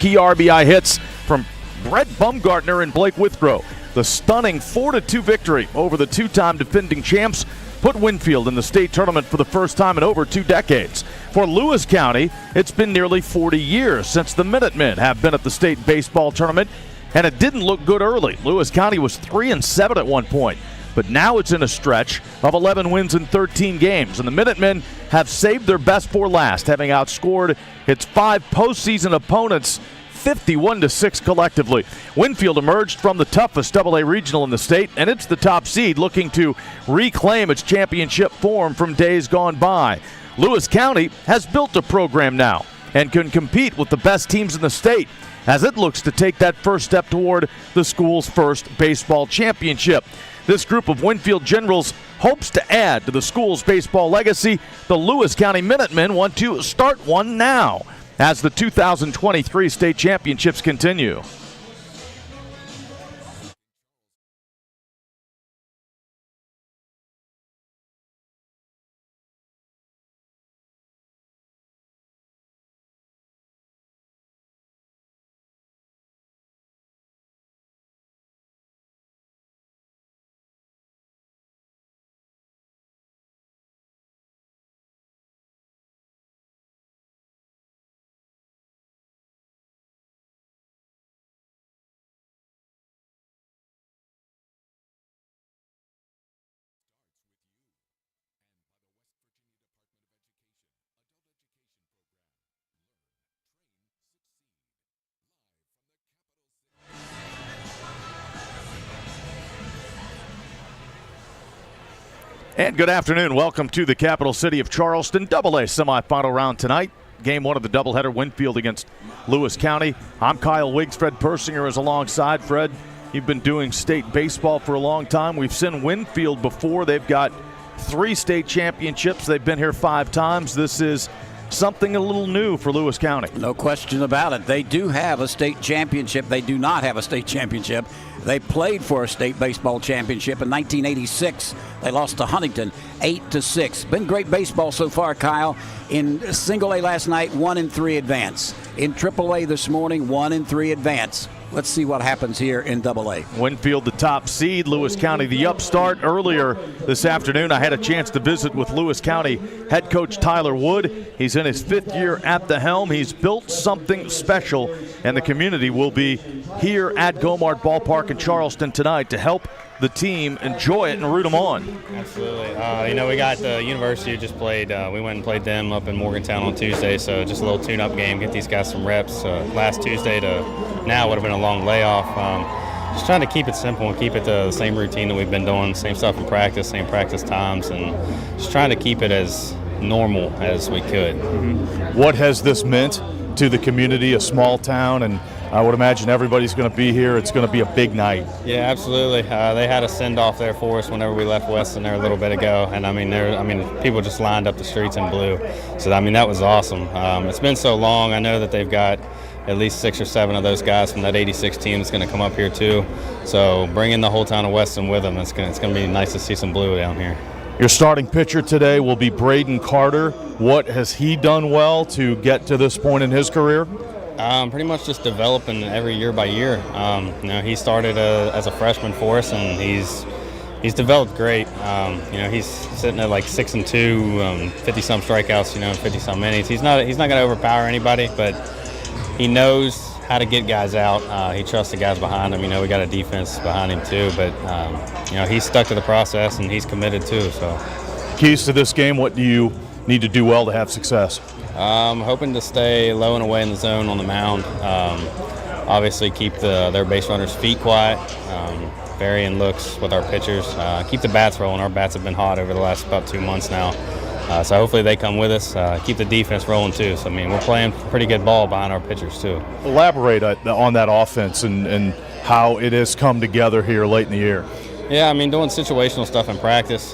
key RBI hits from Brett Bumgartner and Blake Withrow. The stunning 4-2 victory over the two-time defending champs put Winfield in the state tournament for the first time in over 2 decades. For Lewis County, it's been nearly 40 years since the Minutemen have been at the state baseball tournament, and it didn't look good early. Lewis County was 3-7 at one point, but now it's in a stretch of 11 wins in 13 games, and the Minutemen have saved their best for last, having outscored its 5 postseason opponents 51-6 collectively. Winfield emerged from the toughest AA regional in the state, and it's the top seed looking to reclaim its championship form from days gone by. Lewis County has built a program now and can compete with the best teams in the state as it looks to take that first step toward the school's first baseball championship. This group of Winfield Generals hopes to add to the school's baseball legacy. The Lewis County Minutemen want to start one now as the 2023 state championships continue. And good afternoon. Welcome to the capital city of Charleston. AA semifinal round tonight. Game 1 of the doubleheader, Winfield against Lewis County. I'm Kyle Wiggs. Fred Persinger is alongside. Fred, you've been doing state baseball for a long time. We've seen Winfield before. They've got 3 state championships. They've been here 5 times. This is something a little new for Lewis County. No question about it. They do have a state championship. They do not have a state championship. They played for a state baseball championship in 1986. They lost to Huntington 8-6. Been great baseball so far, Kyle. In single A last night, 1-3 advance. In triple A this morning, 1-3 advance. Let's see what happens here in AA. Winfield, the top seed. Lewis County, the upstart. Earlier this afternoon, I had a chance to visit with Lewis County head coach Tyler Wood. He's in his 5th year at the helm. He's built something special, and the community will be here at Gomart Ballpark in Charleston tonight to help the team enjoy it and root them on. Absolutely. We got the university who just played. We went and played them up in Morgantown on Tuesday, so just a little tune-up game, get these guys some reps. Last Tuesday to now would have been a long layoff. Just trying to keep it simple and keep it the same routine that we've been doing, same stuff in practice, same practice times, and just trying to keep it as normal as we could. Mm-hmm. What has this meant to the community, a small town, and I would imagine everybody's going to be here. It's going to be a big night. Yeah, absolutely. They had a send-off there for us whenever we left Weston there a little bit ago, and people just lined up the streets in blue. So that was awesome. It's been so long. I know that they've got at least 6 or 7 of those guys from that '86 team that's going to come up here too. So bringing the whole town of Weston with them, it's going to be nice to see some blue down here. Your starting pitcher today will be Braden Carter. What has he done well to get to this point in his career? Pretty much just developing every year by year. He started as a freshman for us, and he's developed great. He's sitting at like 6-2, 50-some strikeouts, and 50-some innings. He's not going to overpower anybody, but he knows how to get guys out. He trusts the guys behind him. We got a defense behind him too, but he's stuck to the process and he's committed too. So, keys to this game. What do you need to do well to have success? Hoping to stay low and away in the zone on the mound. Obviously keep their base runners' feet quiet. Varying looks with our pitchers. Keep the bats rolling. Our bats have been hot over the last about 2 months now. So hopefully they come with us. Keep the defense rolling too. So we're playing pretty good ball behind our pitchers too. Elaborate on that offense and how it has come together here late in the year. Yeah, doing situational stuff in practice.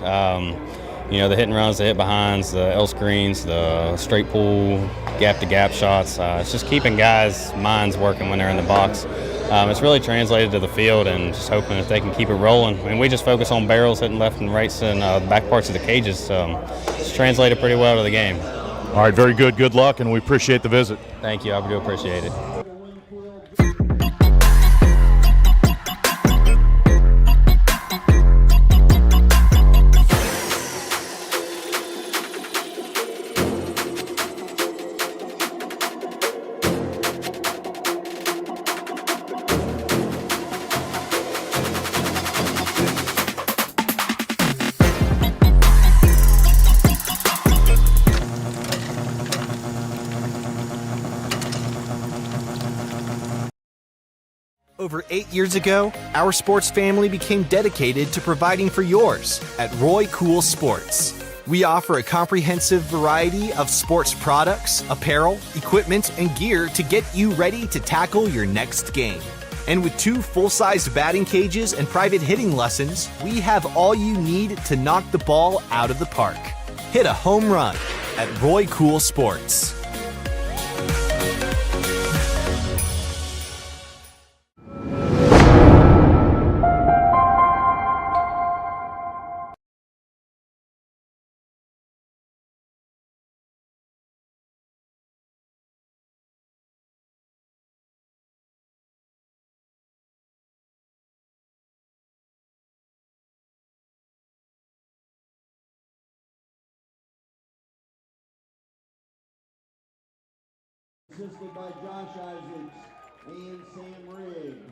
The hit and runs, the hit behinds, the L screens, the straight pull, gap-to-gap shots. It's just keeping guys' minds working when they're in the box. It's really translated to the field, and just hoping that they can keep it rolling. We just focus on barrels hitting left and rights and the back parts of the cages. So it's translated pretty well to the game. All right, very good. Good luck, and we appreciate the visit. Thank you. I do appreciate it. Over 8 years ago, our sports family became dedicated to providing for yours at Roy Cool Sports. We offer a comprehensive variety of sports products, apparel, equipment, and gear to get you ready to tackle your next game. And with 2 full-sized batting cages and private hitting lessons, we have all you need to knock the ball out of the park. Hit a home run at Roy Cool Sports. Assisted by Josh Isaacs and Sam Riggs.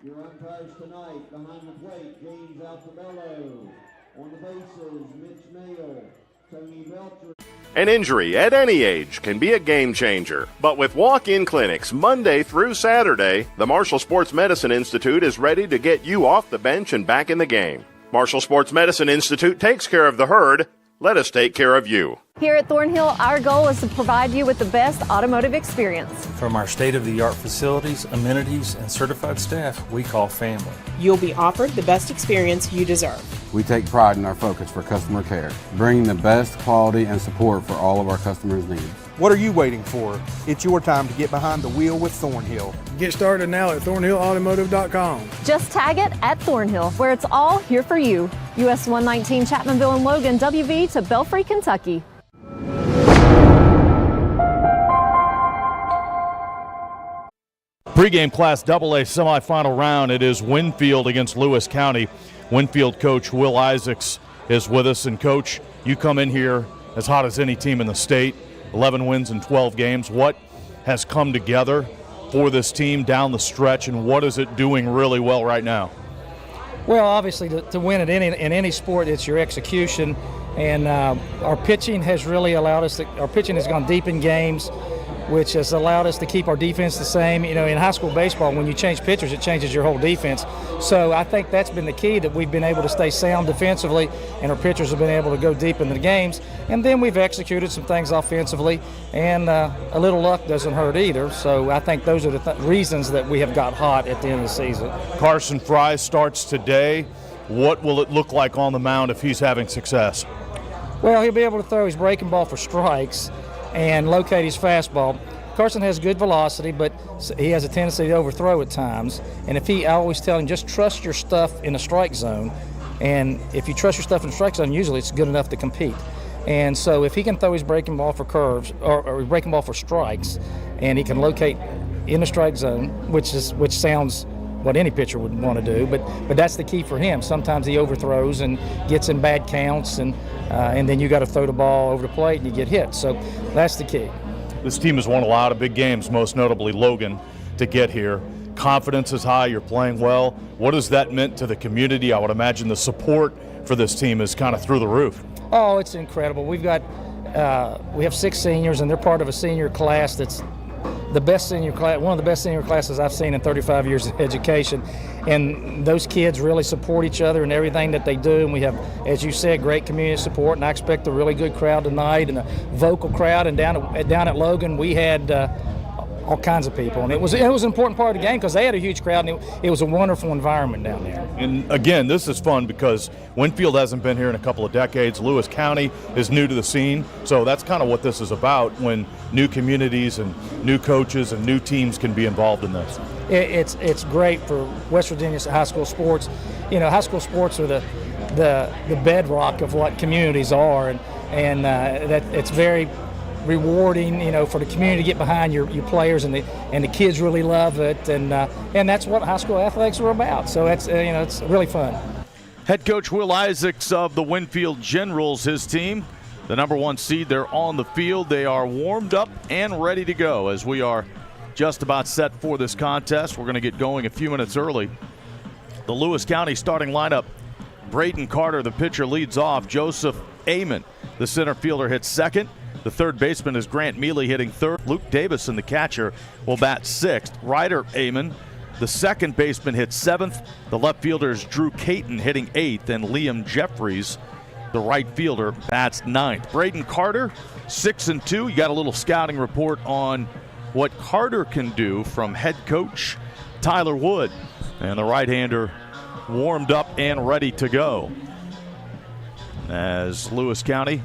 Your umpires tonight, behind the plate, James Altabello. On the bases, Mitch Mayo, Tony Belcher. An injury at any age can be a game changer, but with walk-in clinics Monday through Saturday, the Marshall Sports Medicine Institute is ready to get you off the bench and back in the game. Marshall Sports Medicine Institute takes care of the herd. Let us take care of you. Here at Thornhill, our goal is to provide you with the best automotive experience. From our state-of-the-art facilities, amenities, and certified staff, we call family. You'll be offered the best experience you deserve. We take pride in our focus for customer care, bringing the best quality and support for all of our customers' needs. What are you waiting for? It's your time to get behind the wheel with Thornhill. Get started now at thornhillautomotive.com. Just tag it at Thornhill, where it's all here for you. US 119 Chapmanville and Logan, WV to Belfry, Kentucky. Pre-game Class AA semifinal round. It is Winfield against Lewis County. Winfield coach Will Isaacs is with us. And coach, you come in here as hot as any team in the state. 11 wins in 12 games. What has come together for this team down the stretch, and what is it doing really well right now? Well, obviously, to win in any sport, it's your execution. And our pitching has really allowed us to, our pitching has gone deep in games, which has allowed us to keep our defense the same. You know, in high school baseball, when you change pitchers, it changes your whole defense. So I think that's been the key, that we've been able to stay sound defensively, and our pitchers have been able to go deep into the games. And then we've executed some things offensively, and a little luck doesn't hurt either. So I think those are the reasons that we have got hot at the end of the season. Carson Fry starts today. What will it look like on the mound if he's having success? Well, he'll be able to throw his breaking ball for strikes and locate his fastball. Carson has good velocity, but he has a tendency to overthrow at times. And I always tell him, just trust your stuff in the strike zone. And if you trust your stuff in the strike zone, usually it's good enough to compete. And so if he can throw his breaking ball for curves or breaking ball for strikes, and he can locate in the strike zone, which sounds what any pitcher would want to do, but that's the key for him. Sometimes he overthrows and gets in bad counts, and then you got to throw the ball over the plate and you get hit. So that's the key. This team has won a lot of big games, most notably Logan, to get here. Confidence is high, you're playing well. What has that meant to the community? I would imagine the support for this team is kind of through the roof. Oh, it's incredible. We have 6 seniors, and they're part of a senior class that's the best senior class, one of the best senior classes I've seen in 35 years of education. And those kids really support each other in everything that they do. And we have, as you said, great community support. And I expect a really good crowd tonight, and a vocal crowd. And down at Logan, we had all kinds of people. And it was an important part of the game because they had a huge crowd, and it was a wonderful environment down there. And again, this is fun because Winfield hasn't been here in a couple of decades. Lewis County is new to the scene. So that's kind of what this is about, when new communities and new coaches and new teams can be involved in this. It's great for West Virginia's high school sports. You know, high school sports are the bedrock of what communities are, and that it's very rewarding, for the community to get behind your players, and the kids really love it, and that's what high school athletics are about. So it's it's really fun. Head coach Will Isaacs of the Winfield Generals, his team, the number 1 seed, they're on the field. They are warmed up and ready to go as we are just about set for this contest. We're going to get going a few minutes early. The Lewis County starting lineup: Braden Carter, the pitcher, leads off. Joseph Amon, the center fielder, hits second. The third baseman is Grant Mealy, hitting third. Luke Davison, the catcher, will bat sixth. Ryder Amon, the second baseman, hits seventh. The left fielder is Drew Caton, hitting eighth. And Liam Jeffries, the right fielder, bats ninth. Braden Carter, 6-2. You got a little scouting report on what Carter can do from head coach Tyler Wood. And the right-hander warmed up and ready to go. As Lewis County,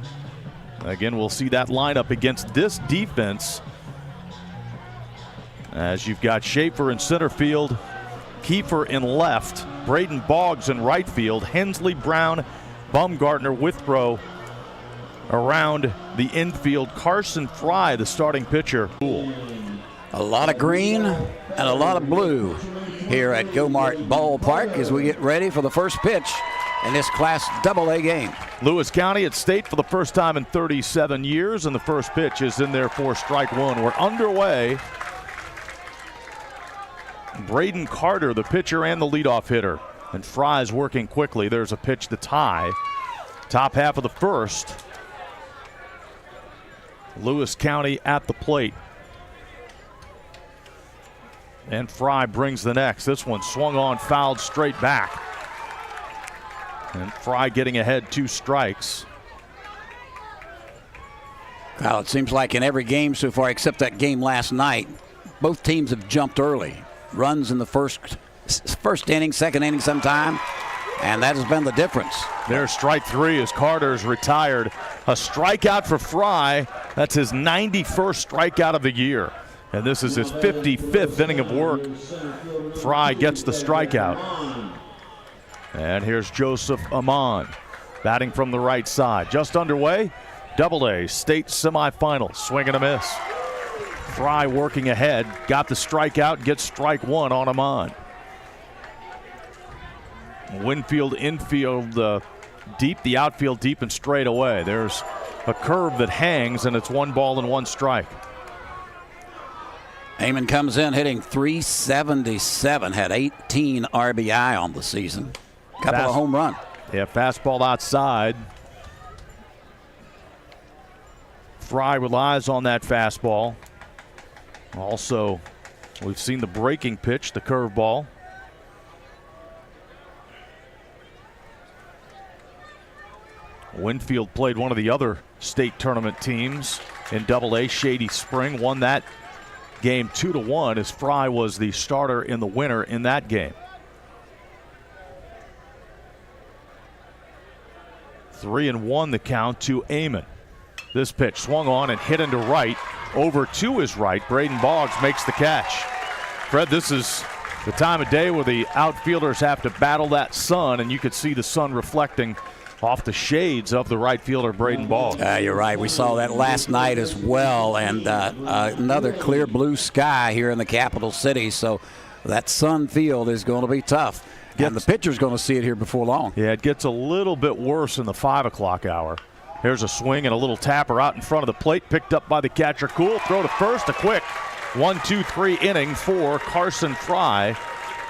again, we'll see that lineup against this defense. As you've got Schaefer in center field, Kiefer in left, Braden Boggs in right field, Hensley, Brown, Baumgartner, Withrow around the infield. Carson Fry, the starting pitcher. Cool. A lot of green and a lot of blue here at Gomart Ballpark as we get ready for the first pitch in this Class AA game. Lewis County at state for the first time in 37 years, and the first pitch is in there for strike one. We're underway. Braden Carter, the pitcher and the leadoff hitter. And Fry's working quickly. There's a pitch to tie. Top half of the first. Lewis County at the plate. And Fry brings the next. This one swung on, fouled straight back. And Fry getting ahead, 2 strikes. Well, it seems like in every game so far, except that game last night, both teams have jumped early. Runs in the first inning, second inning sometime, and that has been the difference. There's strike 3 as Carter's retired. A strikeout for Fry. That's his 91st strikeout of the year. And this is his 55th inning of work. Fry gets the strikeout. And here's Joseph Amon batting from the right side. Just underway, AA state semifinal. Swing and a miss. Fry working ahead, got the strikeout, gets strike 1 on Amon. Winfield infield deep, the outfield deep and straight away. There's a curve that hangs, and it's 1 ball and 1 strike. Amon comes in hitting .377, had 18 RBI on the season. Couple of home run. Yeah, fastball outside. Fry relies on that fastball. Also, we've seen the breaking pitch, the curveball. Winfield played one of the other state tournament teams in AA, Shady Spring, won that game 2-1 as Fry was the starter in the winner in that game. 3-1 the count to Amon. This pitch swung on and hit into right. Over to his right, Braden Boggs makes the catch. Fred, this is the time of day where the outfielders have to battle that sun, and you could see the sun reflecting off the shades of the right fielder, Braden Boggs. You're right. We saw that last night as well, and another clear blue sky here in the capital city, so that sun field is going to be tough. And the pitcher's going to see it here before long. Yeah, it gets a little bit worse in the 5 o'clock hour. Here's a swing and a little tapper out in front of the plate, picked up by the catcher. Cool, throw to first, a quick 1-2-3 inning for Carson Fry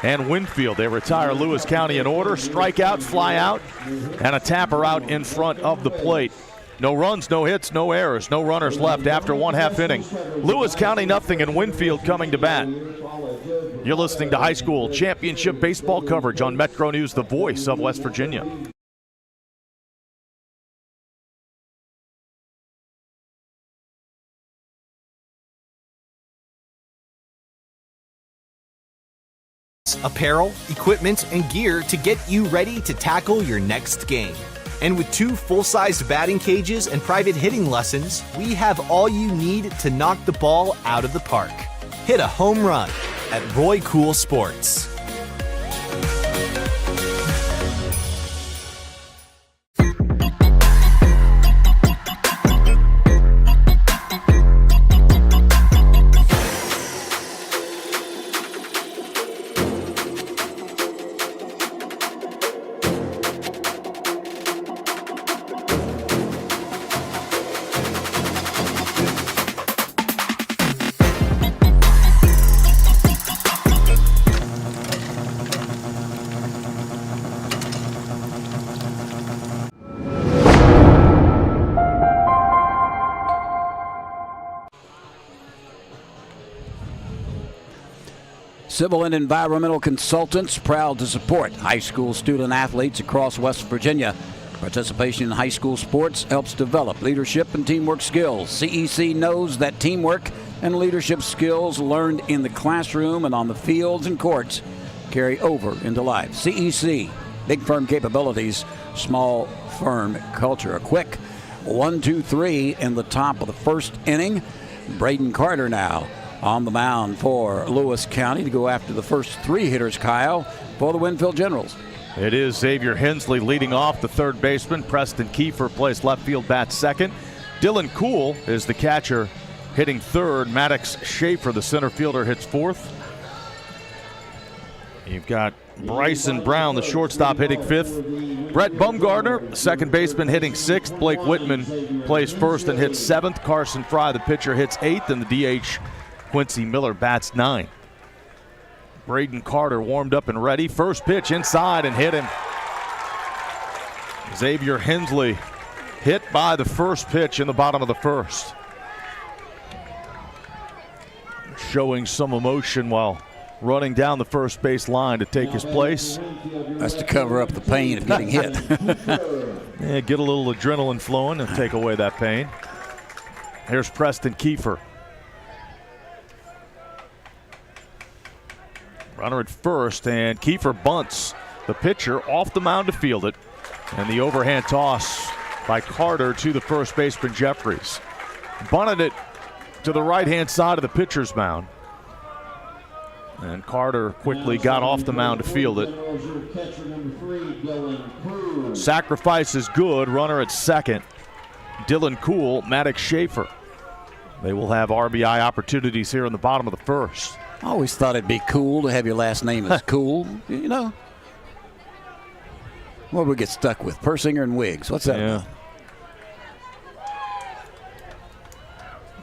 and Winfield. They retire Lewis County in order. Strikeout, fly out, and a tapper out in front of the plate. No runs, no hits, no errors, no runners left after 1/2 inning. Lewis County nothing, and Winfield coming to bat. You're listening to high school championship baseball coverage on Metro News, the voice of West Virginia. Apparel, equipment, and gear to get you ready to tackle your next game. And with 2 full-sized batting cages and private hitting lessons, we have all you need to knock the ball out of the park. Hit a home run at Roy Cool Sports. Civil and Environmental Consultants, proud to support high school student athletes across West Virginia. Participation in high school sports helps develop leadership and teamwork skills. CEC knows that teamwork and leadership skills learned in the classroom and on the fields and courts carry over into life. CEC, big firm capabilities, small firm culture. A quick 1-2-3 in the top of the first inning. Braden Carter now on the mound for Lewis County to go after the first three hitters, Kyle, for the Winfield Generals. It is Xavier Hensley leading off, the third baseman. Preston Kiefer plays left field, bats second. Dylan Kuhl is the catcher, hitting third. Maddox Schaefer, the center fielder, hits fourth. You've got Bryson Brown, the shortstop, hitting fifth. Brett Bumgardner, second baseman, hitting sixth. Blake Whitman plays first and hits seventh. Carson Fry, the pitcher, hits eighth. And the DH, Quincy Miller, bats ninth. Braden Carter warmed up and ready. First pitch inside and hit him. Xavier Hensley hit by the first pitch in the bottom of the first. Showing some emotion while running down the first base line to take his place. That's to cover up the pain of getting hit. Yeah, get a little adrenaline flowing and take away that pain. Here's Preston Kiefer. Runner at first, and Kiefer bunts the pitcher off the mound to field it. And the overhand toss by Carter to the first baseman, Jeffries. Bunted it to the right-hand side of the pitcher's mound. And Carter quickly got off the mound to field it. Sacrifice is good. Runner at second. Dylan Kuhl, Maddox Schaefer. They will have RBI opportunities here in the bottom of the first. I always thought it'd be cool to have your last name as Cool. You know, what do we get stuck with? Persinger and Wiggs. What's that about?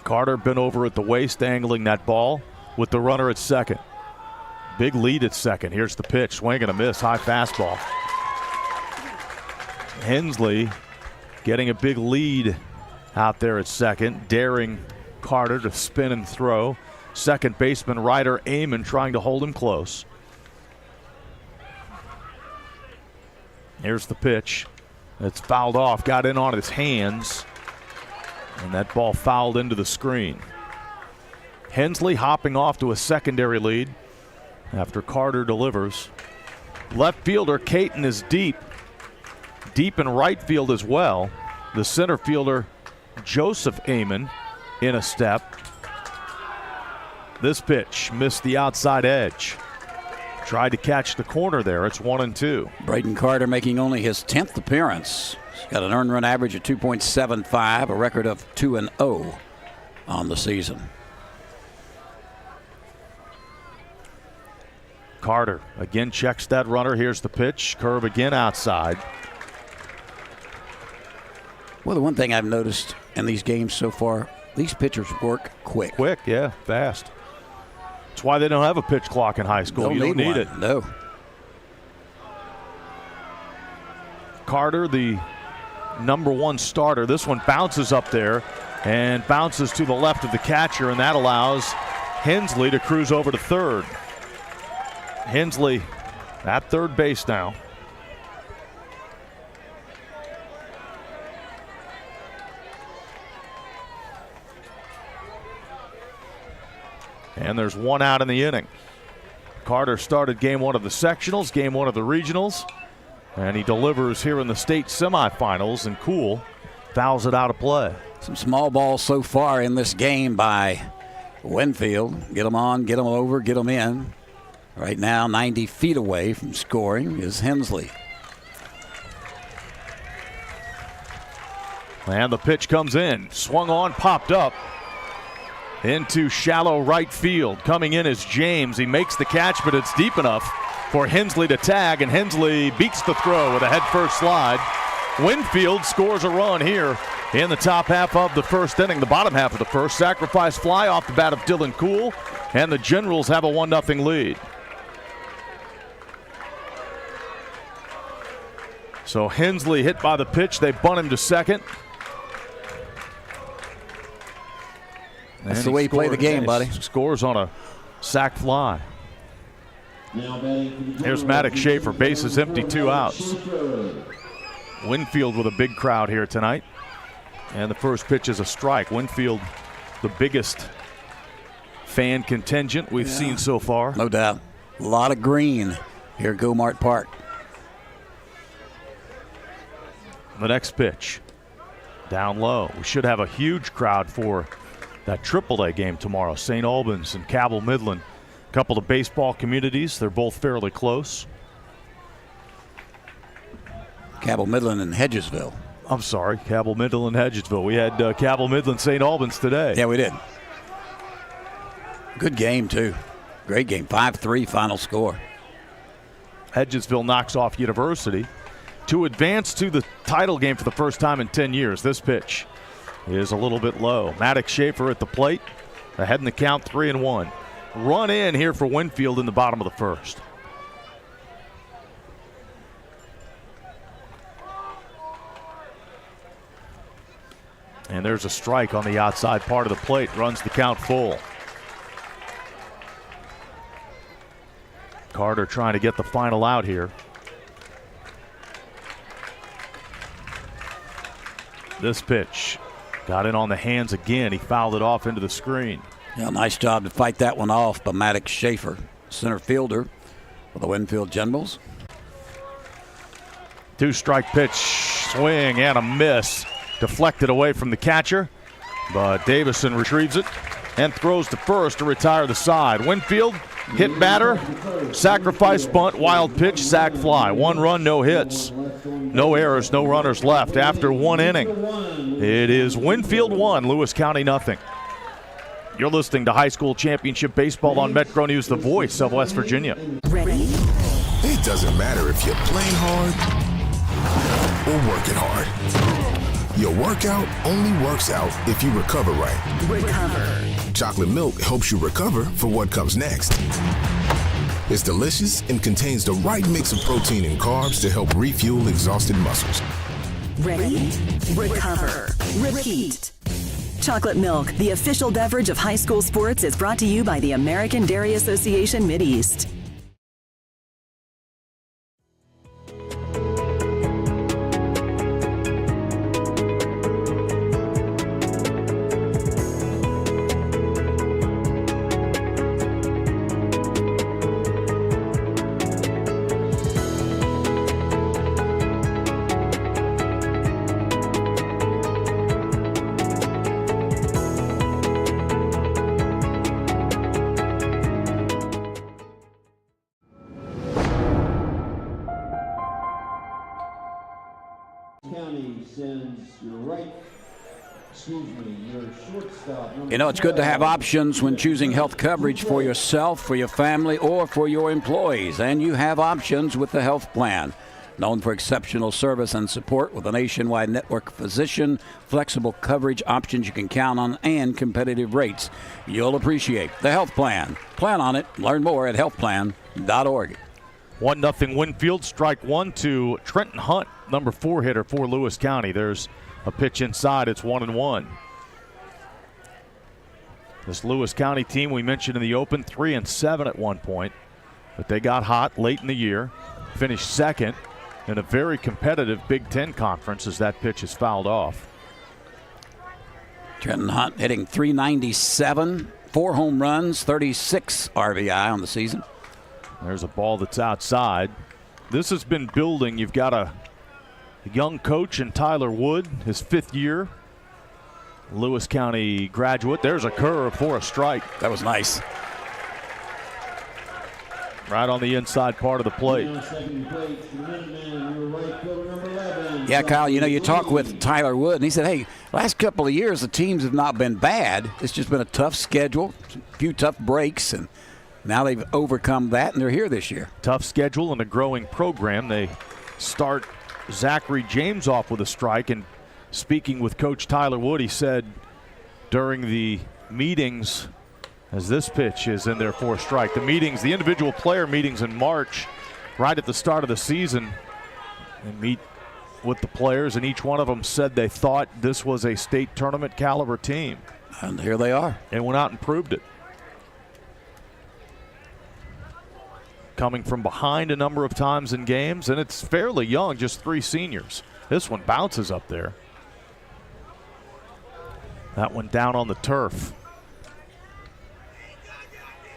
Carter been over at the waist, angling that ball with the runner at second. Big lead at second. Here's the pitch. Swing and a miss. High fastball. Hensley getting a big lead out there at second, daring Carter to spin and throw. Second baseman Ryder Amon trying to hold him close. Here's the pitch. It's fouled off, got in on his hands, and that ball fouled into the screen. Hensley hopping off to a secondary lead after Carter delivers. Left fielder Caton is deep in right field as well. The center fielder Joseph Amon in a step. This pitch missed the outside edge. Tried to catch the corner there. It's 1-2. Braden Carter making only his 10th appearance. He's got an earned run average of 2.75, a record of 2-0 on the season. Carter again checks that runner. Here's the pitch. Curve again outside. Well, the one thing I've noticed in these games so far, these pitchers work quick. Quick, yeah, fast. That's why they don't have a pitch clock in high school. You don't need it. No. Carter, the number one starter. This one bounces up there and bounces to the left of the catcher, and that allows Hensley to cruise over to third. Hensley at third base now. And there's one out in the inning. Carter started game one of the sectionals, game one of the regionals, and he delivers here in the state semifinals, and Kuhl fouls it out of play. Some small balls so far in this game by Winfield. Get them on, get them over, get them in. Right now, 90 feet away from scoring is Hensley. And the pitch comes in. Swung on, popped up into shallow right field. Coming in is James. He makes the catch, but it's deep enough for Hensley to tag, and Hensley beats the throw with a head-first slide. Winfield scores a run here in the top half of the first inning, the bottom half of the first. Sacrifice fly off the bat of Dylan Kuhl, and the Generals have a 1-0 lead. So Hensley hit by the pitch. They bunt him to second. That's the way you play the game, buddy. Scores on a sac fly. Here's Maddox Schaefer, bases empty, 2 outs. Winfield with a big crowd here tonight. And the first pitch is a strike. Winfield, the biggest fan contingent we've seen so far. No doubt. A lot of green here at Go-Mart Park. The next pitch, down low. We should have a huge crowd for that AAA game tomorrow. St. Albans and Cabell Midland. A couple of baseball communities. They're both fairly close. Cabell Midland and Hedgesville. I'm sorry, Cabell Midland and Hedgesville. We had Cabell Midland St. Albans today. Yeah, we did. Good game, too. Great game. 5-3 final score. Hedgesville knocks off University to advance to the title game for the first time in 10 years. This pitch is a little bit low. Maddox Schaefer at the plate, ahead in the count, 3-1. Run in here for Winfield in the bottom of the first. And there's a strike on the outside part of the plate, runs the count full. Carter trying to get the final out here. This pitch got in on the hands again. He fouled it off into the screen. Yeah, nice job to fight that one off by Maddox Schaefer, center fielder for the Winfield Generals. 2-strike pitch, swing and a miss. Deflected away from the catcher, but Davison retrieves it and throws to first to retire the side. Winfield, hit batter, sacrifice bunt, wild pitch, sac fly. 1 run, no hits. No errors, no runners left after 1 inning. It is Winfield 1, Lewis County nothing. You're listening to High School Championship Baseball on Metro News, the voice of West Virginia. Ready? It doesn't matter if you're playing hard or working hard. Your workout only works out if you recover right. Recover. Chocolate milk helps you recover for what comes next. It's delicious and contains the right mix of protein and carbs to help refuel exhausted muscles. Ready? Recover. Repeat. Chocolate milk, the official beverage of high school sports, is brought to you by the American Dairy Association Mideast. You know, it's good to have options when choosing health coverage for yourself, for your family, or for your employees. And you have options with the health plan. Known for exceptional service and support with a nationwide network of physician, flexible coverage options you can count on, and competitive rates. You'll appreciate the health plan. Plan on it. Learn more at healthplan.org. 1-0 Winfield, strike 1 to Trenton Hunt, number 4 hitter for Lewis County. There's a pitch inside. It's 1-1. This Lewis County team we mentioned in the open, 3-7 at one point, but they got hot late in the year, finished second in a very competitive Big Ten conference as that pitch is fouled off. Trenton Hunt hitting .397, 4 home runs, 36 RBI on the season. There's a ball that's outside. This has been building. You've got a young coach in Tyler Wood, his 5th year. Lewis County graduate. There's a curve for a strike. That was nice. Right on the inside part of the plate. Yeah, Kyle, you know, you talk with Tyler Wood, and he said, hey, last couple of years the teams have not been bad. It's just been a tough schedule, a few tough breaks, and now they've overcome that, and they're here this year. Tough schedule and a growing program. They start Zachary James off with a strike, and speaking with Coach Tyler Wood, he said during the meetings, as this pitch is in there for a strike, the meetings, the individual player meetings in March, right at the start of the season, they meet with the players, and each one of them said they thought this was a state tournament caliber team. And here they are. And went out and proved it. coming from behind a number of times in games, and it's fairly young, just 3 seniors. This one bounces up there. That one down on the turf.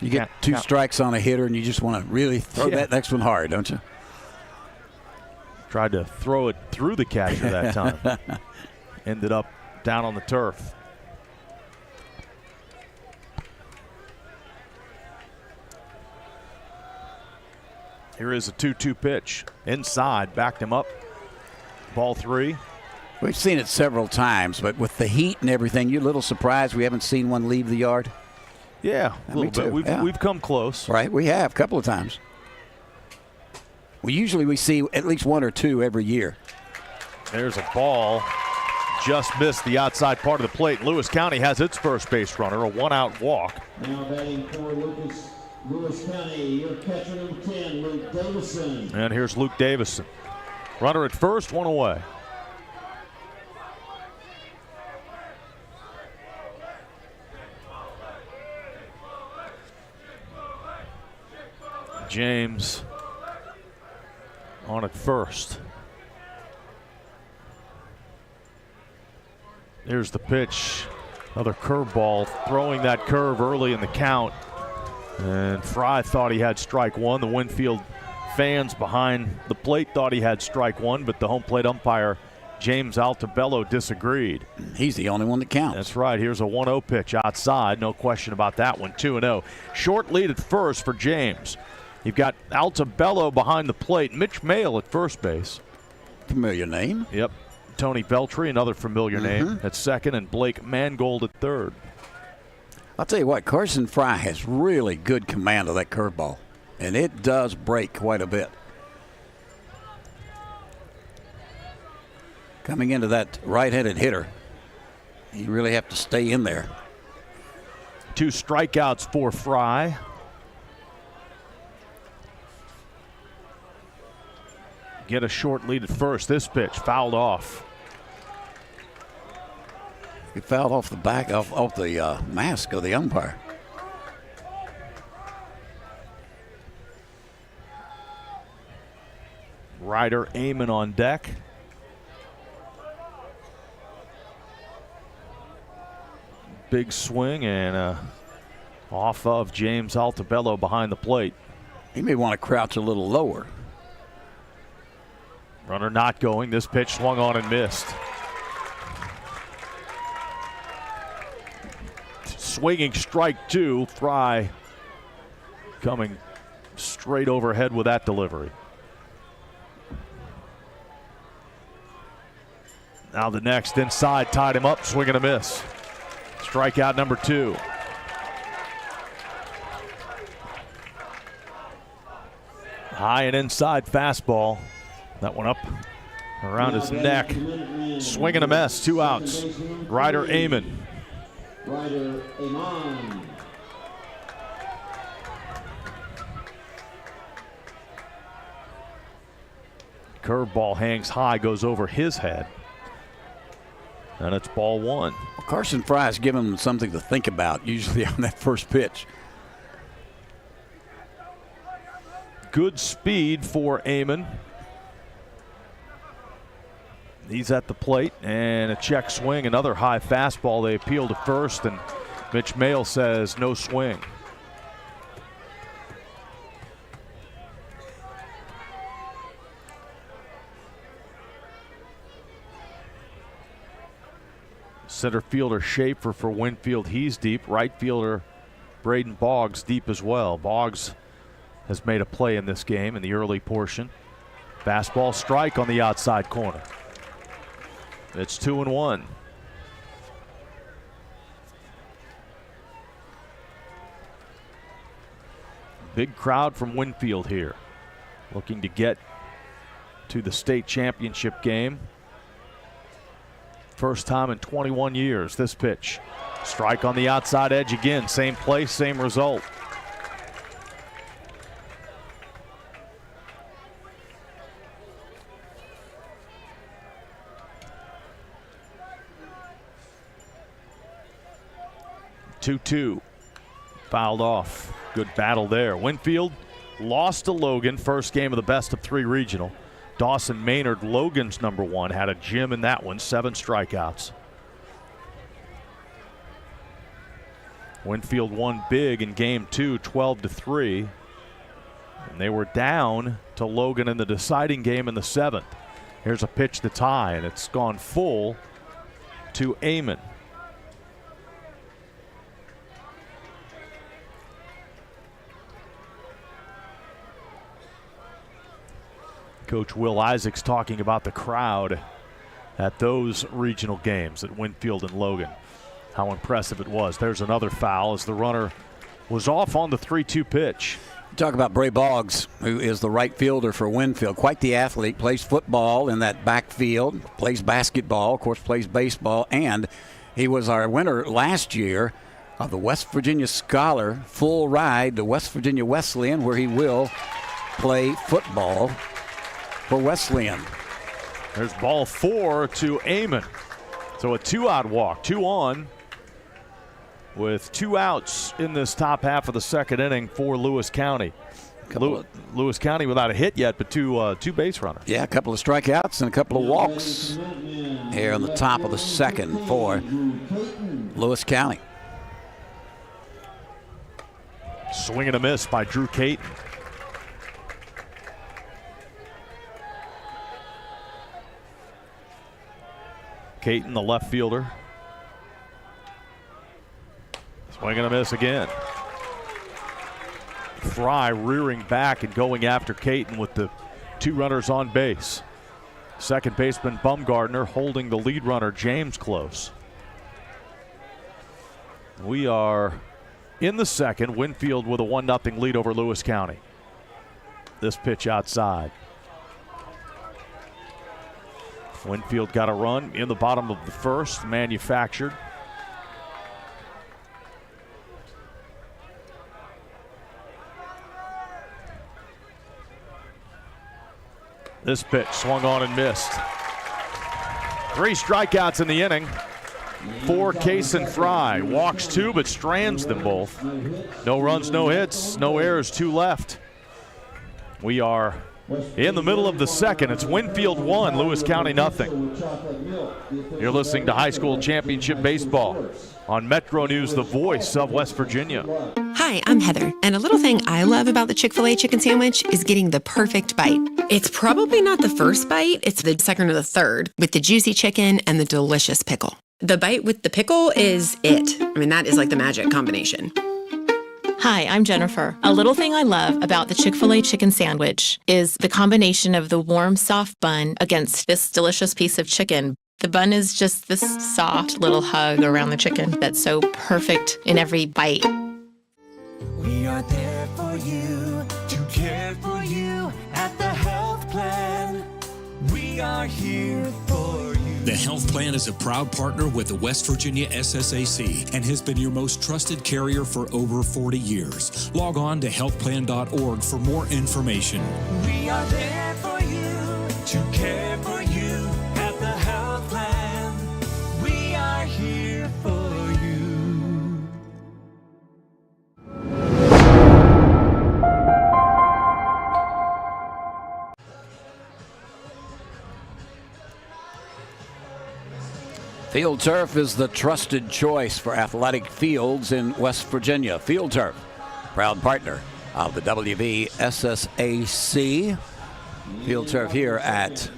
You get 2 strikes on a hitter, and you just want to really throw that next one hard, don't you? Tried to throw it through the catcher that time. Ended up down on the turf. Here is a 2-2 pitch. Inside, backed him up. Ball 3. We've seen it several times, but with the heat and everything, you're a little surprised we haven't seen one leave the yard? Yeah, a little bit. We've come close. Right, we have a couple of times. We see at least 1 or 2 every year. There's a ball. Just missed the outside part of the plate. Lewis County has its first base runner, a 1-out walk. Now batting for Lewis County, your catcher number 10, Luke Davison. And here's Luke Davison. Runner at first, 1 away. James on at first. Here's the pitch. Another curveball, throwing that curve early in the count. And Fry thought he had strike 1. The Winfield fans behind the plate thought he had strike 1, but the home plate umpire, James Altabello, disagreed. He's the only one that counts. That's right. Here's a 1-0 pitch outside. No question about that one. 2-0. Short lead at first for James. You've got Altabello behind the plate. Mitch Mayle at first base. Familiar name. Yep. Tony Beltry, another familiar name, at second, and Blake Mangold at third. I'll tell you what, Carson Fry has really good command of that curveball, and it does break quite a bit. Coming into that right-handed hitter, you really have to stay in there. 2 strikeouts for Fry. Get a short lead at first. This pitch fouled off. It fouled off the back off the mask of the umpire. Ryder Amon on deck. Big swing and off of James Altabello behind the plate. He may want to crouch a little lower. Runner not going. This pitch swung on and missed. Swinging strike 2. Fry coming straight overhead with that delivery. Now the next inside, tied him up, swing and a miss. Strikeout number 2. High and inside fastball. That one up around his neck. Swing and a miss, 2 outs. Ryder Amon. Ryder Amon. Curveball hangs high, goes over his head. And it's ball 1. Well, Carson Fry's given him something to think about, usually on that first pitch. Good speed for Amon. He's at the plate, and a check swing, another high fastball. They appeal to first, and Mitch Mayle says no swing. Center fielder Schaefer for Winfield, he's deep. Right fielder Braden Boggs deep as well. Boggs has made a play in this game in the early portion. Fastball strike on the outside corner. It's 2-1. Big crowd from Winfield here, looking to get to the state championship game. First time in 21 years. This pitch. Strike on the outside edge again. Same place, same result. Two-two. Fouled off. Good battle there. Winfield lost to Logan, first game of the best of 3 regional. Dawson Maynard, Logan's number 1, had a gem in that one, 7 strikeouts. Winfield won big in game 2, 12-3. And they were down to Logan in the deciding game in the 7th. Here's a pitch to tie, and it's gone full to Amon. Coach Will Isaacs talking about the crowd at those regional games at Winfield and Logan. How impressive it was. There's another foul as the runner was off on the 3-2 pitch. Talk about Bray Boggs, who is the right fielder for Winfield. Quite the athlete, plays football in that backfield, plays basketball, of course plays baseball, and he was our winner last year of the West Virginia Scholar full ride to West Virginia Wesleyan, where he will play football for Wesleyan. There's ball 4 to Amon. So a 2-out walk, 2 on, with 2 outs in this top half of the second inning for Lewis County. Lewis County without a hit yet, but two base runners. Yeah, a couple of strikeouts and a couple of walks here on the top of the second for Lewis County. Swing and a miss by Drew Caton. Caton, the left fielder. Swing and a miss again. Fry rearing back and going after Caton with the 2 runners on base. Second baseman Bumgardner holding the lead runner James close. We are in the second. Winfield with a 1-0 lead over Lewis County. This pitch outside. Winfield got a run in the bottom of the first, manufactured. This pitch swung on and missed. 3 strikeouts in the inning for Case and Fry. Walks 2 but strands them both. No runs, no hits, no errors, 2 left. We are in the middle of the second. It's Winfield 1, Lewis County nothing. You're listening to High School Championship Baseball on Metro News, the voice of West Virginia. Hi, I'm Heather, and a little thing I love about the Chick-fil-A chicken sandwich is getting the perfect bite. It's probably not the first bite, it's the second or the third, with the juicy chicken and the delicious pickle. The bite with the pickle is it. I mean, that is like the magic combination. Hi, I'm Jennifer. A little thing I love about the Chick-fil-A chicken sandwich is the combination of the warm, soft bun against this delicious piece of chicken. The bun is just this soft little hug around the chicken that's so perfect in every bite. We are there for you, to care for you at the health plan. We are here for you. The Health Plan is a proud partner with the West Virginia SSAC and has been your most trusted carrier for over 40 years. Log on to healthplan.org for more information. We are there for you, to care for you at the Health Plan. We are here for you. Field Turf is the trusted choice for athletic fields in West Virginia. Field Turf, proud partner of the WVSSAC. Field Turf here at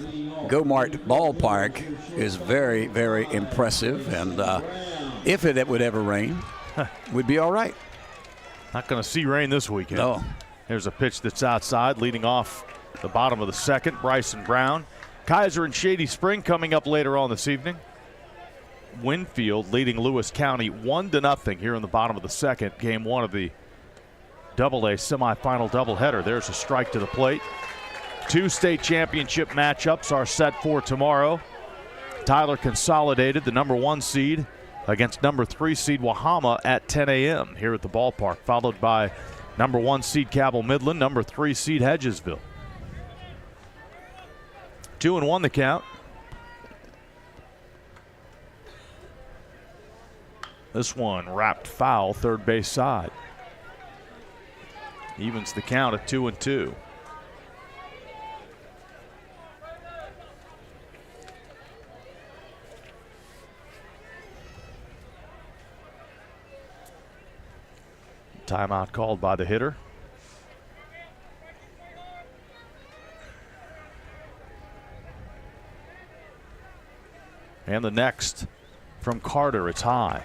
Gomart Ballpark is very, very impressive. And if it would ever rain, we'd be all right. Not going to see rain this weekend. No. There's a pitch that's outside, leading off the bottom of the second, Bryson Brown. Kaiser and Shady Spring coming up later on this evening. Winfield leading Lewis County 1-0 here in the bottom of the second. Game 1 of the AA semifinal doubleheader. There's a strike to the plate. 2 state championship matchups are set for tomorrow. Tyler Consolidated, the number 1 seed, against number 3 seed Wahama at 10 a.m. here at the ballpark, followed by number 1 seed Cabell Midland, number 3 seed Hedgesville. 2-1 the count. This one wrapped foul, third base side. evens the count at 2-2. Timeout called by the hitter. And the next from Carter, it's high.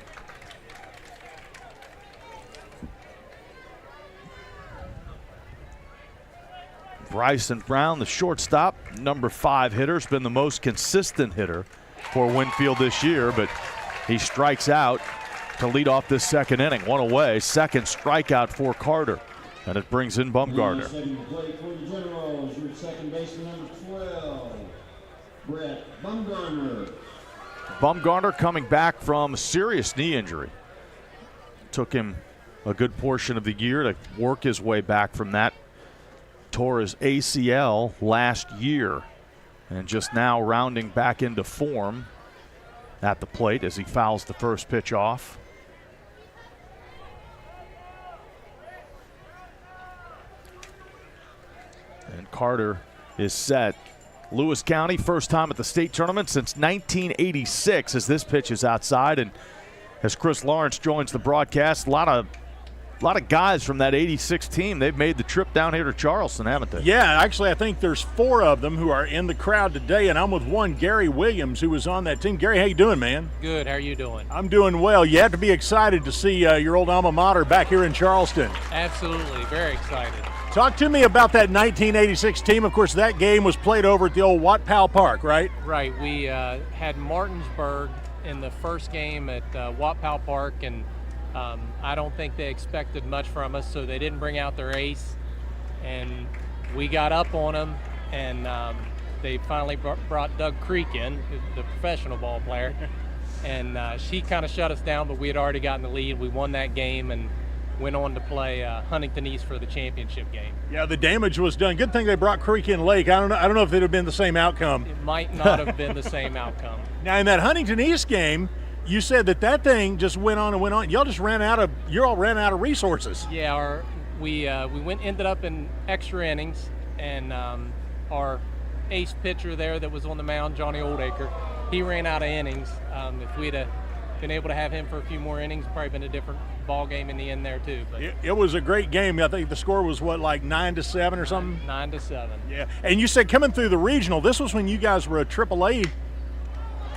Bryson Brown, the shortstop, number 5 hitter, has been the most consistent hitter for Winfield this year, but he strikes out to lead off this second inning. One away, second strikeout for Carter, and it brings in Bumgarner. For the Generals, your second baseman, number 12, Brett Bumgarner. Bumgarner coming back from a serious knee injury. Took him a good portion of the year to work his way back from that. Tore his ACL last year and just now rounding back into form at the plate as he fouls the first pitch off. And Carter is set. Lewis County, first time at the state tournament since 1986 as this pitch is outside. And as Chris Lawrence joins the broadcast, a lot of guys from that 86 team, they've made the trip down here to Charleston, haven't they? Yeah, actually, I think there's 4 of them who are in the crowd today, and I'm with one, Gary Williams, who was on that team. Gary, how you doing, man? Good. How are you doing? I'm doing well. You have to be excited to see your old alma mater back here in Charleston. Absolutely. Very excited. Talk to me about that 1986 team. Of course, that game was played over at the old Watt Powell Park, right? Right. We had Martinsburg in the first game at Watt Powell Park, and I don't think they expected much from us, so they didn't bring out their ace. And we got up on them, and they finally brought Doug Creek in, the professional ball player. And she kind of shut us down, but we had already gotten the lead. We won that game and went on to play Huntington East for the championship game. Yeah, the damage was done. Good thing they brought Creek in late. I don't know if it would have been the same outcome. It might not have been the same outcome. Now, in that Huntington East game, you said that thing just went on and went on. You all ran out of resources. Yeah, we ended up in extra innings, and our ace pitcher there that was on the mound, Johnny Oldacre, he ran out of innings. If we'd have been able to have him for a few more innings, probably been a different ball game in the end there too. But it was a great game. I think the score was like 9-7 or something. 9-7. Yeah, and you said coming through the regional, this was when you guys were a AAA.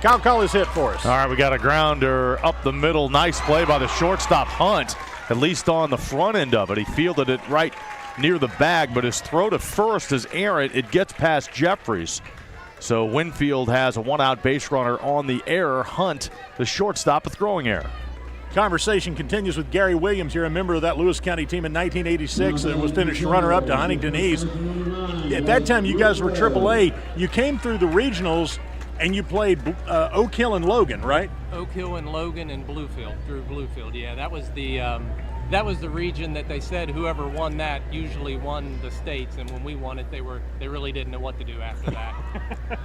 Kyle, call his hit for us. All right, we got a grounder up the middle. Nice play by the shortstop, Hunt, at least on the front end of it. He fielded it right near the bag, but his throw to first is errant. It gets past Jeffries. So Winfield has a one-out base runner on the error. Hunt, the shortstop, a throwing error. Conversation continues with Gary Williams. You're a member of that Lewis County team in 1986 that was finished runner-up to Huntington East. At that time, you guys were AAA. You came through the regionals, and you played Oak Hill and Logan, right? Oak Hill and Logan and Bluefield, through Bluefield. Yeah, that was the region that they said whoever won that usually won the states, and when we won it, they really didn't know what to do after that.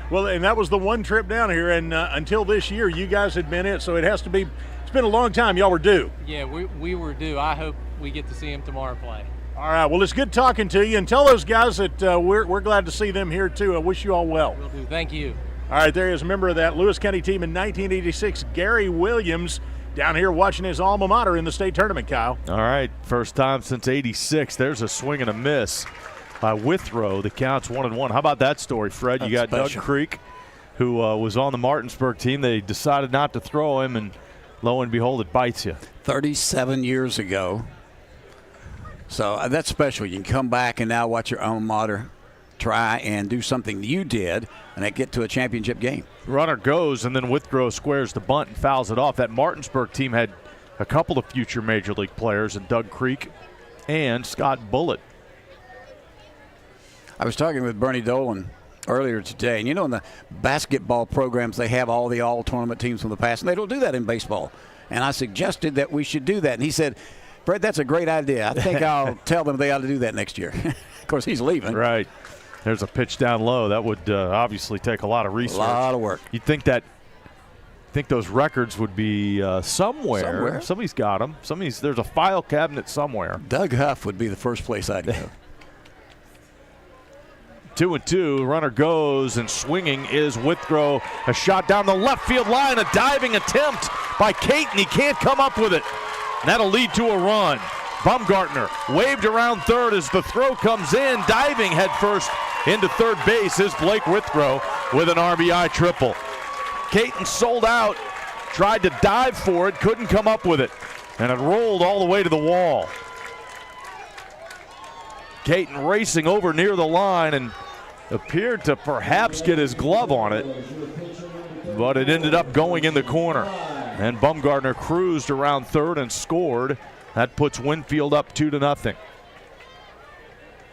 Well, and that was the one trip down here, and until this year, you guys had been it, so it has to be. It's been a long time. Y'all were due. Yeah, we were due. I hope we get to see him tomorrow play. All right. Well, it's good talking to you, and tell those guys that we're glad to see them here too. I wish you all well. Will do. Thank you. All right, there is a member of that Lewis County team in 1986, Gary Williams, down here watching his alma mater in the state tournament, Kyle. All right, first time since 86. There's a swing and a miss by Withrow. The count's 1-1. How about that story, Fred? That's you got special. Doug Creek, who was on the Martinsburg team. They decided not to throw him, and lo and behold, it bites you. 37 years ago. So that's special. You can come back and now watch your alma mater try and do something you did and get to a championship game. Runner goes, and then Withrow squares the bunt and fouls it off. That Martinsburg team had a couple of future Major League players in Doug Creek and Scott Bullitt. I was talking with Bernie Dolan earlier today, and in the basketball programs, they have all the all-tournament teams from the past, and they don't do that in baseball. And I suggested that we should do that, and he said, Fred, that's a great idea. I think I'll tell them they ought to do that next year. Of course, he's leaving. Right. There's a pitch down low. That would obviously take a lot of research. A lot of work. You'd think that think those records would be somewhere. Somebody's got them. There's a file cabinet somewhere. Doug Huff would be the first place I'd go. 2-2. Runner goes, and swinging is Withrow. A shot down the left field line. A diving attempt by Caton. He can't come up with it. And that'll lead to a run. Bumgartner waved around third as the throw comes in. Diving head first into third base is Blake Withrow with an RBI triple. Caton sold out, tried to dive for it, couldn't come up with it, and it rolled all the way to the wall. Caton racing over near the line and appeared to perhaps get his glove on it, but it ended up going in the corner. And Bumgartner cruised around third and scored. That puts Winfield up 2-0.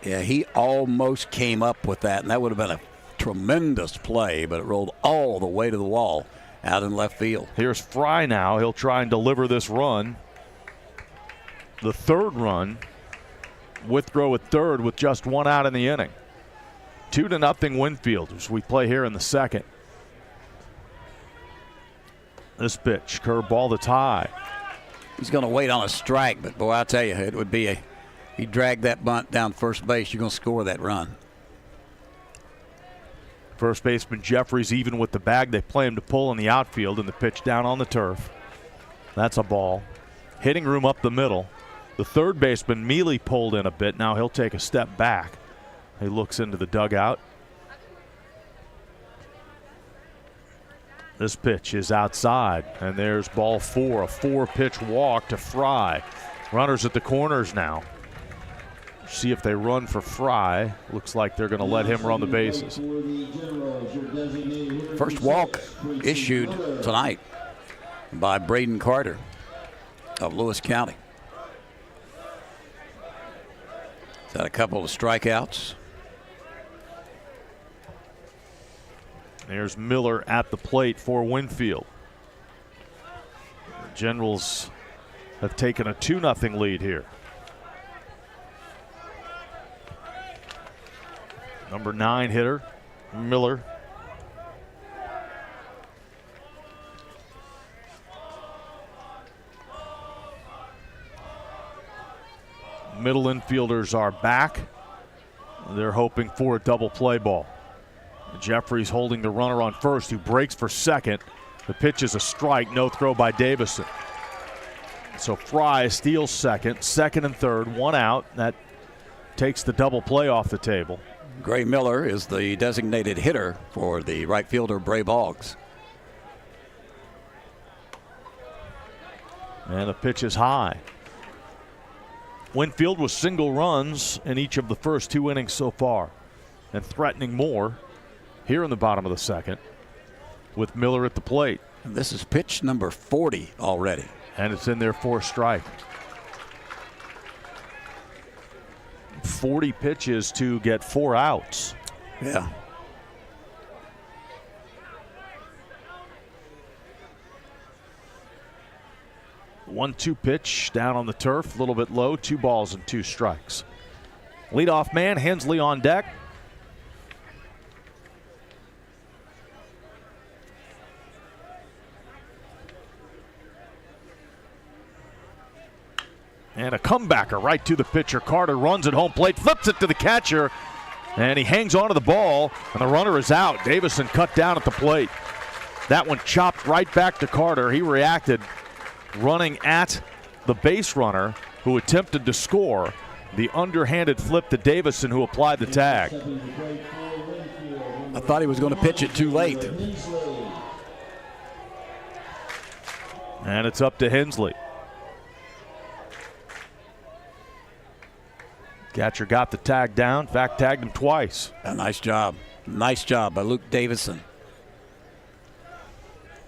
Yeah, he almost came up with that, and that would have been a tremendous play, but it rolled all the way to the wall out in left field. Here's Fry now. He'll try and deliver this run. The third run. Withrow at third with just one out in the inning. 2-0 Winfield as we play here in the second. This pitch, curveball that's high. He's going to wait on a strike, but boy, I'll tell you, it would be he dragged that bunt down first base, you're going to score that run. First baseman Jeffries even with the bag. They play him to pull in the outfield, and the pitch down on the turf. That's a ball. Hitting room up the middle. The third baseman, Mealy, pulled in a bit. Now he'll take a step back. He looks into the dugout. This pitch is outside, and there's ball four, a 4-pitch walk to Fry. Runners at the corners now. See if they run for Fry. Looks like they're going to let him run the bases. First walk issued tonight by Braden Carter of Lewis County. He's had a couple of strikeouts. There's Miller at the plate for Winfield. The Generals have taken a 2-0 lead here. Number 9 hitter, Miller. Middle infielders are back. They're hoping for a double play ball. Jeffries holding the runner on first, who breaks for second. The pitch is a strike, no throw by Davison. So Fry steals second, second and third, one out. That takes the double play off the table. Gray Miller is the designated hitter for the right fielder, Bray Boggs. And the pitch is high. Winfield with single runs in each of the first 2 innings so far, and threatening more here in the bottom of the second with Miller at the plate. And this is pitch number 40 already. And it's in there for a strike. 40 pitches to get 4 outs. Yeah. One-two pitch down on the turf, a little bit low, 2 balls and 2 strikes. Leadoff man, Hensley on deck. And a comebacker right to the pitcher. Carter runs at home plate, flips it to the catcher, and he hangs onto the ball, and the runner is out. Davison cut down at the plate. That one chopped right back to Carter. He reacted running at the base runner who attempted to score. The underhanded flip to Davison, who applied the tag. I thought he was going to pitch it too late. And it's up to Hensley. Catcher got the tag down. In fact, tagged him twice. A nice job. Nice job by Luke Davison.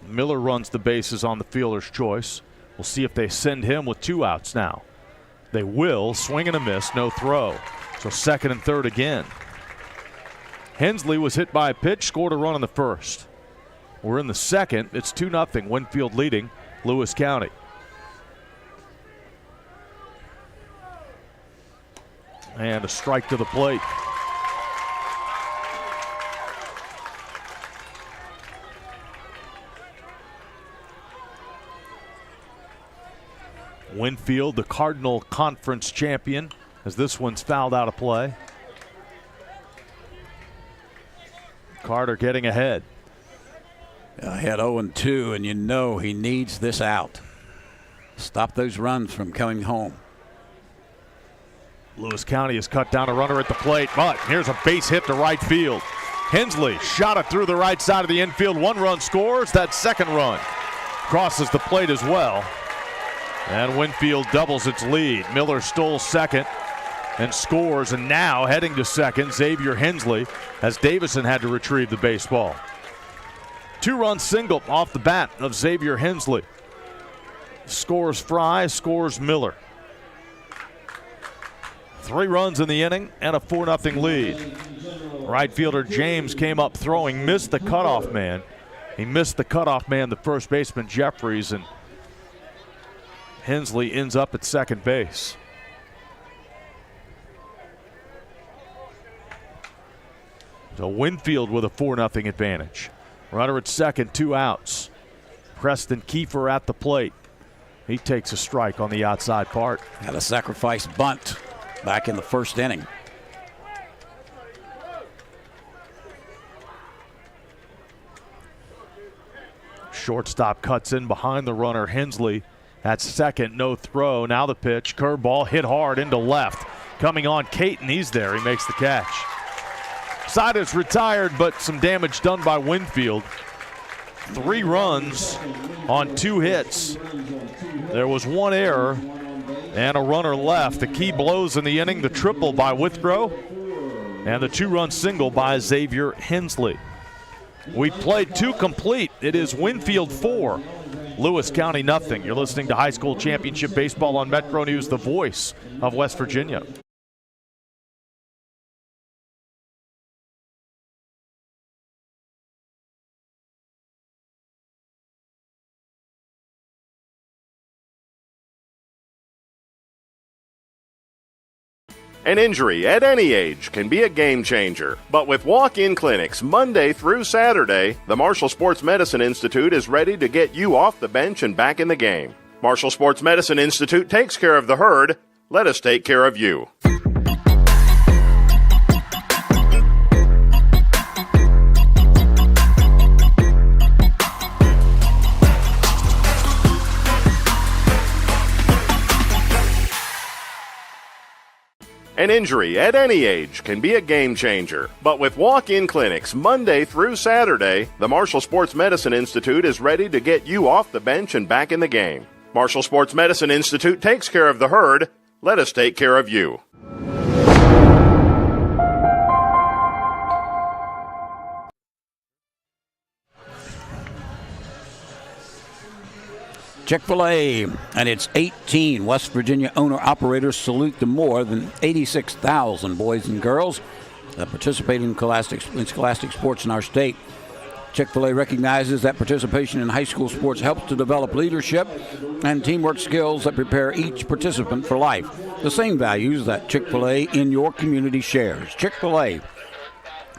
Miller runs the bases on the fielder's choice. We'll see if they send him with 2 outs now. They will. Swing and a miss, no throw. So second and third again. Hensley was hit by a pitch, scored a run in the first. We're in the second. It's 2-0. Winfield leading Lewis County. And a strike to the plate. Winfield, the Cardinal Conference champion, as this one's fouled out of play. Carter getting ahead. Ahead 0-2, and you know he needs this out. Stop those runs from coming home. Lewis County has cut down a runner at the plate, but here's a base hit to right field. Hensley shot it through the right side of the infield. 1 run scores. That second run crosses the plate as well. And Winfield doubles its lead. Miller stole second and scores, and now heading to second, Xavier Hensley, as Davison had to retrieve the baseball. 2-run single off the bat of Xavier Hensley. Scores Fry, scores Miller. 3 runs in the inning and a 4-0 lead. Right fielder James came up throwing, missed the cutoff man. He missed the cutoff man, the first baseman Jeffries, and Hensley ends up at second base. So Winfield with a 4-0 advantage. Runner at second, 2 outs. Preston Kiefer at the plate. He takes a strike on the outside part. Had a sacrifice bunt back in the first inning. Shortstop cuts in behind the runner. Hensley at second, no throw. Now the pitch, curveball hit hard into left. Coming on Caton, he's there, he makes the catch. Side is retired, but some damage done by Winfield. 3 runs on 2 hits. There was 1 error and a runner left. The key blows in the inning, the triple by Withrow and the 2-run single by Xavier Hensley. We played 2 complete. It is Winfield 4, Lewis County nothing. You're listening to High School Championship Baseball on Metro News, the voice of West Virginia. An injury at any age can be a game changer, but with walk-in clinics Monday through Saturday, the Marshall Sports Medicine Institute is ready to get you off the bench and back in the game. Marshall Sports Medicine Institute takes care of the herd. Let us take care of you. An injury at any age can be a game changer, but with walk-in clinics Monday through Saturday, the Marshall Sports Medicine Institute is ready to get you off the bench and back in the game. Marshall Sports Medicine Institute takes care of the herd. Let us take care of you. Chick-fil-A and its 18 West Virginia owner-operators salute the more than 86,000 boys and girls that participate in scholastic sports in our state. Chick-fil-A recognizes that participation in high school sports helps to develop leadership and teamwork skills that prepare each participant for life. The same values that Chick-fil-A in your community shares. Chick-fil-A,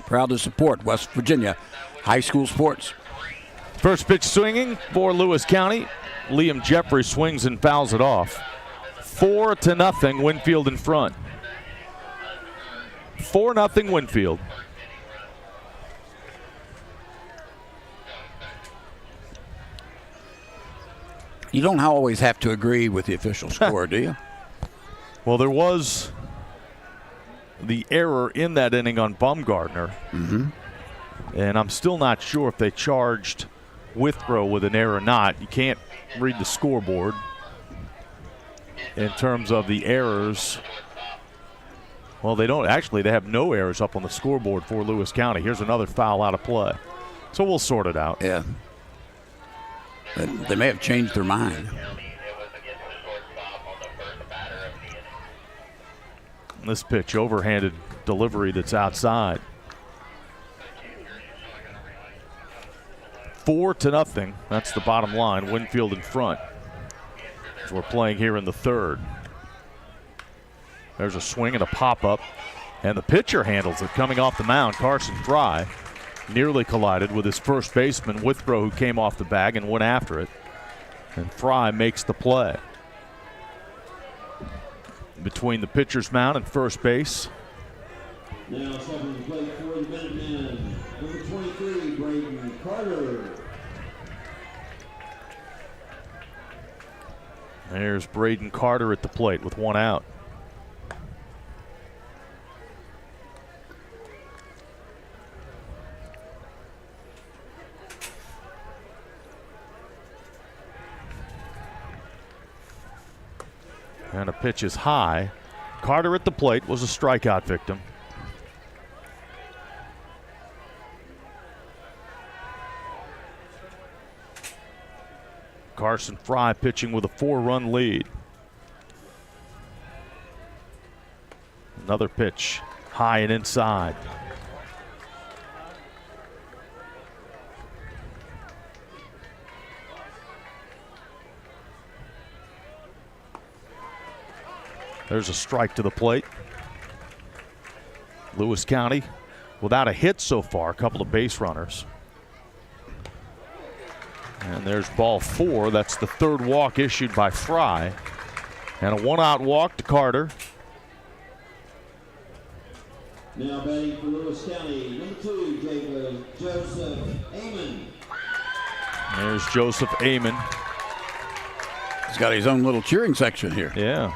proud to support West Virginia high school sports. First pitch swinging for Lewis County. Liam Jeffrey swings and fouls it off. 4-0, Winfield in front. 4-0 Winfield. You don't always have to agree with the official score, do you? Well, there was the error in that inning on Baumgartner. Mm-hmm. And I'm still not sure if they charged Withrow with an error or not. You can't read the scoreboard in terms of the errors. Well, they don't. Actually, they have no errors up on the scoreboard for Lewis County. Here's another foul out of play. So we'll sort it out. Yeah. They may have changed their mind. This pitch, overhanded delivery that's outside. 4-0. That's the bottom line. Winfield in front. So we're playing here in the third. There's a swing and a pop-up. And the pitcher handles it coming off the mound. Carson Fry nearly collided with his first baseman, Withrow, who came off the bag and went after it. And Fry makes the play. between the pitcher's mound and first base. Now stepping to the plate for the Minutemen, number 23, Braden Carter. There's Braden Carter at the plate with one out. And a pitch is high. Carter at the plate was a strikeout victim. Carson Fry pitching with a 4-run lead. Another pitch, high and inside. There's a strike to the plate. Lewis County without a hit so far, a couple of base runners. And there's ball 4. That's the third walk issued by Fry. And a 1-out walk to Carter. Now batting for Lewis County, number 2, Joseph Amon. There's Joseph Amon. He's got his own little cheering section here. Yeah.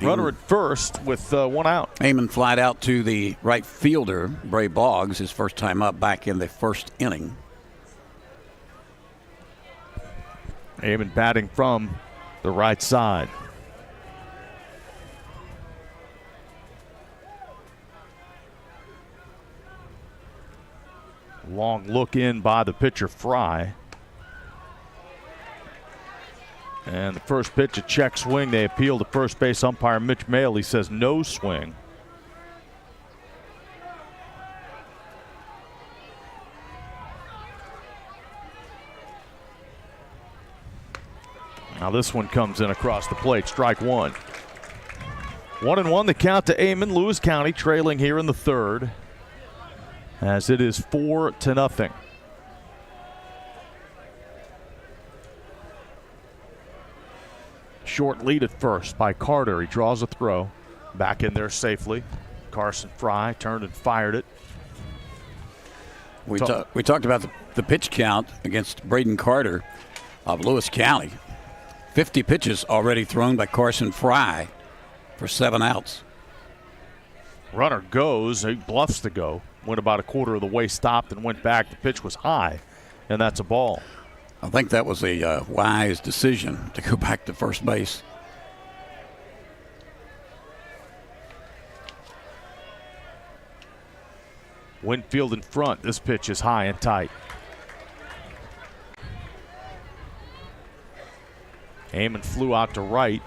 Runner at first with 1 out. Amon flied out to the right fielder, Bray Boggs, his first time up back in the first inning. Amon batting from the right side. Long look in by the pitcher Fry. And the first pitch, a check swing. They appeal to first base umpire Mitch Mayle. He says no swing. Now this one comes in across the plate. Strike 1. 1-1 the count to Amon. Lewis County trailing here in the third, as it is 4-0. Short lead at first by Carter. He draws a throw. Back in there safely. Carson Fry turned and fired it. We talked about the pitch count against Braden Carter of Lewis County. 50 pitches already thrown by Carson Fry for 7 outs. Runner goes. He bluffs to go. Went about a quarter of the way, stopped, and went back. The pitch was high, and that's a ball. I think that was a wise decision to go back to first base. Winfield in front. This pitch is high and tight. Amon flew out to right.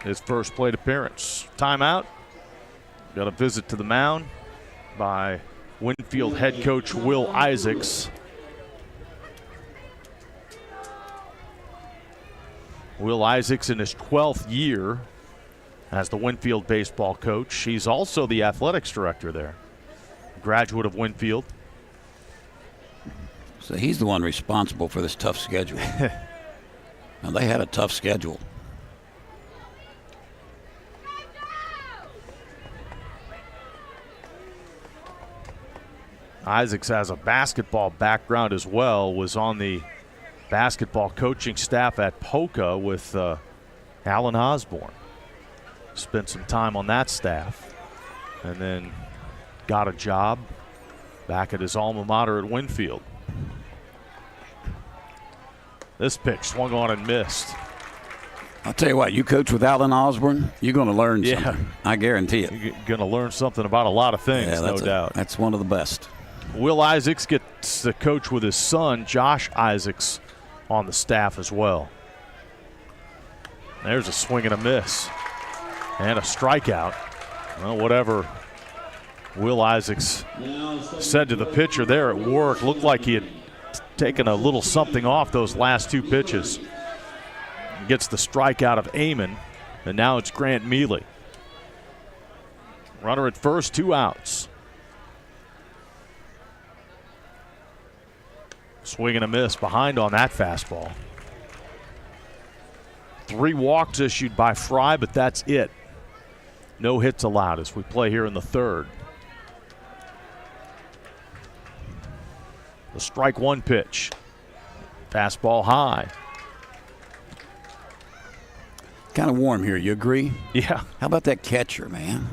His first plate appearance. Timeout. Got a visit to the mound by Winfield head coach Will Isaacs. Will Isaacs in his 12th year as the Winfield baseball coach. He's also the athletics director there. Graduate of Winfield. So he's the one responsible for this tough schedule. Now they had a tough schedule. Isaacs has a basketball background as well, was on the basketball coaching staff at Polka with Alan Osborne. Spent some time on that staff and then got a job back at his alma mater at Winfield. This pitch swung on and missed. I'll tell you what, you coach with Alan Osborne, you're going to learn something. I guarantee it. You're going to learn something about a lot of things, no doubt. That's one of the best. Will Isaacs gets to coach with his son, Josh Isaacs, on the staff as well. There's a swing and a miss. And a strikeout. Well, whatever Will Isaacs said to the pitcher there at work, looked like he had taken a little something off those last 2 pitches. Gets the strikeout of Amon, and now it's Grant Mealy. Runner at first, 2 outs. Swing and a miss behind on that fastball. 3 walks issued by Fry, but that's it. No hits allowed as we play here in the third. The strike one pitch. Fastball high. Kind of warm here, you agree? Yeah. How about that catcher, man?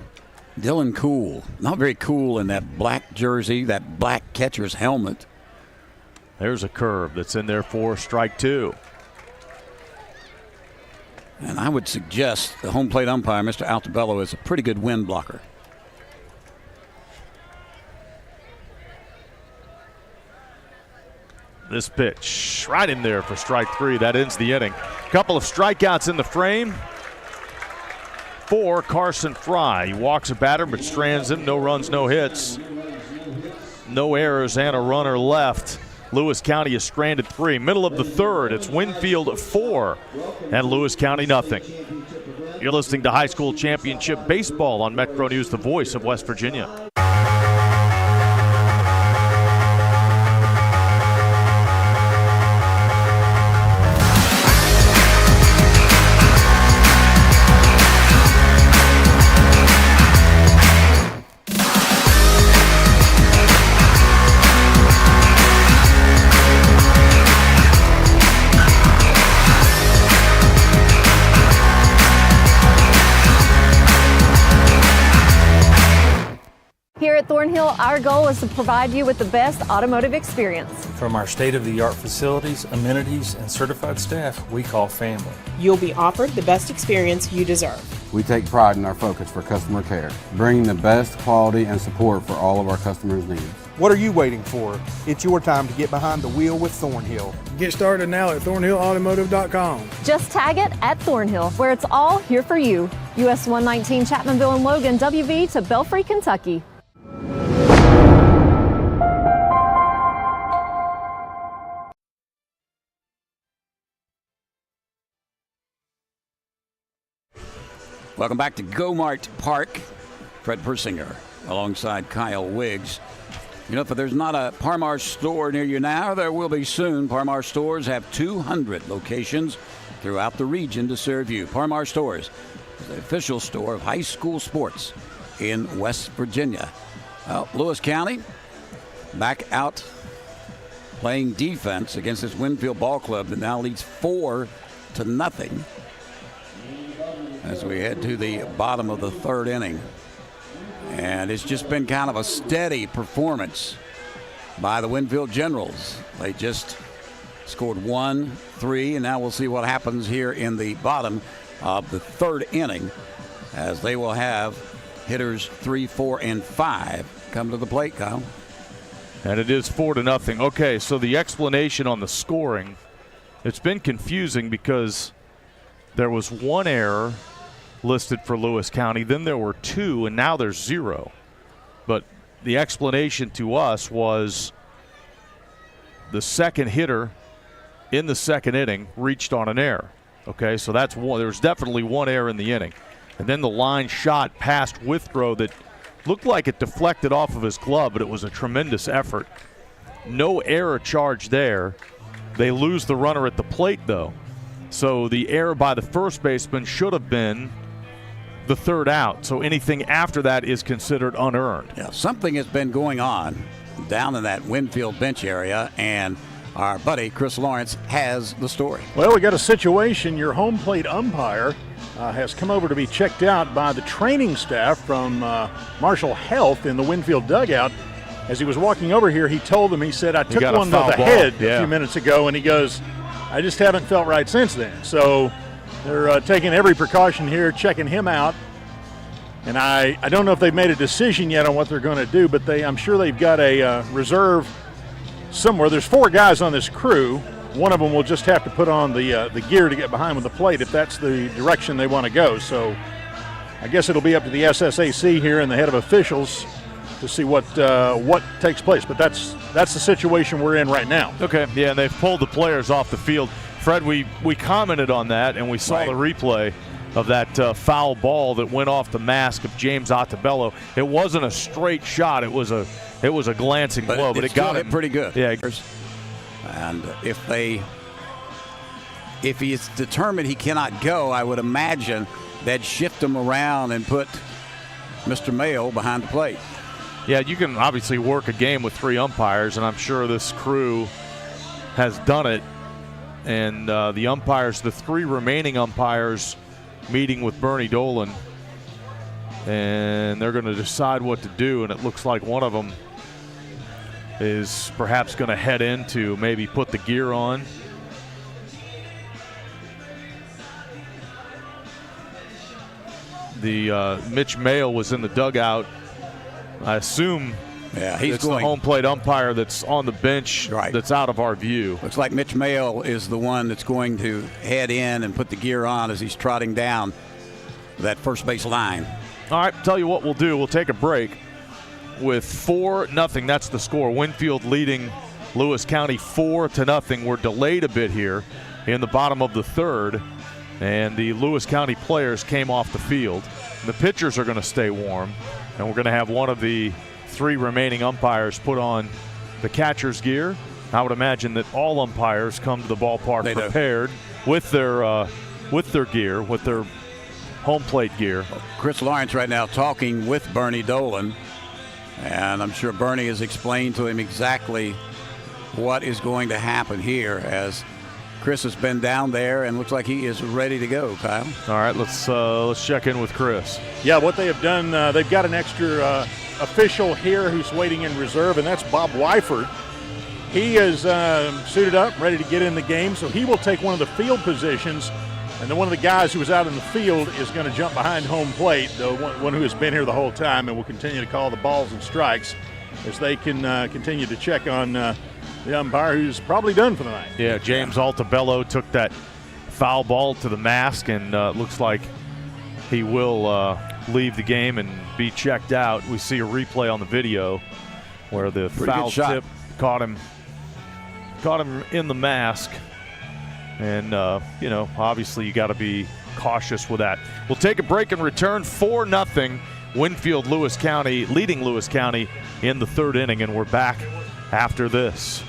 Dylan Cool. Not very cool in that black jersey, that black catcher's helmet. There's a curve that's in there for strike 2. And I would suggest the home plate umpire, Mr. Altobello, is a pretty good wind blocker. This pitch right in there for strike 3. That ends the inning. Couple of strikeouts in the frame for Carson Fry. He walks a batter but strands him. No runs, no hits. No errors and a runner left. Lewis County is stranded 3. Middle of the third, it's Winfield 4 and Lewis County nothing. You're listening to High School Championship Baseball on Metro News, the voice of West Virginia. Here at Thornhill, our goal is to provide you with the best automotive experience. From our state-of-the-art facilities, amenities, and certified staff we call family. You'll be offered the best experience you deserve. We take pride in our focus for customer care, bringing the best quality and support for all of our customers' needs. What are you waiting for? It's your time to get behind the wheel with Thornhill. Get started now at thornhillautomotive.com. Just tag it at Thornhill, where it's all here for you. US 119 Chapmanville and Logan, WV to Belfry, Kentucky. Welcome back to Go-Mart Park. Fred Persinger alongside Kyle Wiggs. You know, if there's not a Par-Mar store near you now, there will be soon. Par-Mar stores have 200 locations throughout the region to serve you. Par-Mar stores is the official store of high school sports in West Virginia. Well, Lewis County back out playing defense against this Winfield ball club that now leads 4-0 as we head to the bottom of the third inning. And it's just been kind of a steady performance by the Winfield Generals. They just scored 1, 3, and now we'll see what happens here in the bottom of the third inning as they will have hitters 3, 4, and 5 come to the plate, Kyle. And it is 4-0. Okay, so the explanation on the scoring, it's been confusing because there was 1 error listed for Lewis County, then there were 2, and now there's 0. But the explanation to us was the second hitter in the second inning reached on an error. Okay, so that's one. There's definitely 1 error in the inning. And then the line shot past Withrow that looked like it deflected off of his glove, but it was a tremendous effort. No error charge there. They lose the runner at the plate, though. So the error by the first baseman should have been the third out. So anything after that is considered unearned. Yeah, something has been going on down in that Winfield bench area, and our buddy Chris Lawrence has the story. Well, we got a situation. Your home plate umpire has come over to be checked out by the training staff from Marshall Health in the Winfield dugout. As he was walking over here, he told them, he said, I took one to the head a few minutes ago, and he goes, I just haven't felt right since then. So they're taking every precaution here, checking him out. And I don't know if they've made a decision yet on what they're going to do, but I'm sure they've got a reserve somewhere. There's 4 guys on this crew. One of them will just have to put on the gear to get behind with the plate if that's the direction they want to go. So I guess it'll be up to the SSAC here and the head of officials to see what takes place. But that's the situation we're in right now. Okay, yeah, and they've pulled the players off the field. Fred, we commented on that, and we saw the replay of that foul ball that went off the mask of James Ottobello. It wasn't a straight shot. It was a glancing blow, but it got him pretty good. Yeah. And if he is determined he cannot go, I would imagine they'd shift him around and put Mr. Mayo behind the plate. Yeah, you can obviously work a game with 3 umpires, and I'm sure this crew has done it. And the umpires, the 3 remaining umpires, meeting with Bernie Dolan, and they're going to decide what to do. And it looks like one of them is perhaps going to head in to maybe put the gear on. The Mitch Mayo was in the dugout. I assume he's it's going, the home plate umpire that's on the bench that's out of our view. Looks like Mitch Mayo is the one that's going to head in and put the gear on as he's trotting down that first base line. All right, tell you what we'll do. We'll take a break with 4-0. That's the score. Winfield leading Lewis County 4-0. We're delayed a bit here in the bottom of the third, and the Lewis County players came off the field. The pitchers are going to stay warm, and we're going to have one of the 3 remaining umpires put on the catcher's gear. I would imagine that all umpires come to the ballpark prepared with their gear, with their home plate gear. Chris Lawrence right now talking with Bernie Dolan, and I'm sure Bernie has explained to him exactly what is going to happen here as Chris has been down there and looks like he is ready to go, Kyle. All right, let's check in with Chris. Yeah, what they have done, they've got an extra official here who's waiting in reserve, and that's Bob Wyford. He is suited up, ready to get in the game, so he will take one of the field positions. And then one of the guys who was out in the field is going to jump behind home plate, the one who has been here the whole time and will continue to call the balls and strikes as they can continue to check on the umpire who's probably done for the night. Yeah, James Altabello took that foul ball to the mask, and looks like he will leave the game and be checked out. We see a replay on the video where the foul tip caught him in the mask. And, obviously you got to be cautious with that. We'll take a break and return. 4-0. Winfield, Lewis County, leading Lewis County in the third inning, and we're back after this.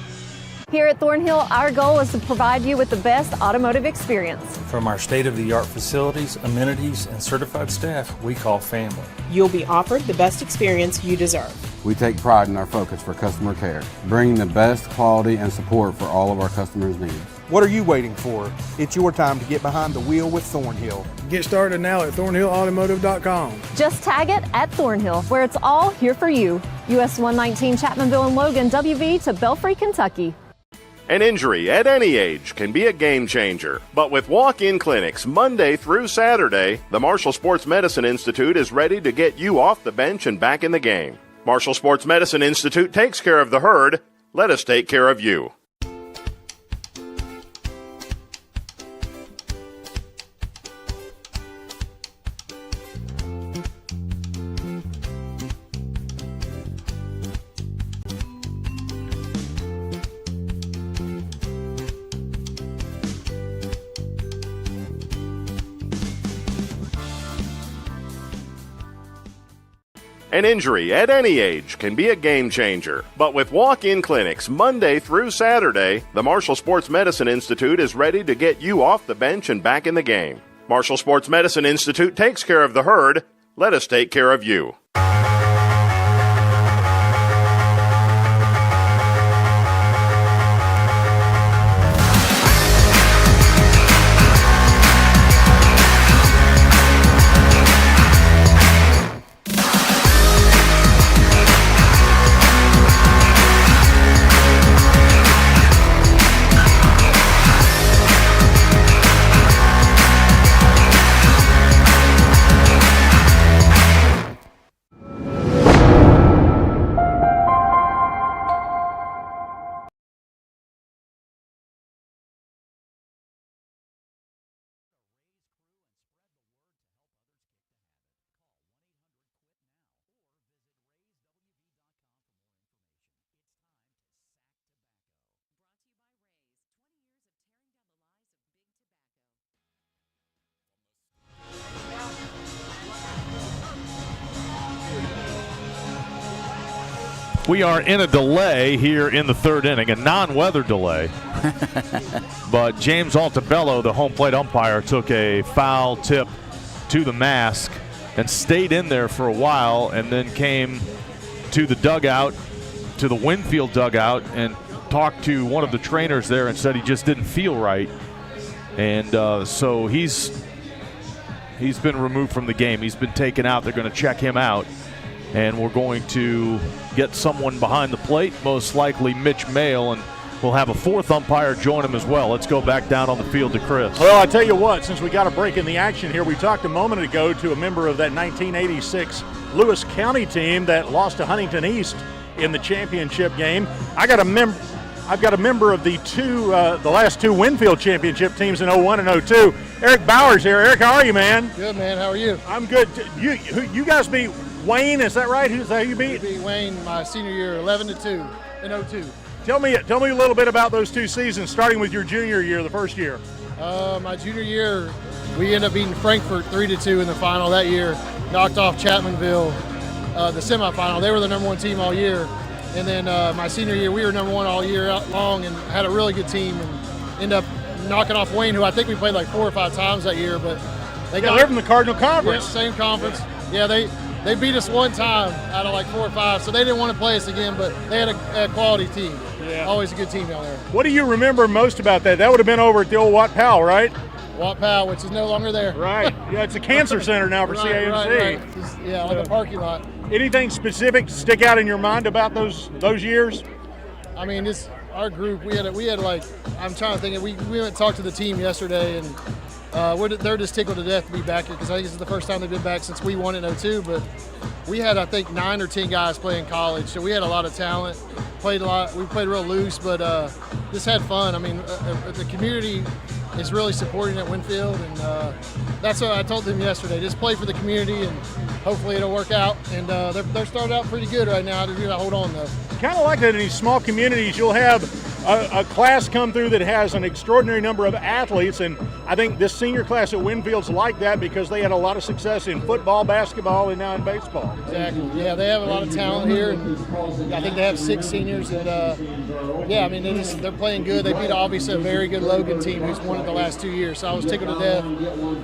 Here at Thornhill, our goal is to provide you with the best automotive experience. From our state-of-the-art facilities, amenities, and certified staff we call family. You'll be offered the best experience you deserve. We take pride in our focus for customer care, bringing the best quality and support for all of our customers' needs. What are you waiting for? It's your time to get behind the wheel with Thornhill. Get started now at thornhillautomotive.com. Just tag it at Thornhill, where it's all here for you. US 119 Chapmanville and Logan, WV to Belfry, Kentucky. An injury at any age can be a game changer. But with walk-in clinics Monday through Saturday, the Marshall Sports Medicine Institute is ready to get you off the bench and back in the game. Marshall Sports Medicine Institute takes care of the herd. Let us take care of you. An injury at any age can be a game changer. But with walk-in clinics Monday through Saturday, the Marshall Sports Medicine Institute is ready to get you off the bench and back in the game. Marshall Sports Medicine Institute takes care of the herd. Let us take care of you. We are in a delay here in the third inning, a non-weather delay. But James Altabello, the home plate umpire, took a foul tip to the mask and stayed in there for a while, and then came to the dugout, to the Winfield dugout, and talked to one of the trainers there and said he just didn't feel right. And so he's been removed from the game. He's been taken out. They're going to check him out. And we're going to get someone behind the plate, most likely Mitch Mayle, and we'll have a fourth umpire join him as well. Let's go back down on the field to Chris. Well, I tell you what, since we got a break in the action here, we talked a moment ago to a member of that 1986 Lewis County team that lost to Huntington East in the championship game. I've got a member of the last two Winfield championship teams in 01 and 02. Eric Bowers here. Eric, how are you, man? Good, man. How are you? I'm good. You guys beat Wayne, is that right? Who's that you beat? We beat Wayne my senior year, 11-2 in 02. Tell me a little bit about those two seasons, starting with your junior year, the first year. My junior year, we ended up beating Frankfort 3-2 in the final that year. Knocked off Chapmanville, the semifinal. They were the number one team all year. And then my senior year, we were number one all year long and had a really good team and ended up knocking off Wayne, who I think we played like 4 or 5 times that year. But they're from the Cardinal Conference. Yeah, same conference. Yeah, they beat us one time out of like 4 or 5, so they didn't want to play us again, but they had a quality team. Yeah. Always a good team down there. What do you remember most about that? That would have been over at the old Watt Powell, right? Watt Powell, which is no longer there. Right. Yeah, it's a cancer center now for CAMC. Right. Just, like a parking lot. Anything specific to stick out in your mind about those years? I mean, our group, we had like, I'm trying to think, we went and talked to the team yesterday, and they're just tickled to death to be back here because I think this is the first time they've been back since we won in 02. But we had, I think, 9 or 10 guys playing college, so we had a lot of talent. Played a lot. We played real loose, but just had fun. I mean, the community is really supporting at Winfield, and that's what I told them yesterday. Just play for the community, and hopefully it'll work out. And they're starting out pretty good right now. They're hold on though. Kind of like that in these small communities, you'll have a class come through that has an extraordinary number of athletes, and I think this senior class at Winfield's like that because they had a lot of success in football, basketball, and now in baseball. Exactly. Yeah, they have a lot of talent here, and I think they have 6 seniors. And I mean they're playing good. They beat obviously a very good Logan team who's won it the last 2 years. So I was tickled to death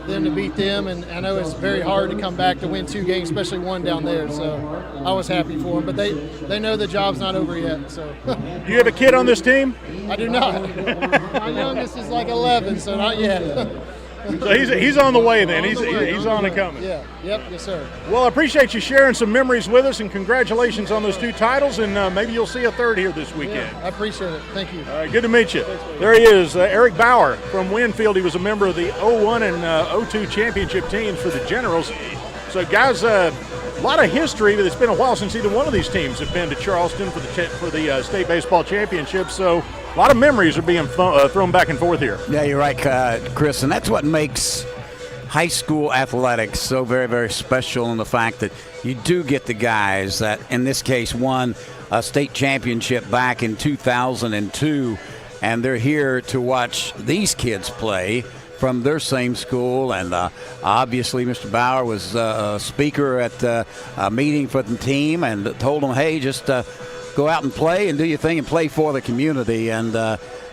them to beat them, and I know it's very hard to come back to win 2 games, especially one down there. So I was happy for them, but they know the job's not over yet. So you have a kid on this team? I do not. My youngest is like 11, so not yet. So he's on the way then. He's on the coming. Yeah. Yep. Yes, sir. Well, I appreciate you sharing some memories with us, and congratulations on those 2 titles. And maybe you'll see a third here this weekend. Yeah, I appreciate it. Thank you. All right. Good to meet you. There he is, Eric Bauer from Winfield. He was a member of the 01 and 02 championship teams for the Generals. So, guys, a lot of history, but it's been a while since either one of these teams have been to Charleston for the state baseball championship. So a lot of memories are being thrown back and forth here. Yeah, you're right, Chris, and that's what makes high school athletics so very, very special, in the fact that you do get the guys that, in this case, won a state championship back in 2002, and they're here to watch these kids play from their same school. And obviously Mr. Bauer was a speaker at a meeting for the team and told them, hey, just go out and play and do your thing and play for the community. And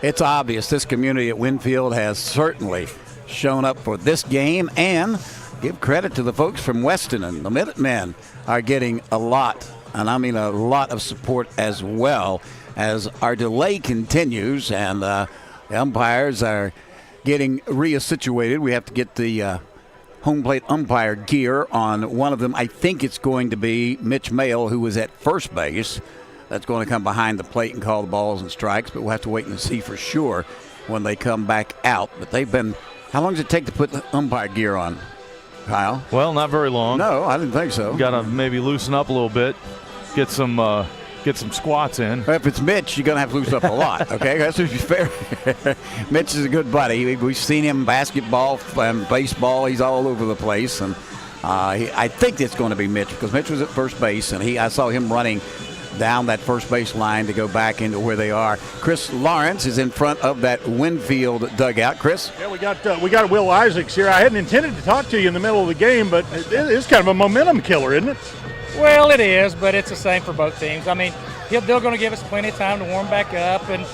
it's obvious this community at Winfield has certainly shown up for this game, and give credit to the folks from Weston, and the Minutemen are getting a lot, and I mean a lot of support as well, as our delay continues and the umpires are getting re-situated. We have to get the home plate umpire gear on one of them. I think it's going to be Mitch Mayle, who was at first base. That's going to come behind the plate and call the balls and strikes, but we'll have to wait and see for sure when they come back out. But they've been, how long does it take to put the umpire gear on, Kyle? Well, not very long. No, I didn't think so. Got to maybe loosen up a little bit, get some squats in. If it's Mitch, you're going to have to loosen up a lot, okay? That's to be fair. Mitch is a good buddy. We've seen him in basketball and baseball. He's all over the place. And I think it's going to be Mitch, because Mitch was at first base, and I saw him running down that first base line to go back into where they are. Chris Lawrence is in front of that Winfield dugout. Chris? Yeah, we got Will Isaacs here. I hadn't intended to talk to you in the middle of the game, but it's kind of a momentum killer, isn't it? Well, it is, but it's the same for both teams. I mean, they're going to give us plenty of time to warm back up, and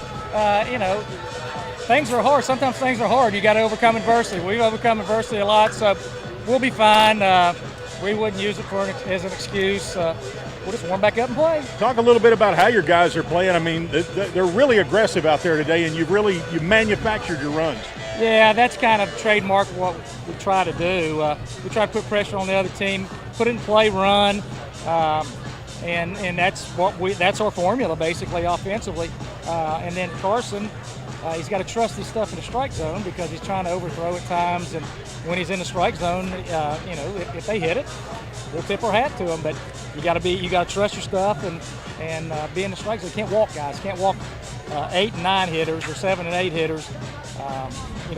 things are hard. Sometimes things are hard. You got to overcome adversity. We've overcome adversity a lot, so we'll be fine. We wouldn't use it as an excuse. We'll just warm back up and play. Talk a little bit about how your guys are playing. I mean, they're really aggressive out there today, and you manufactured your runs. Yeah, that's kind of trademark what we try to do. We try to put pressure on the other team, put it in play, run, and that's our formula basically offensively. And then Carson, he's got to trust his stuff in the strike zone because he's trying to overthrow at times. And when he's in the strike zone, if they hit it, we'll tip our hat to them. But you got to trust your stuff and be in the strike zone. You can't walk guys. You can't walk 8 and 9 hitters or 7 and 8 hitters.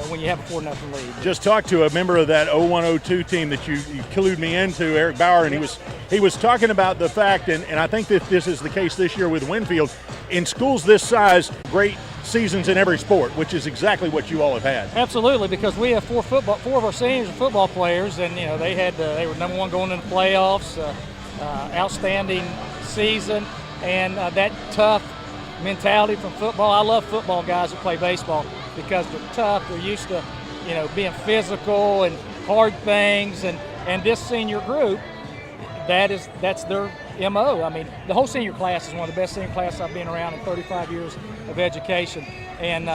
When you have a 4-0 lead. Just talked to a member of that 01-02 team that you clued me into, Eric Bauer, and he was talking about the fact, and I think that this is the case this year with Winfield, in schools this size, great seasons in every sport, which is exactly what you all have had. Absolutely, because we have four of our seniors are football players, and they were number one going into the playoffs, outstanding season, and that tough mentality from football. I love football guys that play baseball because they're tough. They're used to, being physical and hard things. And this senior group, that's their MO. I mean, the whole senior class is one of the best senior classes I've been around in 35 years of education. And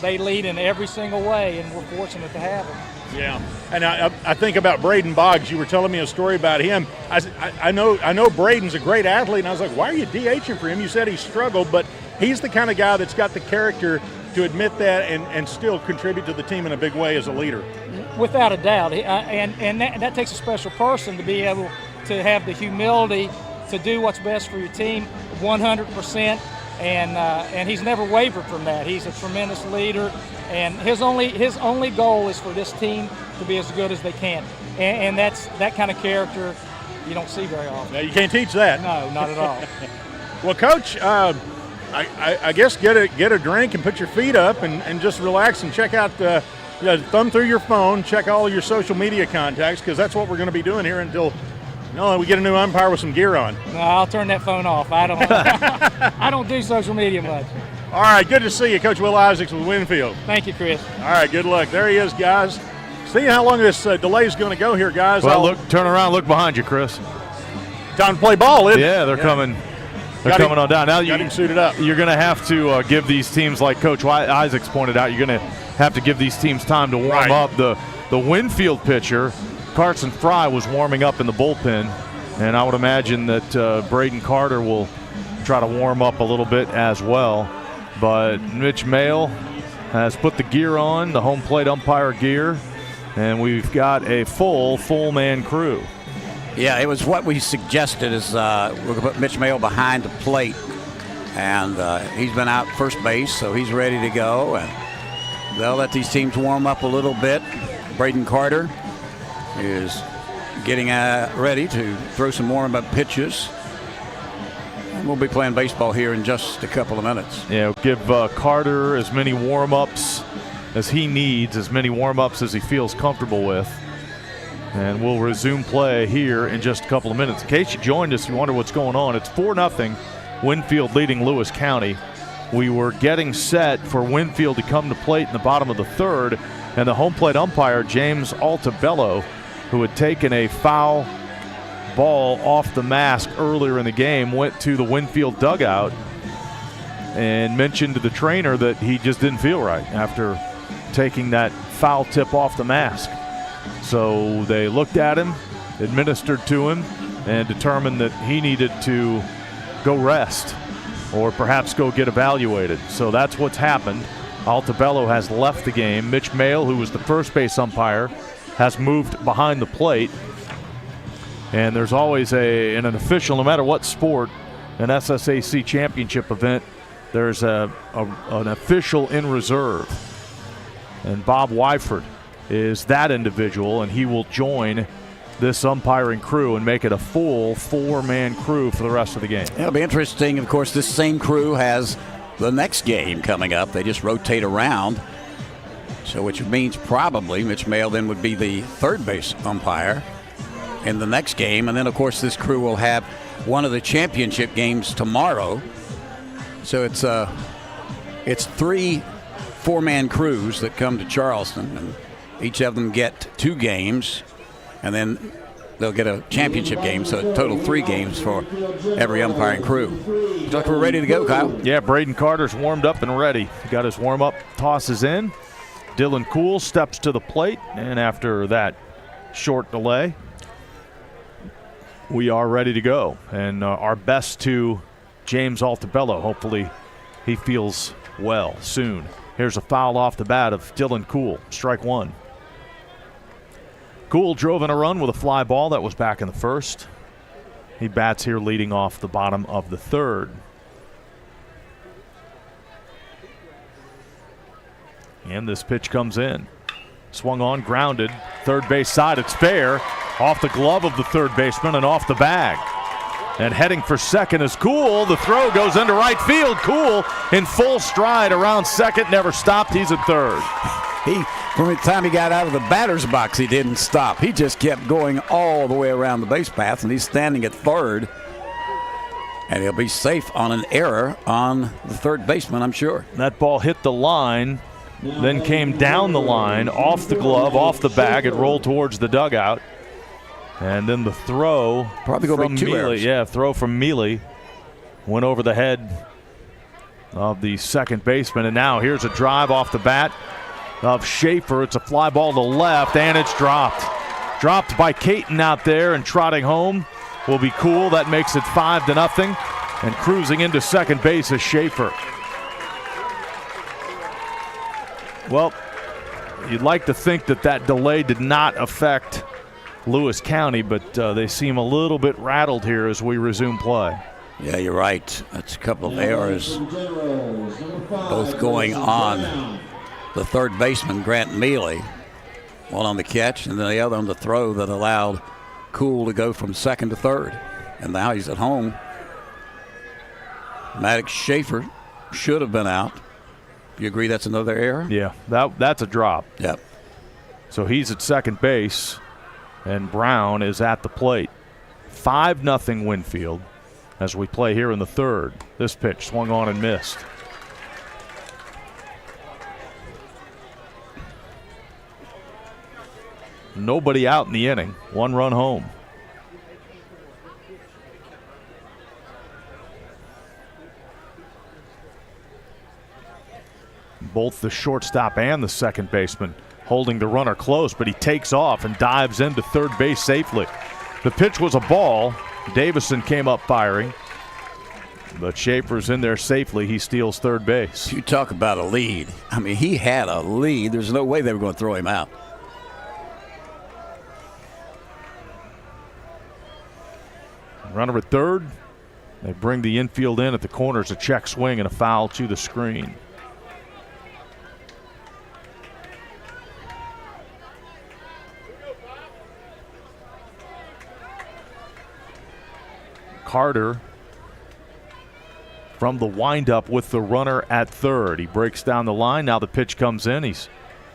they lead in every single way, and we're fortunate to have them. Yeah, and I think about Braden Boggs. You were telling me a story about him. I know Braden's a great athlete, and I was like, why are you DHing for him? You said he struggled, but he's the kind of guy that's got the character to admit that and still contribute to the team in a big way as a leader. Without a doubt, and that takes a special person to be able to have the humility to do what's best for your team 100%, and he's never wavered from that. He's a tremendous leader, and his only goal is for this team to be as good as they can, and that's that kind of character you don't see very often. Now, you can't teach that. No, not at all. Well, Coach, I guess get a drink and put your feet up and just relax and check out thumb through your phone, check all your social media contacts, because that's what we're going to be doing here until we get a new umpire with some gear on. No, I'll turn that phone off. I don't do social media much. All right, good to see you, Coach Will Isaacs with Winfield. Thank you, Chris. All right, good luck. There he is, guys. See how long this delay is going to go here, guys. Well, turn around, look behind you, Chris. Time to play ball, isn't it? Yeah, they're coming. They're coming on down. Now got him suited up. You're going to have to give these teams, like Coach Isaacs pointed out, you're going to have to give these teams time to warm up. The Winfield pitcher, Carson Fry, was warming up in the bullpen, and I would imagine that Braden Carter will try to warm up a little bit as well. But Mitch Mayle has put the gear on, the home plate umpire gear, and we've got a full man crew. Yeah, it was what we suggested is we're going to put Mitch Mayle behind the plate. And he's been out first base, so he's ready to go. And they'll let these teams warm up a little bit. Braden Carter is getting ready to throw some warm-up pitches. And we'll be playing baseball here in just a couple of minutes. Yeah, we'll give Carter as many warm-ups as he needs, as many warm-ups as he feels comfortable with. And we'll resume play here in just a couple of minutes. In case you joined us, you wonder what's going on. It's 4-0, Winfield leading Lewis County. We were getting set for Winfield to come to plate in the bottom of the third, and the home plate umpire, James Altabello, who had taken a foul ball off the mask earlier in the game, went to the Winfield dugout and mentioned to the trainer that he just didn't feel right after taking that foul tip off the mask. So they looked at him, administered to him, and determined that he needed to go rest or perhaps go get evaluated. So that's what's happened. Altabello has left the game. Mitch Mayle, who was the first base umpire, has moved behind the plate. And there's always an official, no matter what sport, an SSAC championship event, there's an official in reserve. And Bob Wyford is that individual, and he will join this umpiring crew and make it a full four-man crew for the rest of the game. It'll be interesting. Of course, this same crew has the next game coming up. They just rotate around. So which means probably Mitch Mayle then would be the third base umpire. in the next game. And then, of course, this crew will have one of the championship games tomorrow. So it's 3 4-man crews that come to Charleston, and each of them get 2 games, and then they'll get a championship game, so a total 3 games for every umpiring crew. Looks like we're ready to go, Kyle. Yeah, Braden Carter's warmed up and ready. He got his warm-up, tosses in. Dylan Cool steps to the plate, and after that short delay, we are ready to go. And our best to James Altabello. Hopefully he feels well soon. Here's a foul off the bat of Dylan Cool. Strike 1. Cool drove in a run with a fly ball that was back in the first. He bats here leading off the bottom of the third. And this pitch comes in. Swung on, grounded. Third base side, it's fair. Off the glove of the third baseman and off the bag. And heading for second is Cool. The throw goes into right field. Cool in full stride around second. Never stopped. He's at third. From the time he got out of the batter's box, he didn't stop. He just kept going all the way around the base path, and he's standing at third. And he'll be safe on an error on the third baseman, I'm sure. That ball hit the line, then came down the line, off the glove, off the bag. It rolled towards the dugout. And then the throw probably go from make 2 Mealy. errors. Yeah, throw from Mealy went over the head of the second baseman. And now here's a drive off the bat of Schaefer. It's a fly ball to left, and it's dropped. Dropped by Caton out there, and trotting home will be Cool. That makes it 5-0. And cruising into second base is Schaefer. Well, you'd like to think that delay did not affect Lewis County, but they seem a little bit rattled here as we resume play. Yeah, you're right. That's a couple of errors, both going on the third baseman, Grant Mealy. One on the catch and then the other on the throw that allowed Cool to go from second to third. And now he's at home. Maddox Schaefer should have been out. You agree that's another error? Yeah, that's a drop. Yep. So he's at second base, and Brown is at the plate. 5-0 Winfield as we play here in the third. This pitch swung on and missed. Nobody out in the inning. 1 run home. Both the shortstop and the second baseman holding the runner close, but he takes off and dives into third base safely. The pitch was a ball. Davison came up firing, but Schaefer's in there safely. He steals third base. You talk about a lead. I mean, he had a lead. There's no way they were going to throw him out. Runner at third. They bring the infield in at the corners, a check swing and a foul to the screen. Carter from the windup with the runner at third. He breaks down the line. Now the pitch comes in. He's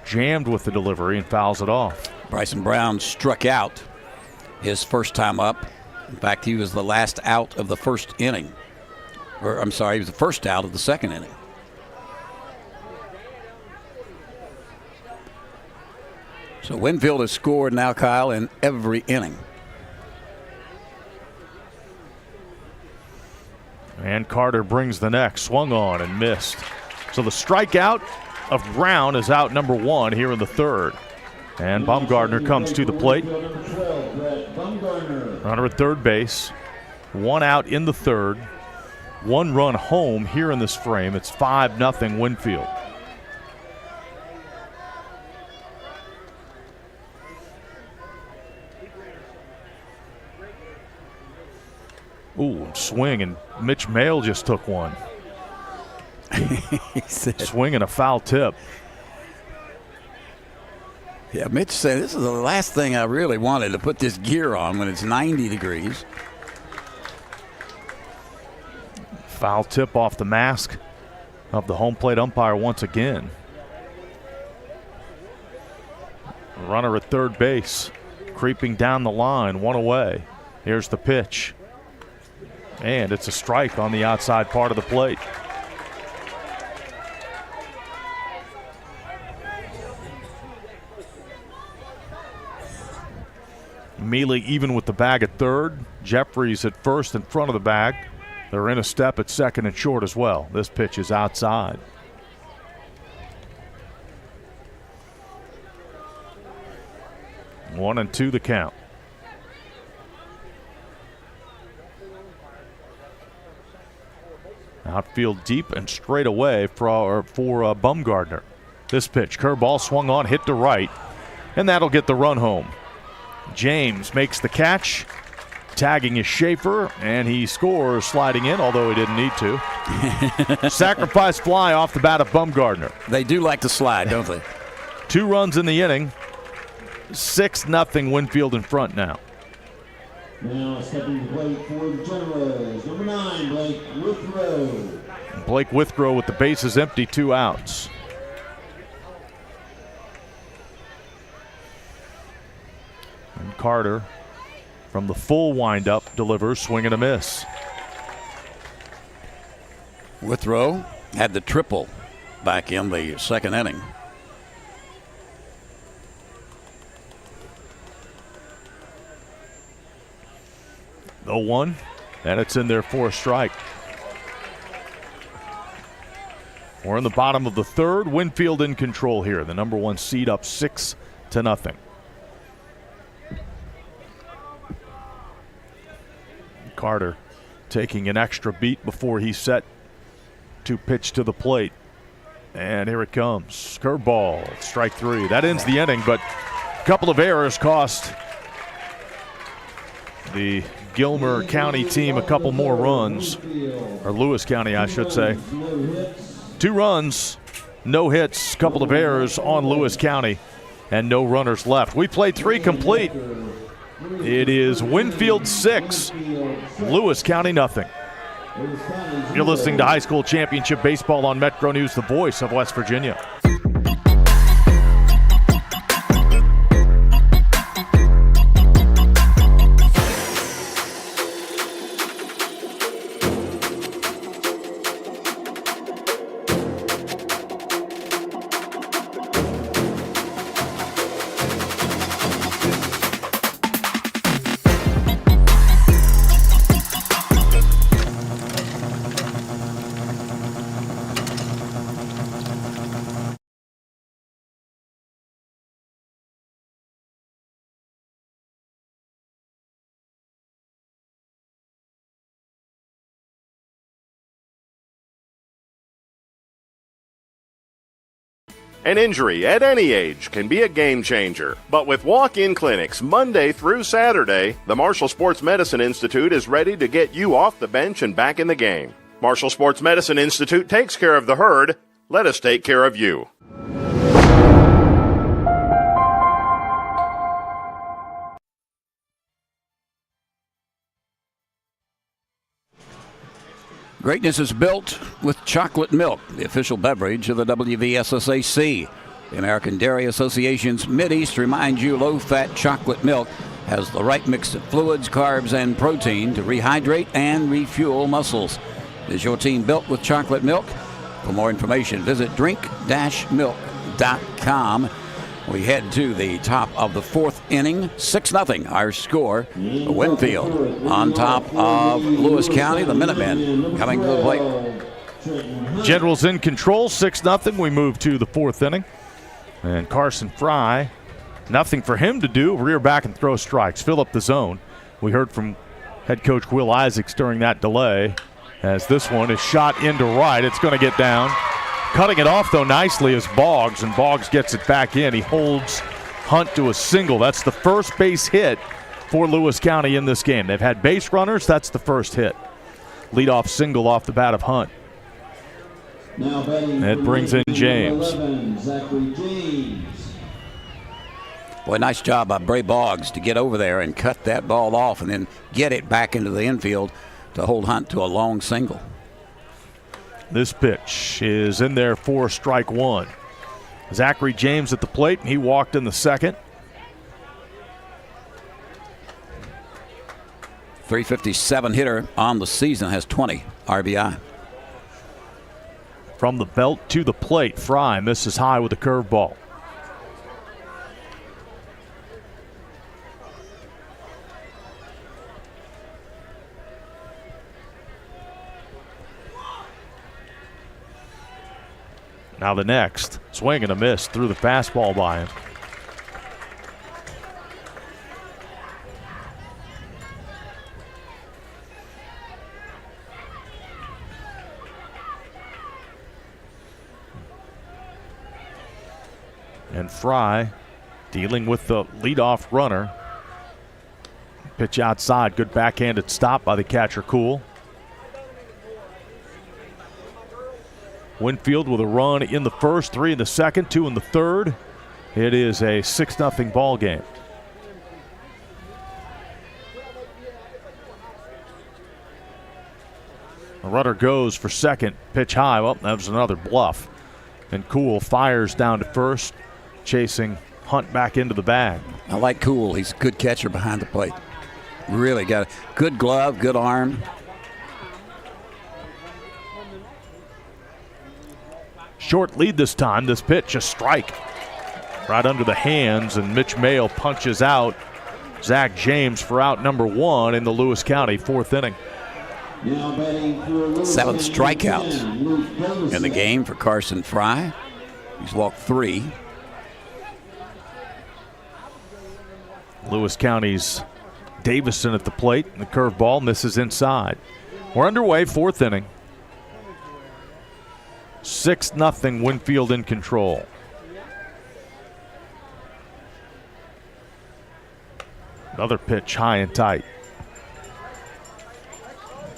jammed with the delivery and fouls it off. Bryson Brown struck out his first time up. In fact, he was the last out of the first inning. Or, I'm sorry, he was the first out of the second inning. So Winfield has scored now, Kyle, in every inning. And Carter brings the next. Swung on and missed. So the strikeout of Brown is out number 1 here in the third. And Bumgardner comes to the plate. Runner at third base. 1 out in the third. 1 run home here in this frame. It's 5-0 Winfield. Ooh, swing, and Mitch Mayle just took one. Swing and a foul tip. Yeah, Mitch said, this is the last thing I really wanted, to put this gear on when it's 90 degrees. Foul tip off the mask of the home plate umpire once again. Runner at third base. creeping down the line, one away. Here's the pitch. And it's a strike on the outside part of the plate. Mealy even with the bag at third. Jeffries at first in front of the bag. They're in a step at second and short as well. This pitch is outside. One and two the count. Outfield deep and straight away for Bumgardner. This pitch, curveball swung on, hit to right, and that'll get the run home. James makes the catch, tagging is Schaefer, and he scores sliding in, although he didn't need to. Sacrifice fly off the bat of Bumgardner. They do like to slide, don't they? 2 runs in the inning. 6-0 Winfield in front now. Now stepping to the plate for the Generals, number 9, Blake Withrow. Blake Withrow with the bases empty, 2 outs. And Carter from the full windup delivers, swing and a miss. Withrow had the triple back in the second inning. The 1, and it's in there for a strike. We're in the bottom of the third. Winfield in control here. The number 1 seed up 6-0. Carter taking an extra beat before he's set to pitch to the plate. And here it comes. Curveball, strike 3. That ends the inning, but a couple of errors cost the Gilmer County team a couple more runs, or Lewis County, I should say. 2 runs, no hits, couple of errors on Lewis County, and no runners left. We played 3 complete. It is Winfield 6, Lewis County nothing. You're listening to High School Championship Baseball on Metro News, the voice of West Virginia. An injury at any age can be a game changer. But with walk-in clinics Monday through Saturday, the Marshall Sports Medicine Institute is ready to get you off the bench and back in the game. Marshall Sports Medicine Institute takes care of the herd. Let us take care of you. Greatness is built with chocolate milk, the official beverage of the WVSSAC. The American Dairy Association's Mideast reminds you low-fat chocolate milk has the right mix of fluids, carbs, and protein to rehydrate and refuel muscles. Is your team built with chocolate milk? For more information, visit drink-milk.com. We head to the top of the 4th inning, 6-0, our score. Winfield on top of Lewis County, the Minutemen coming to the plate. Generals in control, 6-0. We move to the 4th inning. And Carson Fry, nothing for him to do, rear back and throw strikes, fill up the zone. We heard from head coach Will Isaacs during that delay as this one is shot into right. It's going to get down. Cutting it off, though, nicely is Boggs, and Boggs gets it back in. He holds Hunt to a single. That's the first base hit for Lewis County in this game. They've had base runners. That's the first hit. Leadoff single off the bat of Hunt. It brings in James. Boy, nice job by Bray Boggs to get over there and cut that ball off and then get it back into the infield to hold Hunt to a long single. This pitch is in there for strike 1. Zachary James at the plate, and he walked in the second. .357 hitter on the season, has 20 RBI. From the belt to the plate, Fry misses high with a curveball. Now the next, swing and a miss through the fastball by him. And Fry dealing with the leadoff runner. Pitch outside, good backhanded stop by the catcher, Cool. Winfield with a run in the first, 3 in the second, 2 in the third. It is a 6-0 ball game. The runner goes for second, pitch high. Well, that was another bluff. And Cool fires down to first, chasing Hunt back into the bag. I like Cool. He's a good catcher behind the plate. Really got a good glove, good arm. Short lead this time. This pitch, a strike. Right under the hands, and Mitch Mayo punches out Zach James for out number 1 in the Lewis County 4th inning. 7th strikeout in the game for Carson Fry. He's walked 3. Lewis County's Davison at the plate, and the curveball misses inside. We're underway, 4th inning. 6-0 Winfield in control. Another pitch high and tight.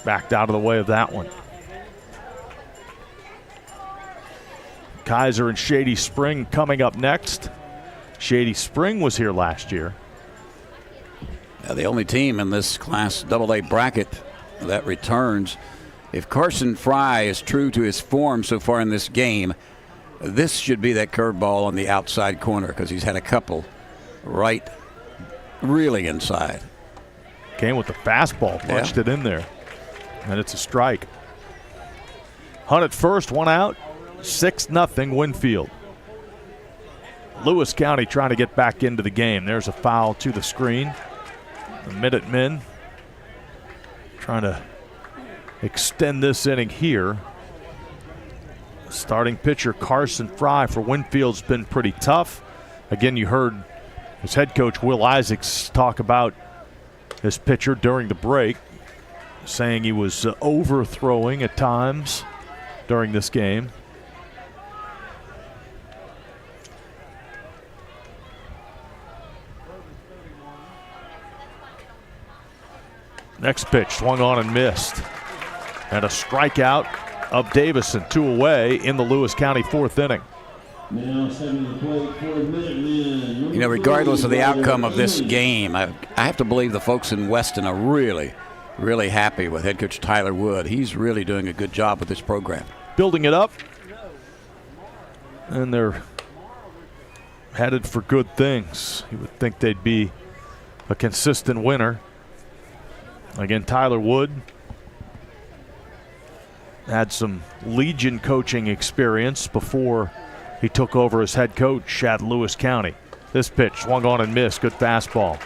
Backed out of the way of that one. Kaiser and Shady Spring coming up next. Shady Spring was here last year. The only team in this Class AA bracket that returns. If Carson Fry is true to his form so far in this game, this should be that curveball on the outside corner, because he's had a couple right really inside. Came with the fastball, punched it in there, and it's a strike. Hunt at first, 1 out, 6-0 Winfield. Lewis County trying to get back into the game. There's a foul to the screen. The Minutemen trying to extend this inning here. Starting pitcher Carson Fry for Winfield's been pretty tough. Again, you heard his head coach Will Isaacs talk about his pitcher during the break, saying he was overthrowing at times during this game. Next pitch, swung on and missed. And a strikeout of Davison, 2 away in the Lewis County 4th inning. Now stepping to the plate for Minutemen. You know, regardless of the outcome of this game, I have to believe the folks in Weston are really, really happy with head coach Tyler Wood. He's really doing a good job with this program. Building it up, and they're headed for good things. You would think they'd be a consistent winner. Again, Tyler Wood had some Legion coaching experience before he took over as head coach at Lewis County. This pitch swung on and missed. Good fastball.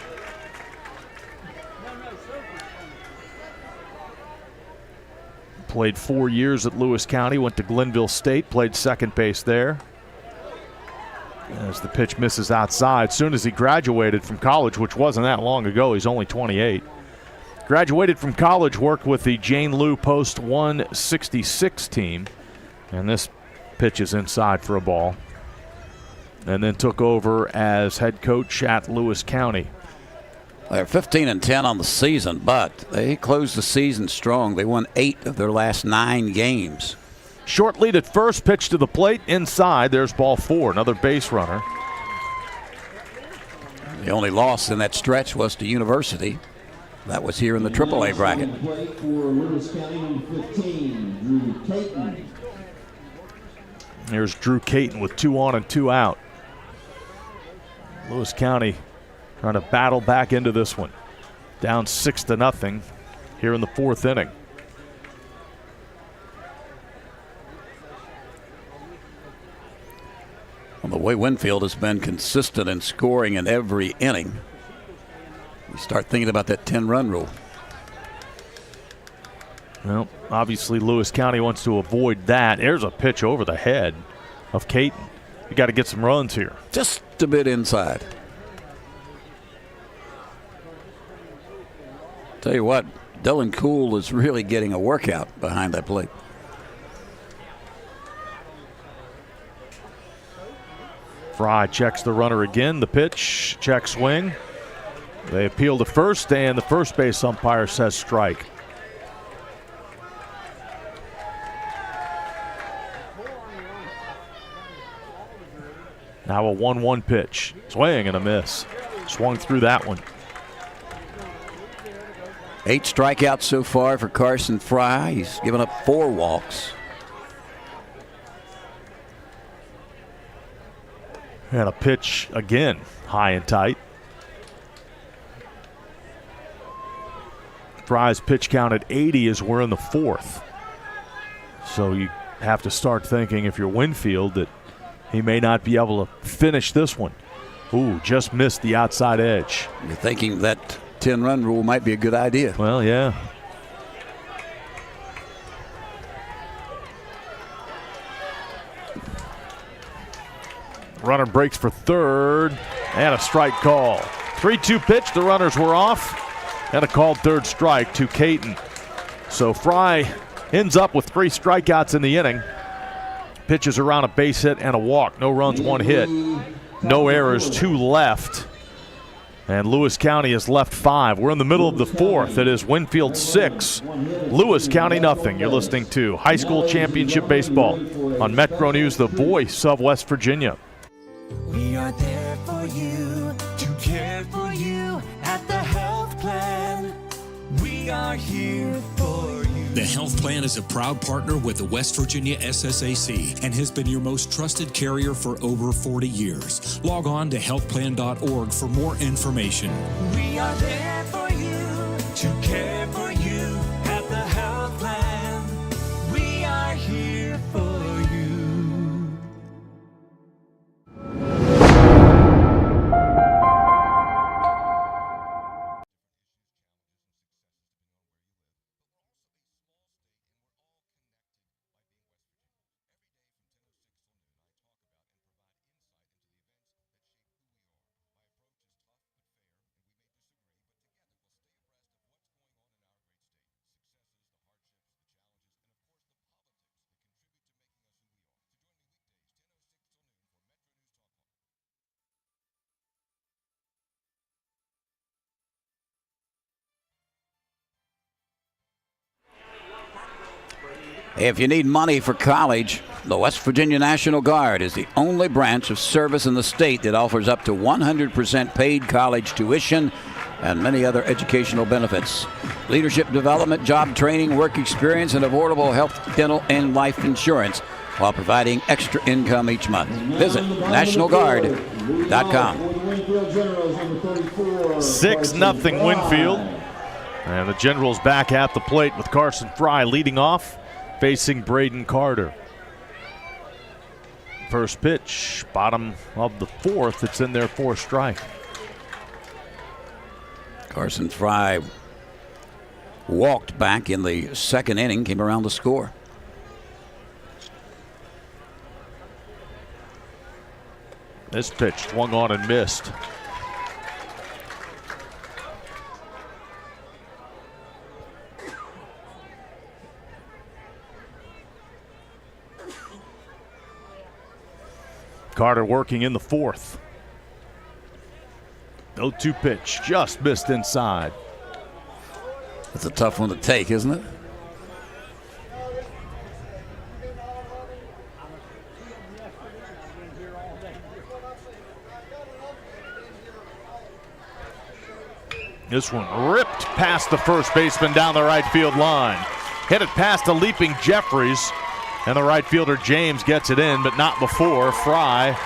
Played 4 years at Lewis County, went to Glenville State, played second base there. As the pitch misses outside, soon as he graduated from college, which wasn't that long ago, he's only 28. Graduated from college, worked with the Jane Lew Post 166 team. And this pitch is inside for a ball. And then took over as head coach at Lewis County. They're 15-10 on the season, but they closed the season strong. They won 8 of their last 9 games. Short lead at first, pitch to the plate, inside. There's ball 4, another base runner. The only loss in that stretch was to University. That was here in the AAA bracket. There's Drew Caton with 2 on and 2 out. Lewis County trying to battle back into this one. down 6-0 here in the fourth inning. Well, the way Winfield has been consistent in scoring in every inning, you start thinking about that 10-run rule. Well, obviously Lewis County wants to avoid that. There's a pitch over the head of Caton. You got to get some runs here. Just a bit inside. Tell you what, Dylan Cool is really getting a workout behind that plate. Fry checks the runner again. The pitch, check swing. They appeal to first, and the first base umpire says strike. Now a 1-1 pitch. Swing and a miss. Swung through that one. 8 strikeouts so far for Carson Fry. He's given up 4 walks. And a pitch again, high and tight. Fry's pitch count at 80 as we're in the fourth. So you have to start thinking, if you're Winfield, that he may not be able to finish this one. Ooh, just missed the outside edge. You're thinking that 10-run rule might be a good idea. Well, yeah. Runner breaks for third, and a strike call. 3-2 pitch, the runners were off, and a called third strike to Caton. So Fry ends up with 3 strikeouts in the inning. Pitches around a base hit and a walk. No runs, 1 hit. No errors, 2 left. And Lewis County has left 5. We're in the middle of the fourth. It is Winfield 6, Lewis County nothing. You're listening to High School Championship Baseball on Metro News, the voice of West Virginia. We are there for you, to care for you at the health plan. We are here for you. The Health Plan is a proud partner with the West Virginia SSAC and has been your most trusted carrier for over 40 years. Log on to healthplan.org for more information. We are there for you, to care for you at the health plan. We are here for you. If you need money for college, the West Virginia National Guard is the only branch of service in the state that offers up to 100% paid college tuition and many other educational benefits. Leadership development, job training, work experience, and affordable health, dental, and life insurance while providing extra income each month. Visit nationalguard.com. 6-0 Winfield. And the Generals back at the plate with Carson Fry leading off, facing Braden Carter. First pitch, bottom of the fourth. It's in there for a strike. Carson Fry walked back in the second inning, came around to score. This pitch swung on and missed. Carter working in the fourth. 0-2 pitch, just missed inside. That's a tough one to take, isn't it? This one ripped past the first baseman down the right field line. Hit it past the leaping Jeffries. And the right fielder James gets it in, but not before. Fry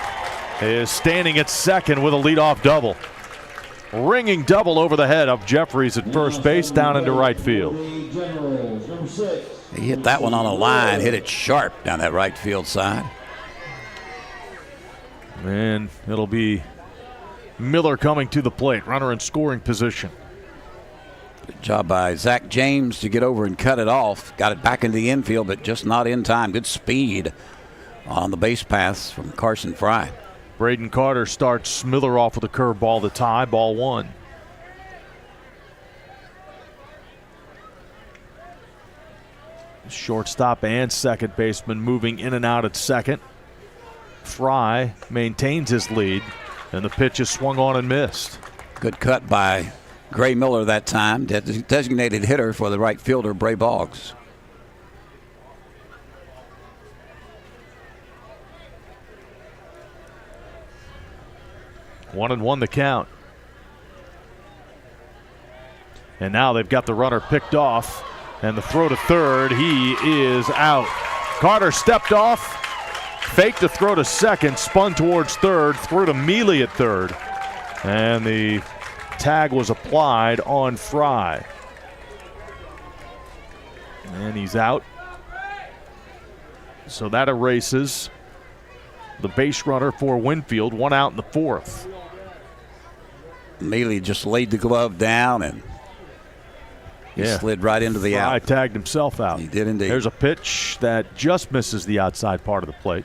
is standing at second with a leadoff double. ringing double over the head of Jeffries at first base down into right field. He hit that one on a line, hit it sharp down that right field side. And it'll be Miller coming to the plate, runner in scoring position. Good job by Zach James to get over and cut it off. Got it back into the infield, but just not in time. Good speed on the base paths from Carson Fry. Braden Carter starts Miller off with a curveball to tie, ball one. Shortstop and second baseman moving in and out at second. Fry maintains his lead, and the pitch is swung on and missed. Good cut by Gray Miller that time, designated hitter for the right fielder, Bray Boggs. One and one the count. And now they've got the runner picked off, and the throw to third, he is out. Carter stepped off, faked a throw to second, spun towards third, threw to Mealy at third, and the tag was applied on Fry. And he's out. So that erases the base runner for Winfield, one out in the fourth. Mealy just laid the glove down and he slid right into the out. Fry tagged himself out. He did indeed. There's a pitch that just misses the outside part of the plate.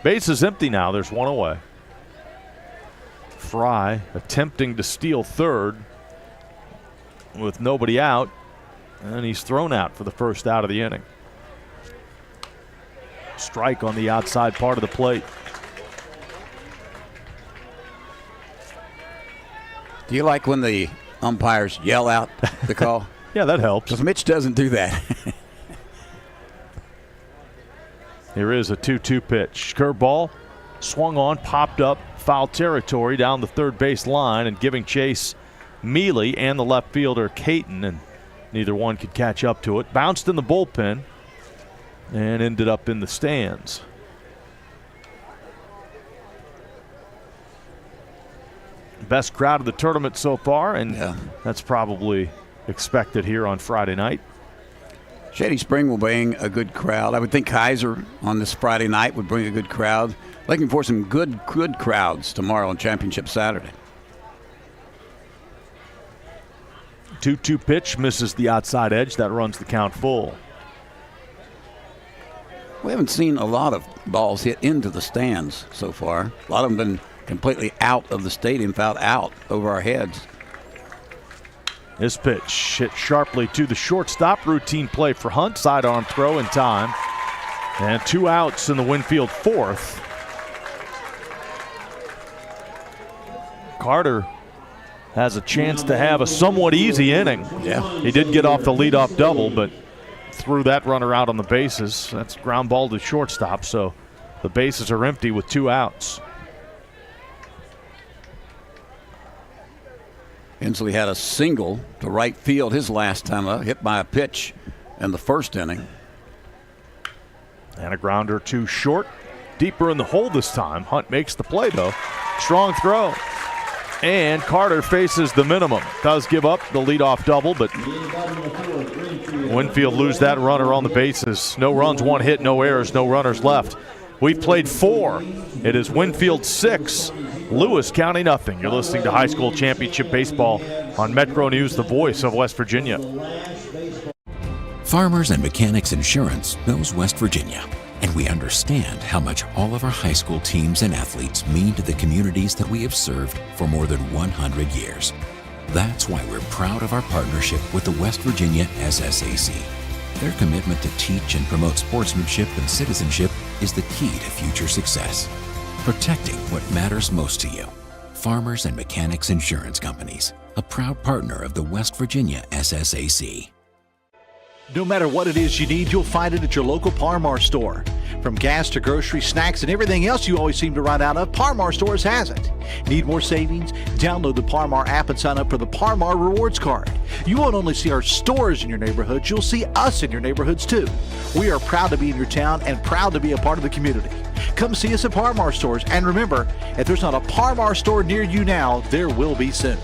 Base is empty now. There's one away. Fry attempting to steal third with nobody out, and he's thrown out for the first out of the inning. Strike on the outside part of the plate. Do you like when the umpires yell out the call? Yeah, that helps. Because Mitch doesn't do that. Here is a 2-2 pitch. Curveball swung on, popped up, foul territory down the third base line, and giving chase Mealy and the left fielder Caton, and neither one could catch up to it. Bounced in the bullpen and ended up in the stands. Best crowd of the tournament so far, and that's probably expected here on Friday night. Shady Spring will bring a good crowd. I would think Kaiser on this Friday night would bring a good crowd. Looking for some good crowds tomorrow on Championship Saturday. 2-2 pitch misses the outside edge. That runs the count full. We haven't seen a lot of balls hit into the stands so far. A lot of them been completely out of the stadium, fouled out over our heads. This pitch hit sharply to the shortstop. Routine play for Hunt. Sidearm throw in time. And 2 outs in the Winfield fourth. Carter has a chance to have a somewhat easy inning. Yeah. He did get off the leadoff double, but threw that runner out on the bases. That's ground ball to shortstop, so the bases are empty with 2 outs. Inslee had a single to right field his last time up, hit by a pitch in the first inning. And a grounder to short. Deeper in the hole this time. Hunt makes the play, though. Strong throw. And Carter faces the minimum. Does give up the leadoff double, but Winfield lose that runner on the bases. No runs, 1 hit, no errors, no runners left. We've played 4. It is Winfield 6, Lewis County nothing. You're listening to High School Championship Baseball on Metro News, the voice of West Virginia. Farmers and Mechanics Insurance knows West Virginia, and we understand how much all of our high school teams and athletes mean to the communities that we have served for more than 100 years. That's why we're proud of our partnership with the West Virginia SSAC. Their commitment to teach and promote sportsmanship and citizenship is the key to future success. Protecting what matters most to you. Farmers and Mechanics Insurance Companies, a proud partner of the West Virginia SSAC. No matter what it is you need, you'll find it at your local Par-Mar store. From gas to groceries, snacks, and everything else you always seem to run out of, Par-Mar Stores has it. Need more savings? Download the Par-Mar app and sign up for the Par-Mar Rewards Card. You won't only see our stores in your neighborhoods, you'll see us in your neighborhoods too. We are proud to be in your town and proud to be a part of the community. Come see us at Par-Mar Stores, and remember, if there's not a Par-Mar store near you now, there will be soon.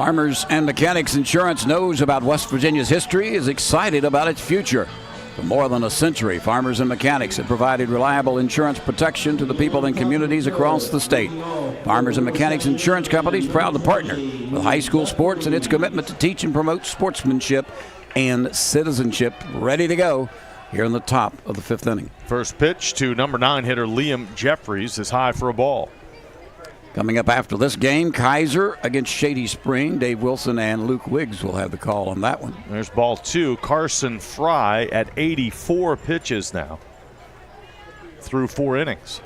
Farmers and Mechanics Insurance knows about West Virginia's history, is excited about its future. For more than a century, Farmers and Mechanics have provided reliable insurance protection to the people in communities across the state. Farmers and Mechanics Insurance Company is proud to partner with high school sports and its commitment to teach and promote sportsmanship and citizenship. Ready to go here in the top of the 5th inning. First pitch to number 9 hitter Liam Jeffries is high for a ball. Coming up after this game, Kaiser against Shady Spring. Dave Wilson and Luke Wiggs will have the call on that one. There's ball 2. Carson Fry at 84 pitches now through 4 innings.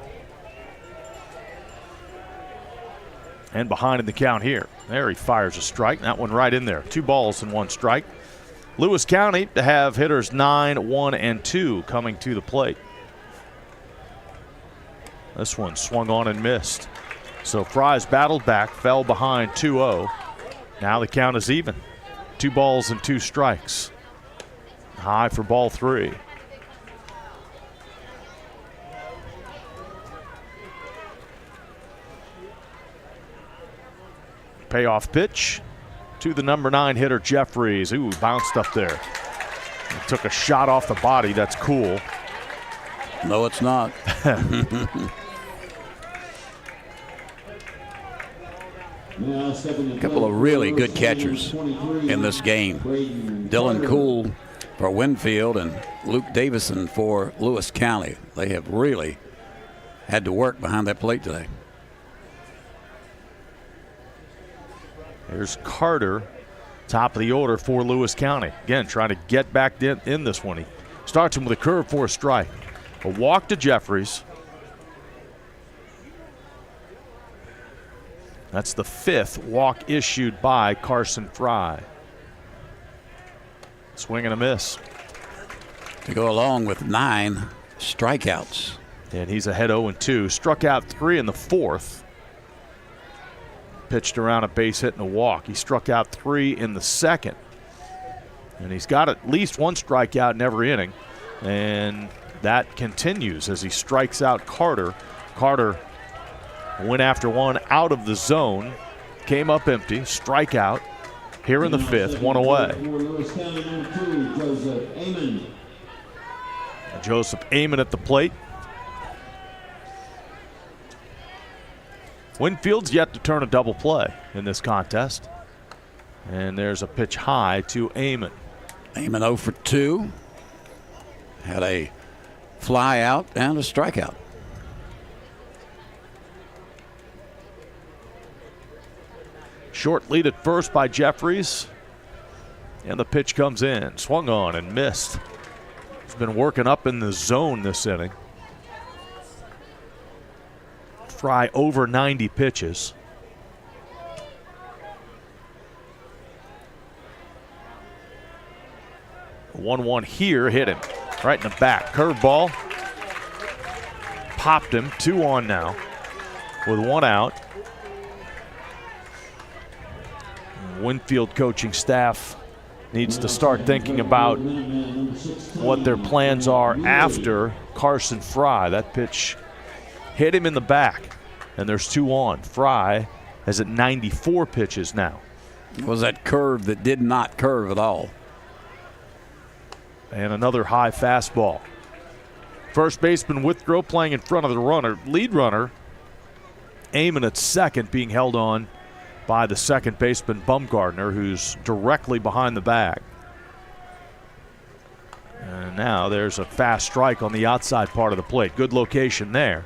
And behind in the count here. There he fires a strike. That one right in there. 2 balls and 1 strike. Lewis County to have hitters 9, 1, and 2 coming to the plate. This one swung on and missed. So Fry's battled back, fell behind 2-0. Now the count is even. 2 balls and 2 strikes. High for ball 3. Payoff pitch to the number 9 hitter Jeffries. Ooh, bounced up there. He took a shot off the body. That's cool. No, it's not. A couple of really good catchers in this game. Dylan Cool for Winfield and Luke Davison for Lewis County. They have really had to work behind that plate today. There's Carter, top of the order for Lewis County. Again, trying to get back in this one. He starts him with a curve for a strike. A walk to Jeffries. That's the 5th walk issued by Carson Fry. Swing and a miss. To go along with 9 strikeouts. And he's ahead 0-2. Struck out 3 in the 4th. Pitched around a base hit and a walk. He struck out 3 in the 2nd. And he's got at least 1 strikeout in every inning. And that continues as he strikes out Carter. Carter went after 1 out of the zone. Came up empty. Strikeout. Here in the 5th. 1 away. Joseph Amon at the plate. Winfield's yet to turn a double play in this contest. And there's a pitch high to Amon. Amon 0 for 2. Had a fly out and a strikeout. Short lead at first by Jeffries. And the pitch comes in. Swung on and missed. He's been working up in the zone this inning. Fry over 90 pitches. The 1-1 here hit him right in the back. Curveball. Popped him. 2 on now with 1 out. Winfield coaching staff needs to start thinking about what their plans are after Carson Fry. That pitch hit him in the back, and there's 2 on. Fry has at 94 pitches now. It was that curve that did not curve at all. And another high fastball. First baseman Withrow playing in front of the runner, lead runner. Amon at second, being held on by the second baseman Bumgardner, who's directly behind the bag. And now there's a fast strike on the outside part of the plate. Good location there.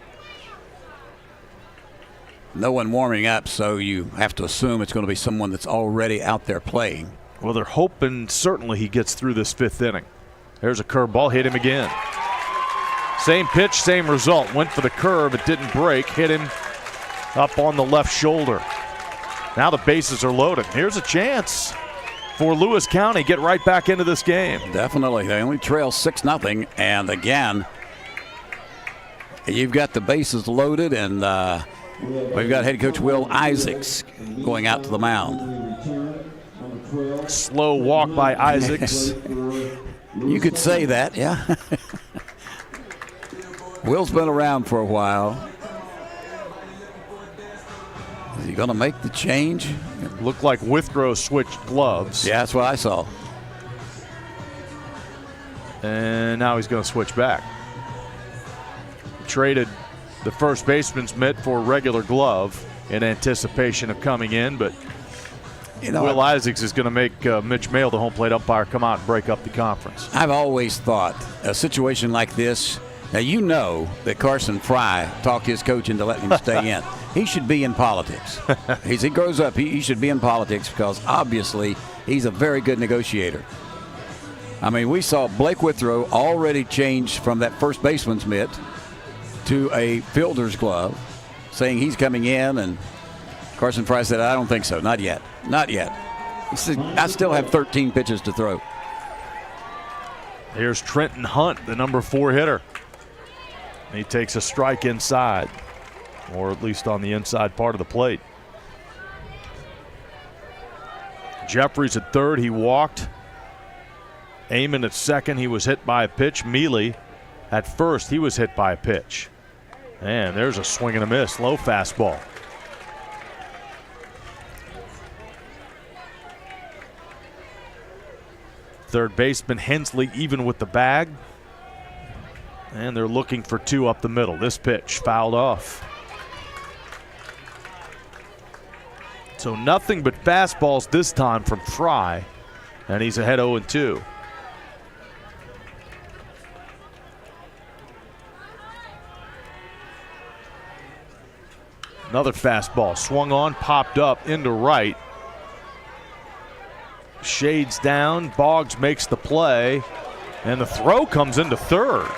No one warming up, so you have to assume it's going to be someone that's already out there playing. Well, they're hoping certainly he gets through this 5th inning. There's a curveball, hit him again. Same pitch, same result. Went for the curve, it didn't break. Hit him up on the left shoulder. Now the bases are loaded. Here's a chance for Lewis County. Get right back into this game. Definitely. They only trail 6-0. And again, you've got the bases loaded, and we've got head coach Will Isaacs going out to the mound. Slow walk by Isaacs. You could say that, yeah. Will's been around for a while. Is he going to make the change? Looked like Withrow switched gloves. Yeah, that's what I saw. And now he's going to switch back. Traded the first baseman's mitt for a regular glove in anticipation of coming in, but Will Isaacs is going to make Mitch Mayle, the home plate umpire, come out and break up the conference. I've always thought a situation like this, now you know that Carson Fry talked his coach into letting him stay in. He should be in politics. As he grows up, he should be in politics because obviously he's a very good negotiator. I mean, we saw Blake Withrow already change from that first baseman's mitt to a fielder's glove, saying he's coming in, and Carson Fry said, I don't think so. Not yet. Not yet. He said, I still have 13 pitches to throw. Here's Trenton Hunt, the number 4 hitter. He takes a strike inside, or at least on the inside part of the plate. Jeffries at third, he walked. Amon at second, he was hit by a pitch. Mealy at first, he was hit by a pitch. And there's a swing and a miss, low fastball. Third baseman Hensley even with the bag. And they're looking for 2 up the middle. This pitch fouled off. So nothing but fastballs this time from Fry. And he's ahead 0-2. Another fastball swung on, popped up into right. Shades down, Boggs makes the play, and the throw comes into third.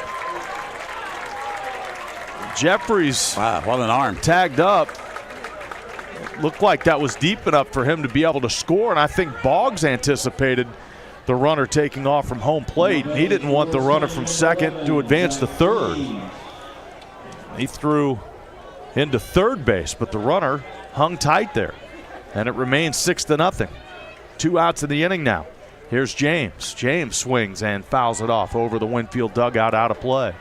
Jeffries, wow, what an arm, tagged up. Looked like that was deep enough for him to be able to score, and I think Boggs anticipated the runner taking off from home plate. He didn't want the runner from second to advance to third. He threw into third base, but the runner hung tight there, and it remains 6-0. 2 outs in the inning now. Here's James. James swings and fouls it off over the Winfield dugout, out of play.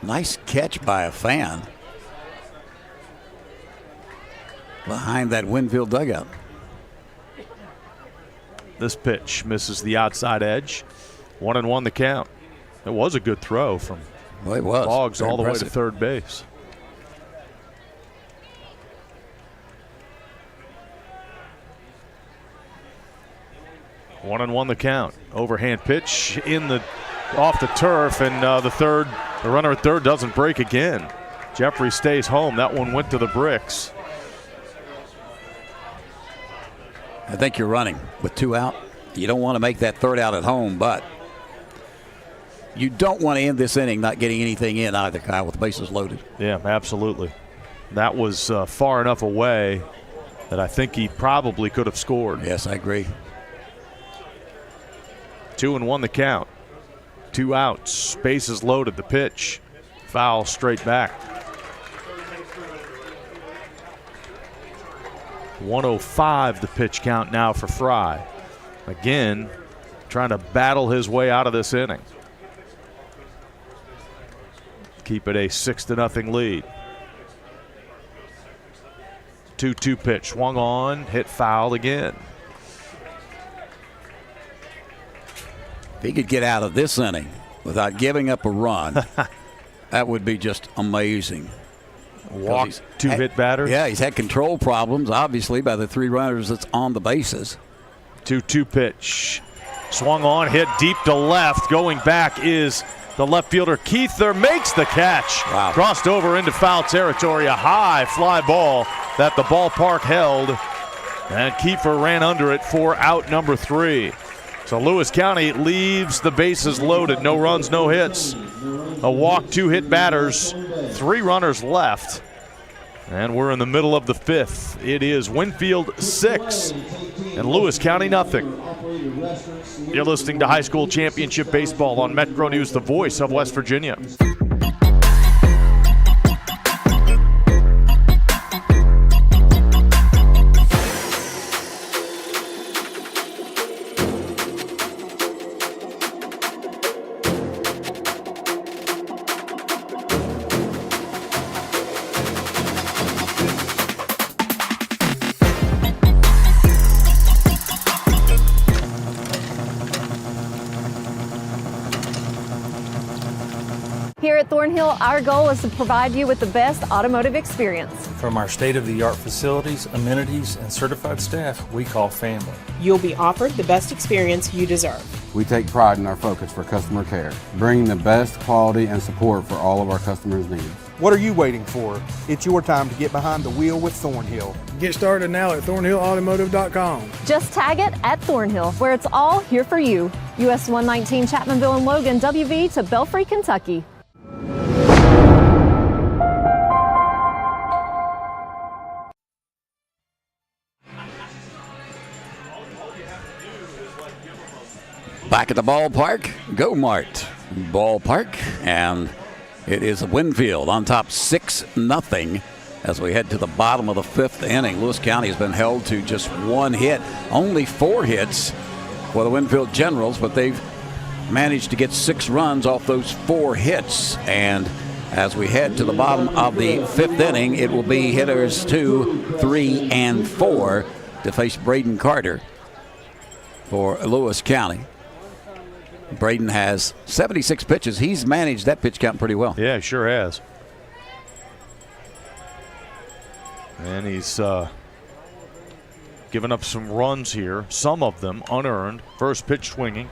Nice catch by a fan behind that Winfield dugout. This pitch misses the outside edge. 1-1 the count. It was a good throw from Boggs all the way to third base. One and one the count. Overhand pitch off the turf, and the runner at third doesn't break again. Jeffrey stays home. That one went to the bricks. I think you're running with 2 out. You don't want to make that third out at home, but you don't want to end this inning not getting anything in either, Kyle, with the bases loaded. Yeah, absolutely. That was far enough away that I think he probably could have scored. Yes, I agree. 2-1 the count. 2 outs. Bases loaded. The pitch. Foul straight back. 105 the pitch count now for Fry. Again, trying to battle his way out of this inning. Keep it a 6-0 lead. 2-2 pitch. Swung on, hit foul again. If he could get out of this inning without giving up a run, that would be just amazing. Walked 2 hit batters. Yeah, he's had control problems, obviously, by the 3 runners that's on the bases. 2-2 pitch. Swung on, hit deep to left. Going back is the left fielder Keither, makes the catch. Wow. Crossed over into foul territory. A high fly ball that the ballpark held. And Kiefer ran under it for out number 3. So Lewis County leaves the bases loaded. No runs, no hits. A walk, 2 hit batters, 3 runners left. And we're in the middle of the 5th. It is Winfield 6 and Lewis County nothing. You're listening to High School Championship Baseball on Metro News, the voice of West Virginia. at Thornhill, our goal is to provide you with the best automotive experience. From our state-of-the-art facilities, amenities, and certified staff we call family. You'll be offered the best experience you deserve. We take pride in our focus for customer care, bringing the best quality and support for all of our customers' needs. What are you waiting for? It's your time to get behind the wheel with Thornhill. Get started now at thornhillautomotive.com. Just tag it at Thornhill, where it's all here for you. US 119 Chapmanville and Logan, WV to Belfry, Kentucky. Back at the ballpark, Go Mart Ballpark, and it is Winfield on top 6-0 as we head to the bottom of the 5th inning. Lewis County has been held to just 1 hit, only 4 hits for the Winfield Generals, but they've managed to get 6 runs off those 4 hits. And as we head to the bottom of the 5th inning, it will be hitters 2, 3, and 4 to face Braden Carter for Lewis County. Braden has 76 pitches. He's managed that pitch count pretty well. Yeah, he sure has. And he's given up some runs here, some of them unearned. First pitch swinging.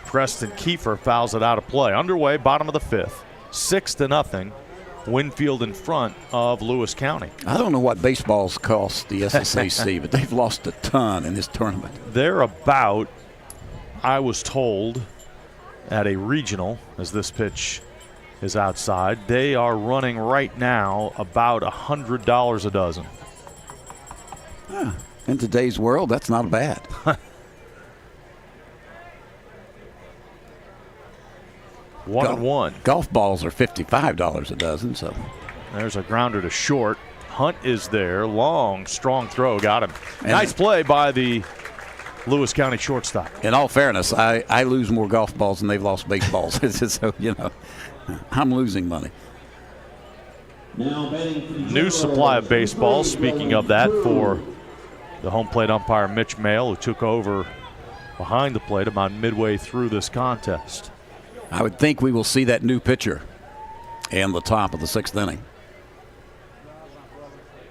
Preston Kiefer fouls it out of play. Underway, bottom of the 5th. 6-0. Winfield in front of Lewis County. I don't know what baseballs cost the SSAC, but they've lost a ton in this tournament. They're about, I was told, at a regional, as this pitch is outside, they are running right now about $100 a dozen. In today's world, that's not bad. 1-1. Golf balls are $55 a dozen. So there's a grounder to short. Hunt is there. Long, strong throw. Got him. Nice play by the Lewis County shortstop. In all fairness, I lose more golf balls than they've lost baseballs. So, I'm losing money. New supply of baseballs. Speaking of that, for the home plate umpire Mitch Mayle, who took over behind the plate about midway through this contest. I would think we will see that new pitcher in the top of the 6th inning.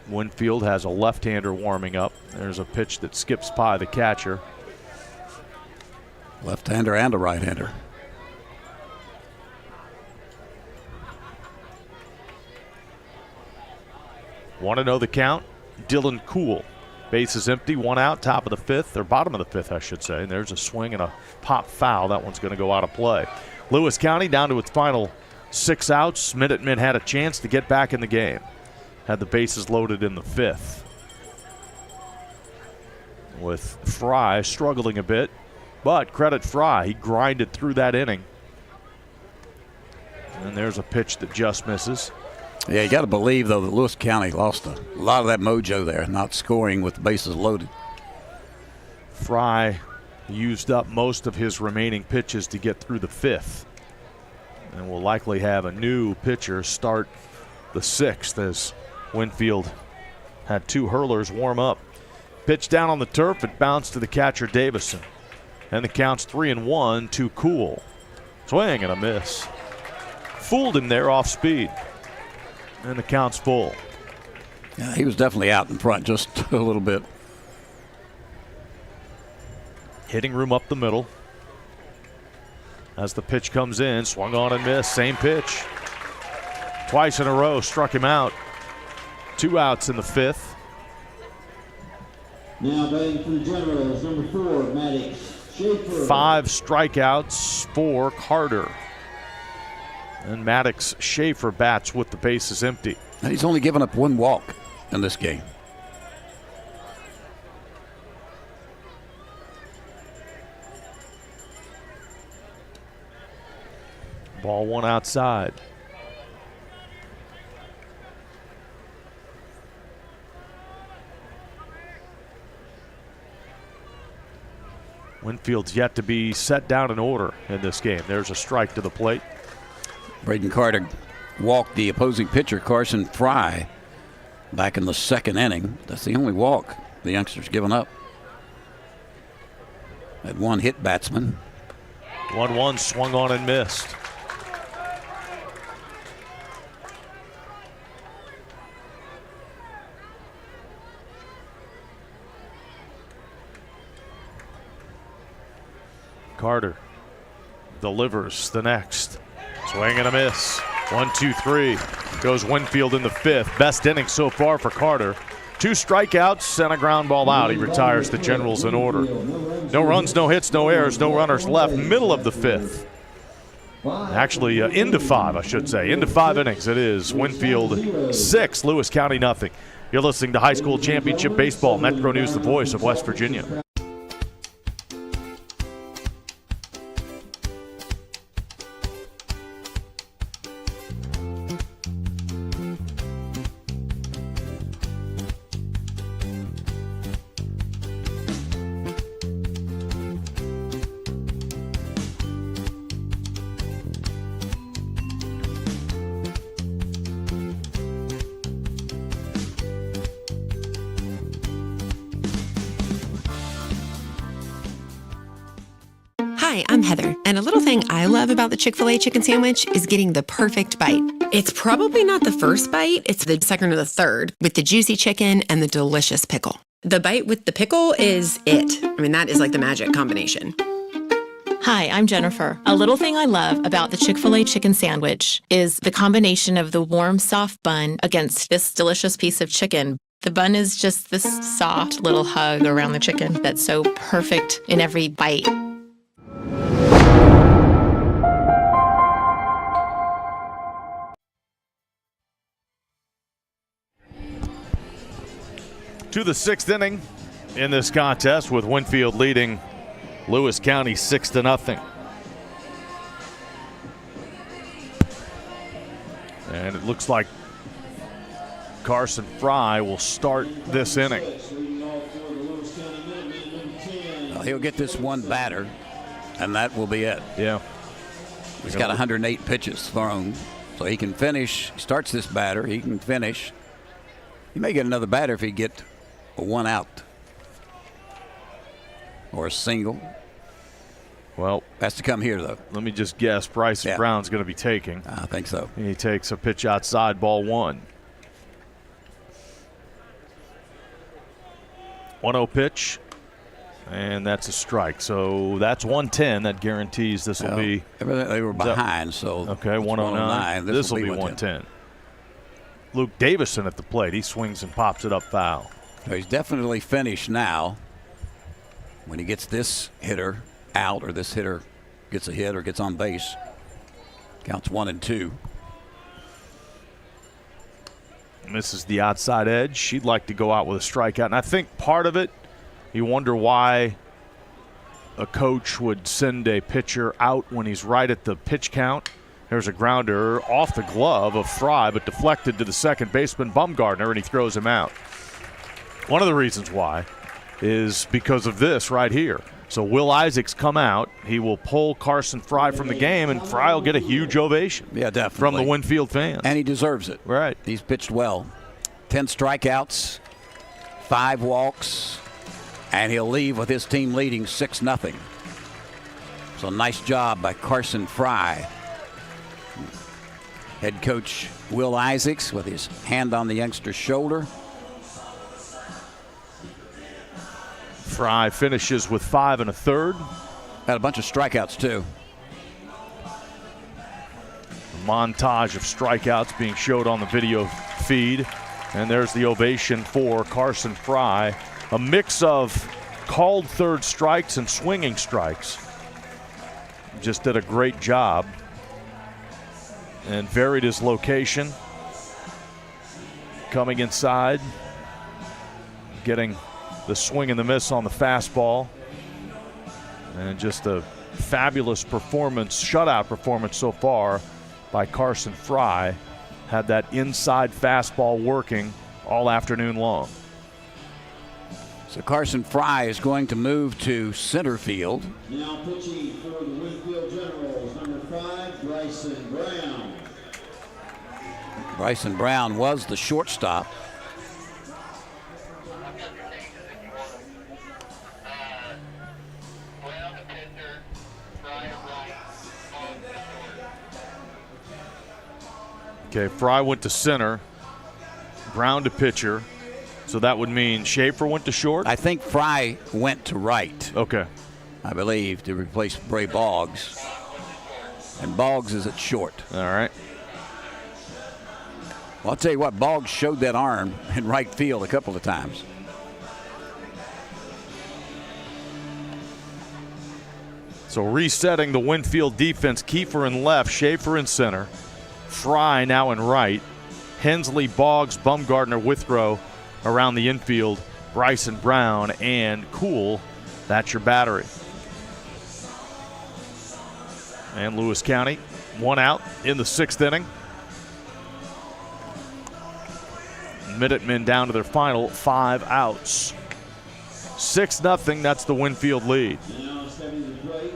Winfield has a left-hander warming up. There's a pitch that skips by the catcher. Left-hander and a right-hander. Want to know the count? Dylan Cool. Base is empty, 1 out, top of the 5th, or bottom of the 5th, I should say. And there's a swing and a pop foul. That one's going to go out of play. Lewis County down to its final 6 outs. Minutemen had a chance to get back in the game. Had the bases loaded in the 5th. With Fry struggling a bit, but credit Fry. He grinded through that inning. And there's a pitch that just misses. Yeah, you got to believe, though, that Lewis County lost a lot of that mojo there, not scoring with the bases loaded. Fry used up most of his remaining pitches to get through the 5th. And will likely have a new pitcher start the 6th, as Winfield had 2 hurlers warm up. Pitch down on the turf, it bounced to the catcher Davison. And the count's 3-1 to Cool. Swing and a miss. Fooled him there off speed. And the count's full. Yeah, he was definitely out in front just a little bit. Hitting room up the middle. As the pitch comes in, swung on and missed. Same pitch. Twice in a row, struck him out. 2 outs in the 5th. Now batting for the Generals, number 4, Maddox Schaefer. 5 strikeouts for Carter. And Maddox Schaefer bats with the bases empty. And he's only given up 1 walk in this game. Ball 1 outside. Winfield's yet to be set down in order in this game. There's a strike to the plate. Braden Carter walked the opposing pitcher, Carson Fry, back in the 2nd inning. That's the only walk the youngster's given up. That 1 hit batsman. 1-1 swung on and missed. Carter delivers the next. Swing and a miss. 1-2-3. Goes Winfield in the fifth. Best inning so far for Carter. 2 strikeouts and a ground ball out. He retires the Generals in order. No runs, no hits, no errors, no runners left. Middle of the fifth. Actually, into 5, I should say. Into 5 innings it is. Winfield 6, Lewis County nothing. You're listening to High School Championship Baseball. Metro News, the voice of West Virginia. Hi, I'm Heather, and a little thing I love about the Chick-fil-A chicken sandwich is getting the perfect bite. It's probably not the first bite, it's the second or the third, with the juicy chicken and the delicious pickle. The bite with the pickle is it. I mean, that is like the magic combination. Hi, I'm Jennifer. A little thing I love about the Chick-fil-A chicken sandwich is the combination of the warm, soft bun against this delicious piece of chicken. The bun is just this soft little hug around the chicken that's so perfect in every bite. To the 6th inning in this contest, with Winfield leading Lewis County 6-0. And it looks like Carson Fry will start this inning. Well, he'll get this one batter, and that will be it. Yeah. He's got 108 pitches thrown, so he can finish. He starts this batter, he can finish. He may get another batter if he get a 1 out or a single. Well, has to come here, though. Let me just guess. Bryson Brown's going to be taking. I think so. He takes a pitch outside, ball 1. 1-0 pitch, and that's a strike. So that's 110. That guarantees this will be. They were behind, so. Okay, 109. This will be 110. Luke Davison at the plate. He swings and pops it up foul. So he's definitely finished now. When he gets this hitter out, or this hitter gets a hit or gets on base, counts 1 and 2. Misses the outside edge. She'd like to go out with a strikeout. And I think part of it, you wonder why a coach would send a pitcher out when he's right at the pitch count. There's a grounder off the glove of Fry, but deflected to the second baseman, Bumgardner, and he throws him out. One of the reasons why is because of this right here. So Will Isaacs come out. He will pull Carson Fry from the game, and Fry will get a huge ovation. Yeah, definitely. From the Winfield fans. And he deserves it. Right. He's pitched well. 10 strikeouts, 5 walks, and he'll leave with his team leading 6-0. So nice job by Carson Fry. Head coach Will Isaacs with his hand on the youngster's shoulder. Fry finishes with 5 1/3. Had a bunch of strikeouts, too. A montage of strikeouts being showed on the video feed. And there's the ovation for Carson Fry. A mix of called third strikes and swinging strikes. Just did a great job. And varied his location. Coming inside. Getting the swing and the miss on the fastball. And just a fabulous performance, shutout performance so far by Carson Fry. Had that inside fastball working all afternoon long. So Carson Fry is going to move to center field. Now pitching for the Winfield Generals, number 5, Bryson Brown. Bryson Brown was the shortstop. Okay, Fry went to center, Brown to pitcher, so that would mean Schaefer went to short? I think Fry went to right. Okay. I believe, to replace Bray Boggs. And Boggs is at short. All right. Well, I'll tell you what, Boggs showed that arm in right field a couple of times. So resetting the Winfield defense, Kiefer in left, Schaefer in center, Fry now in right, Hensley, Boggs, Bumgardner, Withrow around the infield, Bryson Brown, and Cool. That's your battery. And Lewis County, 1 out in the 6th inning. Minutemen down to their final 5 outs. 6-0, that's the Winfield lead. Now stepping to the plate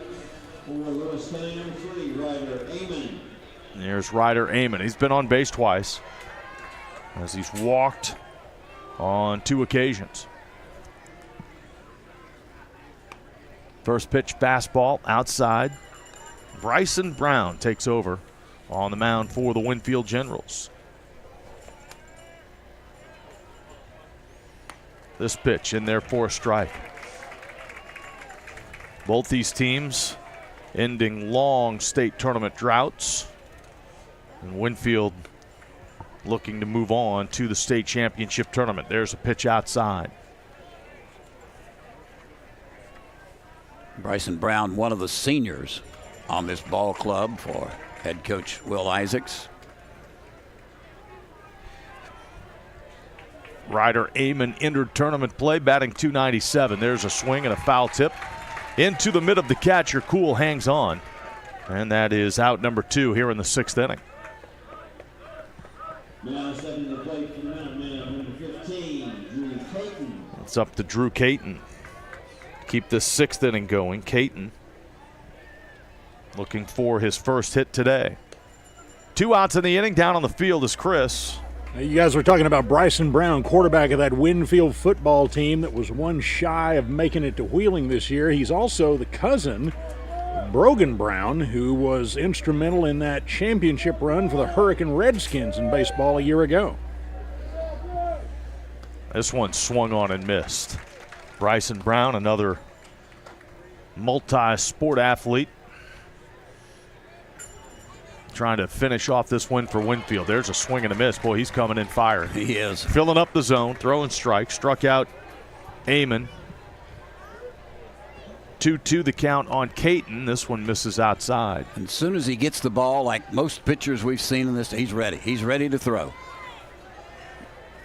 for Lewis County, number 3, Ryder Amon. There's Ryder Amon. He's been on base twice, as he's walked on 2 occasions. First pitch fastball outside. Bryson Brown takes over on the mound for the Winfield Generals. This pitch in there for a strike. Both these teams ending long state tournament droughts. And Winfield looking to move on to the state championship tournament. There's a pitch outside. Bryson Brown, one of the seniors on this ball club for head coach Will Isaacs. Ryder Amon entered tournament play, batting .297. There's a swing and a foul tip into the mid of the catcher. Cool hangs on, and that is out number 2 here in the 6th inning. Now stepping to the plate for the Minutemen, number 15, Drew Caton. It's up to Drew Caton. Keep this 6th inning going. Caton looking for his first hit today. 2 outs in the inning. Down on the field is Chris. Now, you guys were talking about Bryson Brown, quarterback of that Winfield football team that was one shy of making it to Wheeling this year. He's also the cousin of Brogan Brown, who was instrumental in that championship run for the Hurricane Redskins in baseball a year ago. This one swung on and missed. Bryson Brown, another multi-sport athlete, trying to finish off this win for Winfield. There's a swing and a miss. Boy, he's coming in firing. He is. Filling up the zone, throwing strikes. Struck out Amon. 2-2 the count on Caton. This one misses outside. And as soon as he gets the ball, like most pitchers we've seen in this, he's ready. He's ready to throw.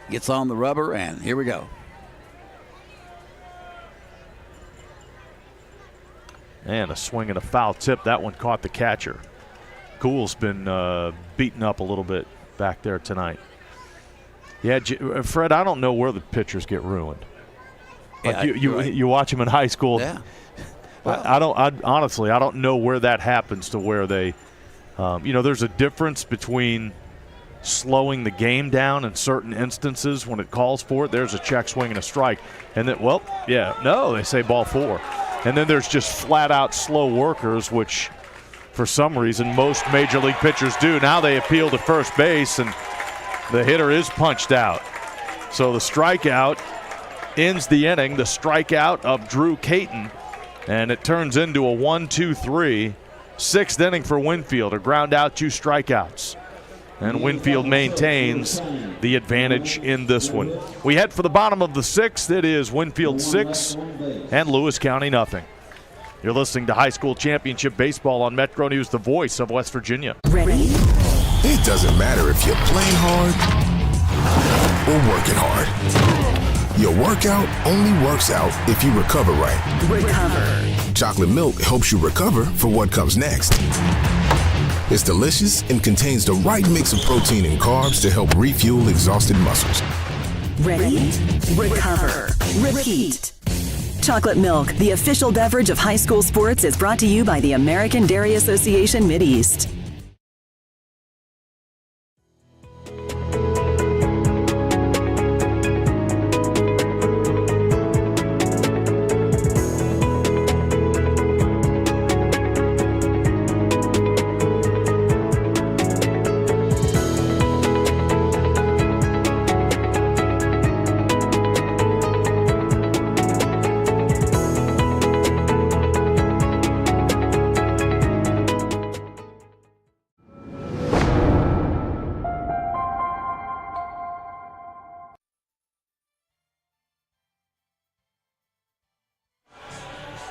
Gets on the rubber, and here we go. And a swing and a foul tip. That one caught the catcher. Cool's been beaten up a little bit back there tonight. Yeah, Fred, I don't know where the pitchers get ruined. Like Yeah, you watch them in high school. Yeah. Well, I honestly don't know where that happens to where they, there's a difference between slowing the game down in certain instances when it calls for it. There's a check swing and a strike. And then, they say ball 4. And then there's just flat out slow workers, which for some reason most major league pitchers do. Now they appeal to first base and the hitter is punched out. So the strikeout ends the inning, the strikeout of Drew Caton, and it turns into a 1-2-3. 6th inning for Winfield, a ground out, 2 strikeouts. And Winfield maintains the advantage in this one. We head for the bottom of the 6th. It is Winfield 6 and Lewis County nothing. You're listening to High School Championship Baseball on Metro News, the voice of West Virginia. Ready? It doesn't matter if you're playing hard or working hard. Your workout only works out if you recover right. Recover. Chocolate milk helps you recover for what comes next. It's delicious and contains the right mix of protein and carbs to help refuel exhausted muscles. Ready? Recover. Repeat. Chocolate Milk, the official beverage of high school sports, is brought to you by the American Dairy Association Mideast.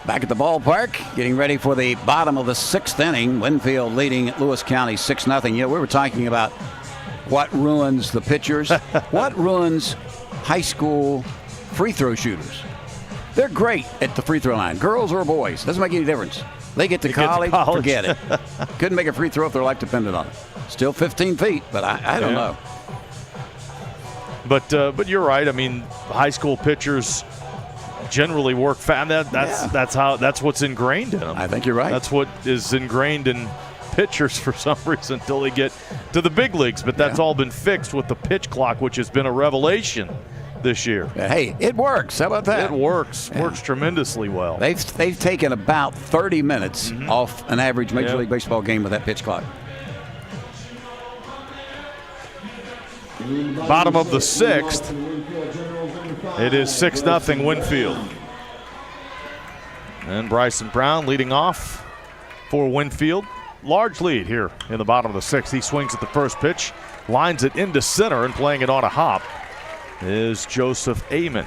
Back at the ballpark, getting ready for the bottom of the 6th inning. Winfield leading Lewis County 6-0. You know, we were talking about what ruins the pitchers. What ruins high school free throw shooters? They're great at the free throw line. Girls or boys, doesn't make any difference. They get to college, forget it. Couldn't make a free throw if their life depended on it. Still 15 feet, but I don't know. But you're right. I mean, high school pitchers generally work fast. That's what's ingrained in them. I think you're right. That's what is ingrained in pitchers for some reason until they get to the big leagues. But that's all been fixed with the pitch clock, which has been a revelation this year. Hey, it works. How about that? It works. Works tremendously well. They've taken about 30 minutes off an average Major League Baseball game with that pitch clock. Bottom of the 6th. It is 6-0 Winfield. And Bryson Brown leading off for Winfield. Large lead here in the bottom of the 6th. He swings at the first pitch, lines it into center, and playing it on a hop is Joseph Amon.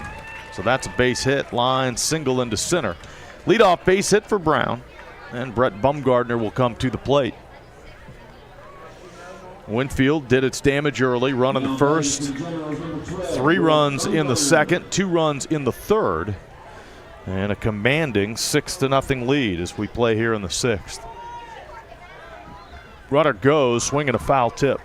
So that's a base hit, line single into center. Leadoff base hit for Brown, and Brett Bumgardner will come to the plate. Winfield did its damage early, run in the first, 3 runs in the second, 2 runs in the third, and a commanding 6-0 lead as we play here in the 6th. Runner goes, swinging a foul tip.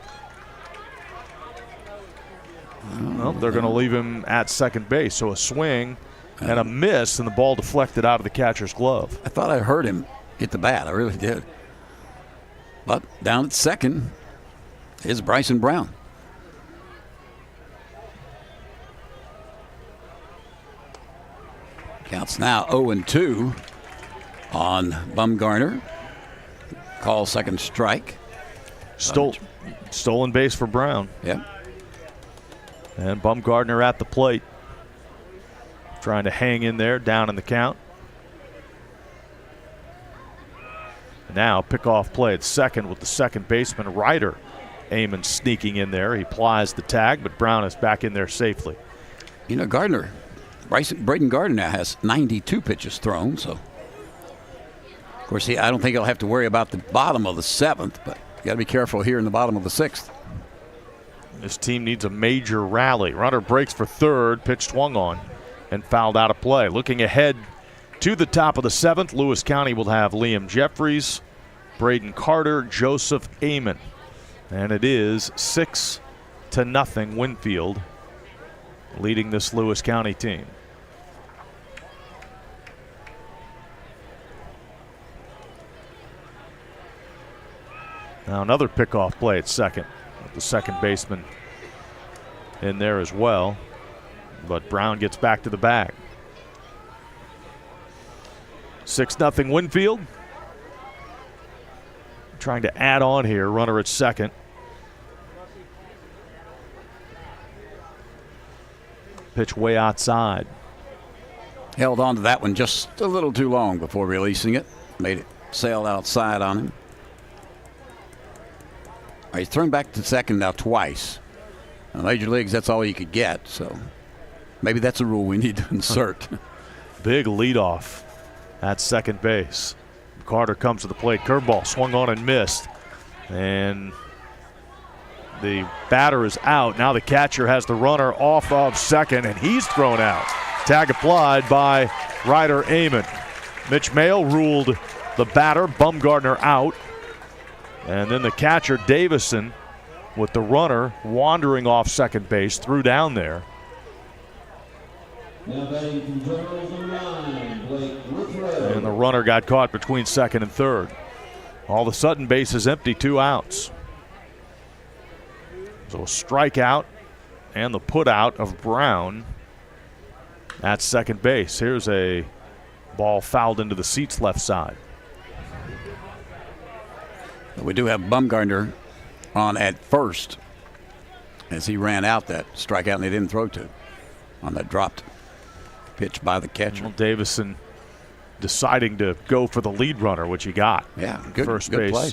Well, they're going to leave him at second base, so a swing and a miss, and the ball deflected out of the catcher's glove. I thought I heard him hit the bat. I really did. But down at second is Bryson Brown. Counts now 0-2 on Bumgarner. Call second strike. Stolen base for Brown. Yeah. And Bumgardner at the plate. Trying to hang in there, down in the count. Now pickoff play at second with the second baseman, Ryder. Amon sneaking in there. He plies the tag, but Brown is back in there safely. You know, Braden Gardner now has 92 pitches thrown, so. Of course, I don't think he'll have to worry about the bottom of the 7th, but you got to be careful here in the bottom of the 6th. This team needs a major rally. Runner breaks for third, pitch swung on, and fouled out of play. Looking ahead to the top of the 7th, Lewis County will have Liam Jeffries, Braden Carter, Joseph Amon. And it is 6-0 Winfield leading this Lewis County team. Now another pickoff play at second. The second baseman in there as well. But Brown gets back to the bag. 6-0 Winfield. Trying to add on here. Runner at second. Pitch way outside. Held on to that one just a little too long before releasing it. Made it sail outside on him. He's thrown back to second now twice. In the Major Leagues, that's all you could get. So maybe that's a rule we need to insert. Big leadoff at second base. Carter comes to the plate. Curveball swung on and missed. And the batter is out. Now the catcher has the runner off of second, and he's thrown out. Tag applied by Ryder Amon. Mitch Mayle ruled the batter, Bumgardner, out. And then the catcher, Davison, with the runner wandering off second base, threw down there. Now batting from Generals on 9, Blake Withrow. And the runner got caught between second and third. All of a sudden, base is empty, 2 outs. So a strikeout and the put out of Brown at second base. Here's a ball fouled into the seats left side. We do have Bumgardner on at first as he ran out that strikeout and they didn't throw to on that dropped pitch by the catcher. Well, Davison deciding to go for the lead runner, which he got. Yeah, good first good base. Play.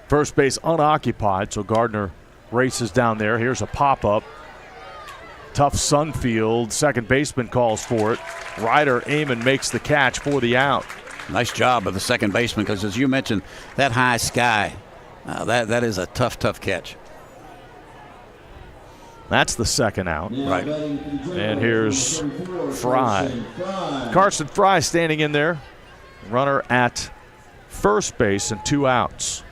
First base unoccupied, so Gardner races down there. Here's a pop-up. Tough Sunfield. Second baseman calls for it. Ryder Amon makes the catch for the out. Nice job of the second baseman, because as you mentioned, that high sky, that is a tough catch. That's the second out. Right. And here's Fry. Carson Fry standing in there. Runner at first base and 2 outs.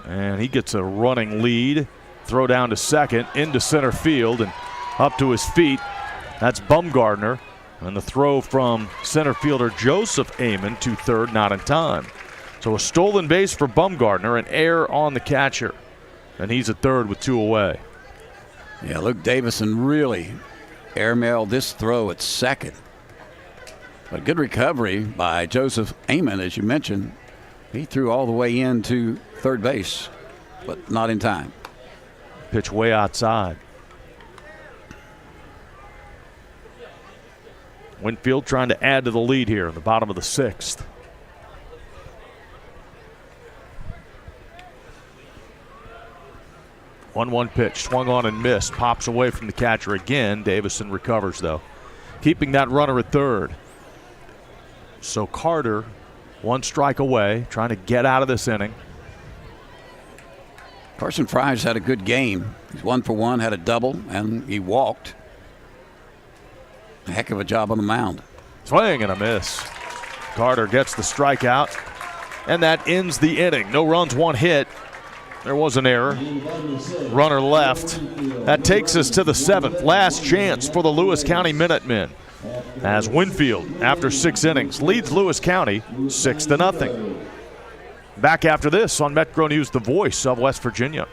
And he gets a running lead. Throw down to second, into center field, and up to his feet. That's Bumgardner. And the throw from center fielder Joseph Amon to third, not in time. So a stolen base for Bumgardner, an error on the catcher. And he's at third with 2 away. Yeah, Luke Davison really airmailed this throw at second. But good recovery by Joseph Amon, as you mentioned. He threw all the way into third base, but not in time. Pitch way outside. Winfield trying to add to the lead here in the bottom of the 6th. One pitch, swung on and missed. Pops away from the catcher again. Davison recovers, though, keeping that runner at third. So Carter, 1 strike away, trying to get out of this inning. Carson Fry's had a good game. He's 1 for 1, had a double, and he walked. A heck of a job on the mound. Swing and a miss. Carter gets the strikeout, and that ends the inning. No runs, 1 hit. There was an error. Runner left. That takes us to the 7th. Last chance for the Lewis County Minutemen, as Winfield, after 6 innings, leads Lewis County 6-0. Back after this on Metro News, the voice of West Virginia.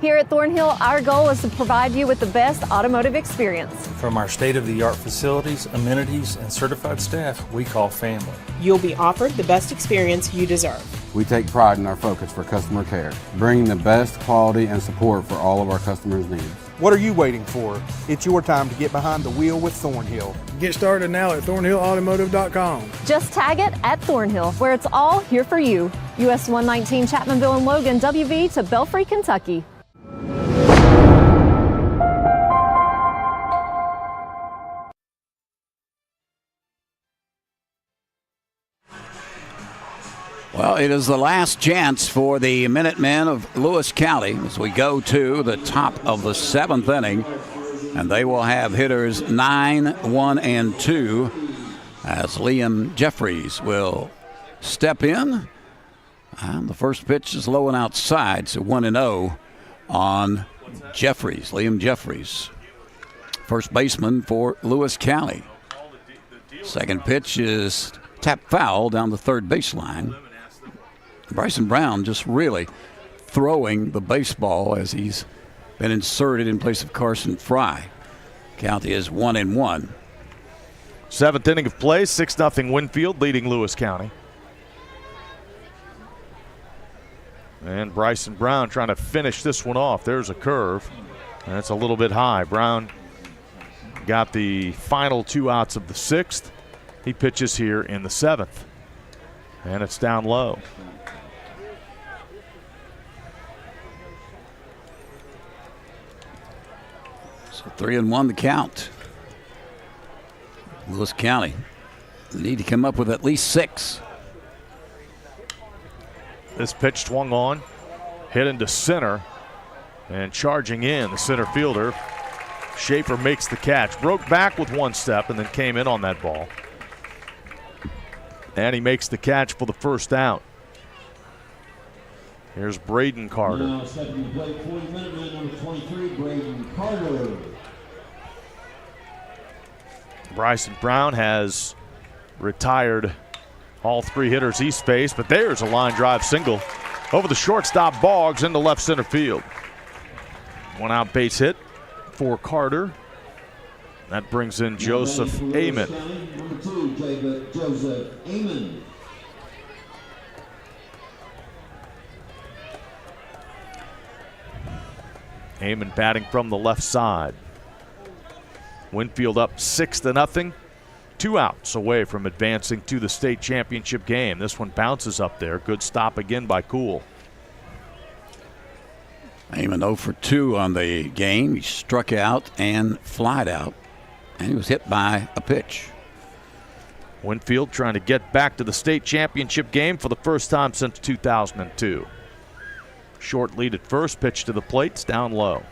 Here at Thornhill, our goal is to provide you with the best automotive experience. From our state-of-the-art facilities, amenities, and certified staff we call family. You'll be offered the best experience you deserve. We take pride in our focus for customer care, bringing the best quality and support for all of our customers' needs. What are you waiting for? It's your time to get behind the wheel with Thornhill. Get started now at thornhillautomotive.com. Just tag it at Thornhill, where it's all here for you. US 119 Chapmanville and Logan, WV to Belfry, Kentucky. Well, it is the last chance for the Minutemen of Lewis County as we go to the top of the 7th inning. And they will have hitters 9, 1, and 2 as Liam Jeffries will step in. And the first pitch is low and outside, so 1-0 on Jeffries, Liam Jeffries, first baseman for Lewis County. Second pitch is tapped foul down the third baseline. Bryson Brown just really throwing the baseball as he's been inserted in place of Carson Fry. Count is 1-1. 7th inning of play, 6-0 Winfield leading Lewis County. And Bryson Brown trying to finish this one off. There's a curve. That's a little bit high. Brown got the final 2 outs of the 6th. He pitches here in the 7th. And it's down low. So 3-1 the count. Lewis County need to come up with at least 6. This pitch swung on, hit into center, and charging in the center fielder. Schaefer makes the catch. Broke back with 1 step and then came in on that ball. And he makes the catch for the first out. Here's Braden Carter. Now stepping to plate for the Minutemen, number 23, Braden Carter. Bryson Brown has retired all 3 hitters he's faced, but there's a line drive single over the shortstop Boggs into left center field. 1 out base hit for Carter. That brings in Joseph Amon. number 2, Joseph Amon. Amon batting from the left side. Winfield up 6-0. 2 outs away from advancing to the state championship game. This one bounces up there. Good stop again by Cool. Amon 0 for 2 on the game. He struck out and flied out, and he was hit by a pitch. Winfield trying to get back to the state championship game for the first time since 2002. Short lead at first, pitch to the plate, it's down low.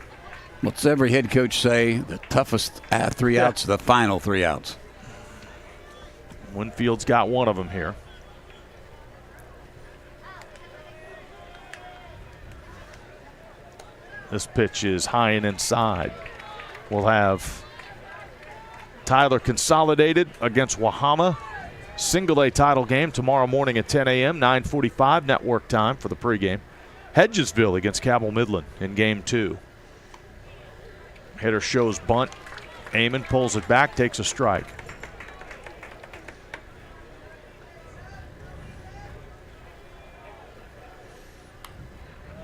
What's every head coach say? The toughest 3 outs, the final 3 outs. Winfield's got one of them here. This pitch is high and inside. We'll have Tyler consolidated against Wahama. Single A title game tomorrow morning at 10 a.m., 9:45 network time for the pregame. Hedgesville against Cabell Midland in game 2. Hitter shows bunt. Amon pulls it back, takes a strike.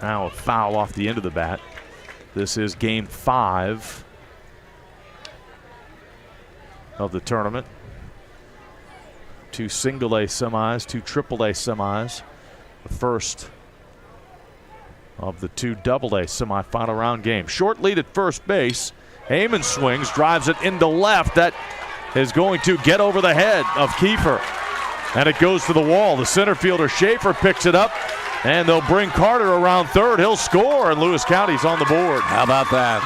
Now a foul off the end of the bat. This is game 5 of the tournament. 2 single A semis, 2 triple A semis. The first of the 2 double A semifinal round games. Short lead at first base. Amon swings, drives it into left. That is going to get over the head of Kiefer. And it goes to the wall. The center fielder Schaefer picks it up. And they'll bring Carter around third. He'll score, and Lewis County's on the board. How about that?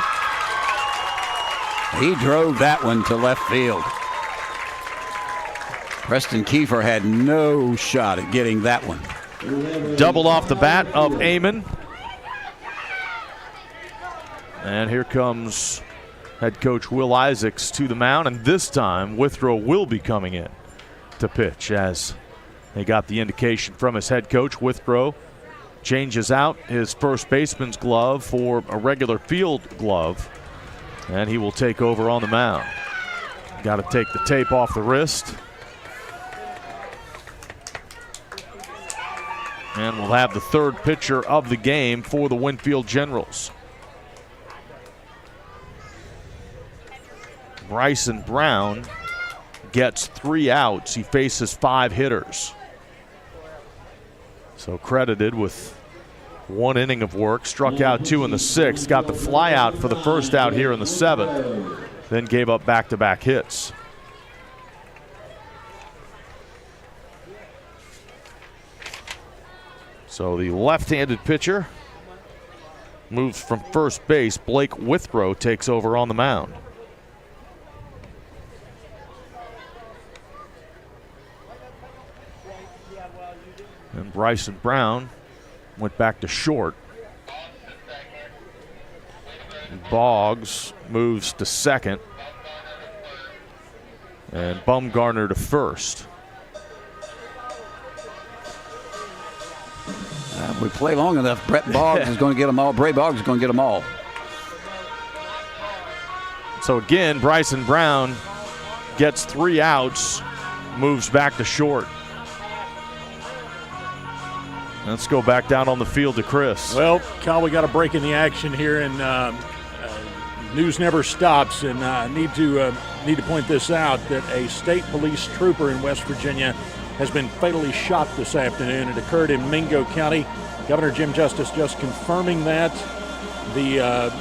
He drove that one to left field. Preston Kiefer had no shot at getting that one. Double off the bat of Amon. And here comes head coach Will Isaacs to the mound, and this time Withrow will be coming in to pitch as they got the indication from his head coach. Withrow changes out his first baseman's glove for a regular field glove, and he will take over on the mound. Got to take the tape off the wrist. And we'll have the third pitcher of the game for the Winfield Generals. Bryson Brown gets 3 outs. He faces 5 hitters. So credited with 1 inning of work. Struck out 2 in the 6th. Got the fly out for the first out here in the 7th. Then gave up back-to-back hits. So the left-handed pitcher moves from first base. Blake Withrow takes over on the mound. And Bryson Brown went back to short. Boggs moves to second. And Bumgarner to first. If we play long enough, Brett Boggs is going to get them all. Bray Boggs is going to get them all. So again, Bryson Brown gets 3 outs, moves back to short. Let's go back down on the field to Chris. Well, Kyle, we got a break in the action here, and news never stops. And I need to point this out that a state police trooper in West Virginia has been fatally shot this afternoon. It occurred in Mingo County. Governor Jim Justice just confirming that. The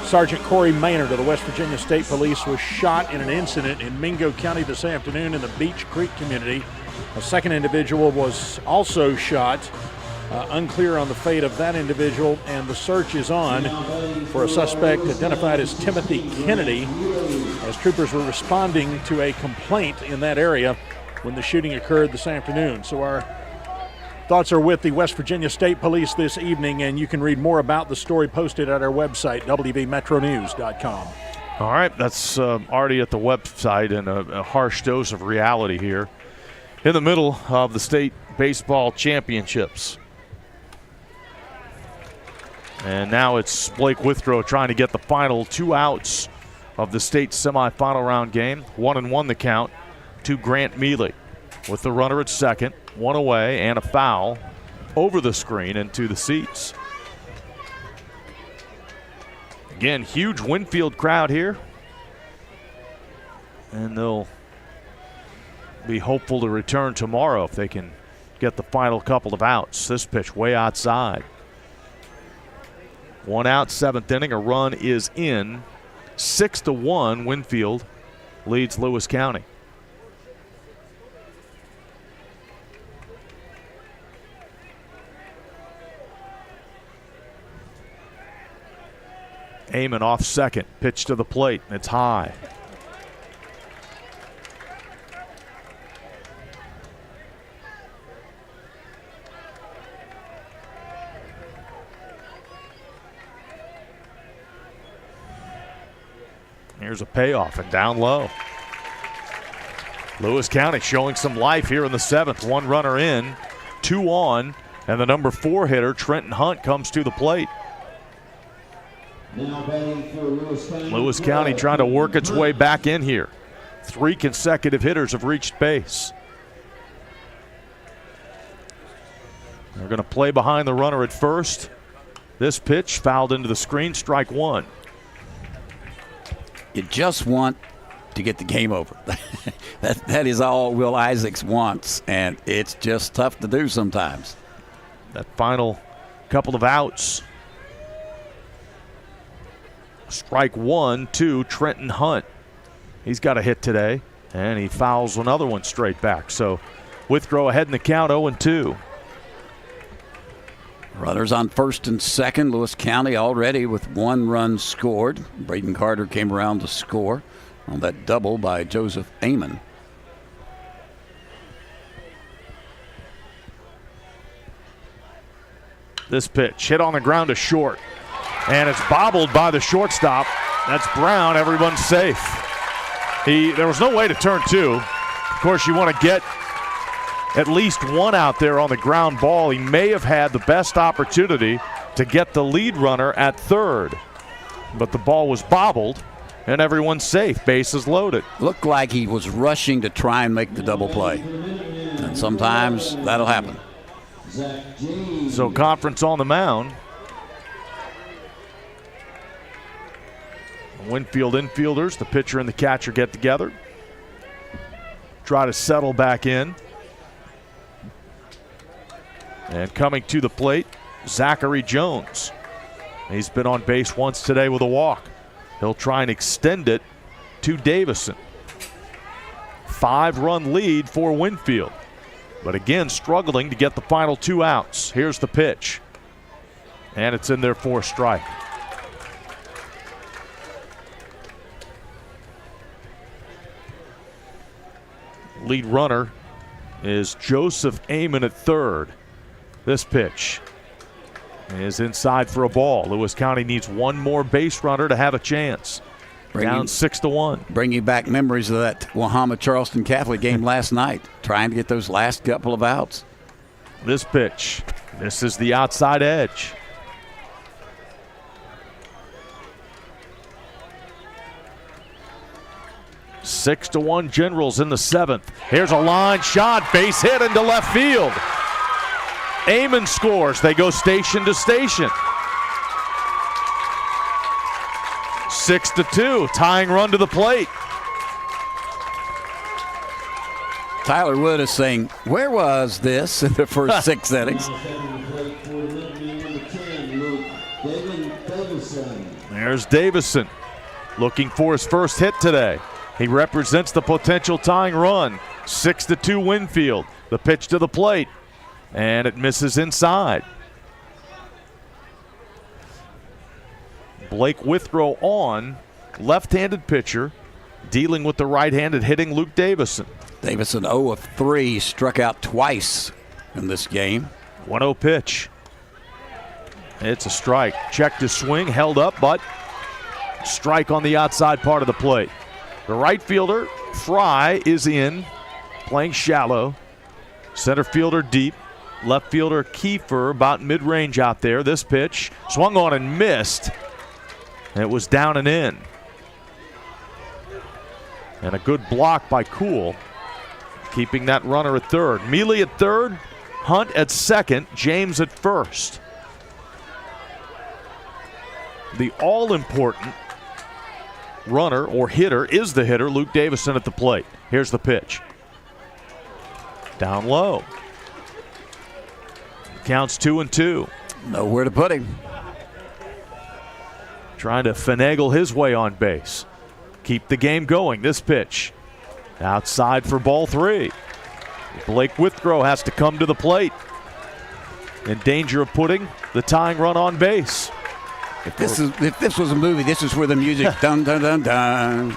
Sergeant Corey Maynard of the West Virginia State Police was shot in an incident in Mingo County this afternoon in the Beach Creek community. A second individual was also shot. Unclear on the fate of that individual, and the search is on for a suspect identified as Timothy Kennedy as troopers were responding to a complaint in that area when the shooting occurred this afternoon. So our thoughts are with the West Virginia State Police this evening, and you can read more about the story posted at our website, wvmetronews.com. All right, that's already at the website, and a harsh dose of reality here in the middle of the state baseball championships. And now it's Blake Withrow trying to get the final 2 outs of the state semifinal round game. 1-1 the count. to Grant Mealy with the runner at second, one away, and a foul over the screen into the seats. Again, huge Winfield crowd here. And they'll be hopeful to return tomorrow if they can get the final couple of outs. This pitch way outside. 1 out, 7th inning. A run is in. 6-1, Winfield leads Lewis County. Amon off second. Pitch to the plate. It's high. Here's a payoff and down low. Lewis County showing some life here in the 7th. 1 runner in, 2 on, and the number 4 hitter, Trenton Hunt, comes to the plate. Now batting for Lewis County trying to work its way back in here. 3 consecutive hitters have reached base. They're going to play behind the runner at first. This pitch fouled into the screen, strike 1. You just want to get the game over. that is all Will Isaacs wants, and it's just tough to do sometimes. That final couple of outs. Strike 1 to Trenton Hunt. He's got a hit today, and he fouls another one straight back. So Withrow ahead in the count, 0-2. Runners on first and second. Lewis County already with 1 run scored. Braden Carter came around to score on that double by Joseph Amon. This pitch hit on the ground to short, and it's bobbled by the shortstop. That's Brown. Everyone's safe. There was no way to turn 2. Of course, you want to get at least 1 out there on the ground ball. He may have had the best opportunity to get the lead runner at third, but the ball was bobbled and everyone's safe. Bases loaded. Looked like he was rushing to try and make the double play, and sometimes that'll happen. So Conference on the mound. Winfield infielders, the pitcher and the catcher get together, try to settle back in. And coming to the plate, Zachary Jones. He's been on base once today with a walk. He'll try and extend it to Davison. 5-run lead for Winfield. But again, struggling to get the final 2 outs. Here's the pitch. And it's in there for a strike. Lead runner is Joseph Amon at third. This pitch is inside for a ball. Lewis County needs 1 more base runner to have a chance. Down 6-1. Bring you back memories of that Wahama Charleston Catholic game last night, trying to get those last couple of outs. This pitch, this is the outside edge. 6-1 Generals in the 7th. Here's a line shot, base hit into left field. Amon scores. They go station to station. 6-2, tying run to the plate. Tyler Wood is saying, where was this in the first 6 innings? There's Davison looking for his first hit today. He represents the potential tying run. 6-2 Winfield. The pitch to the plate, and it misses inside. Blake Withrow on, left-handed pitcher, dealing with the right-handed hitting Luke Davison. Davison 0 of 3, struck out twice in this game. 1-0 pitch. It's a strike. Checked his swing, held up, but strike on the outside part of the plate. The right fielder, Fry, is in, playing shallow. Center fielder deep. Left fielder Kiefer about mid-range out there. This pitch swung on and missed. It was down and in. And a good block by Kuhl. keeping that runner at third. Mealy at third, Hunt at second, James at first. The all-important runner or hitter is the hitter, Luke Davison at the plate. Here's the pitch. Down low. Counts 2-2. Nowhere to put him. Trying to finagle his way on base. Keep the game going. This pitch outside for ball 3. Blake Withrow has to come to the plate. In danger of putting the tying run on base. If this was a movie, this is where the music dun dun dun dun.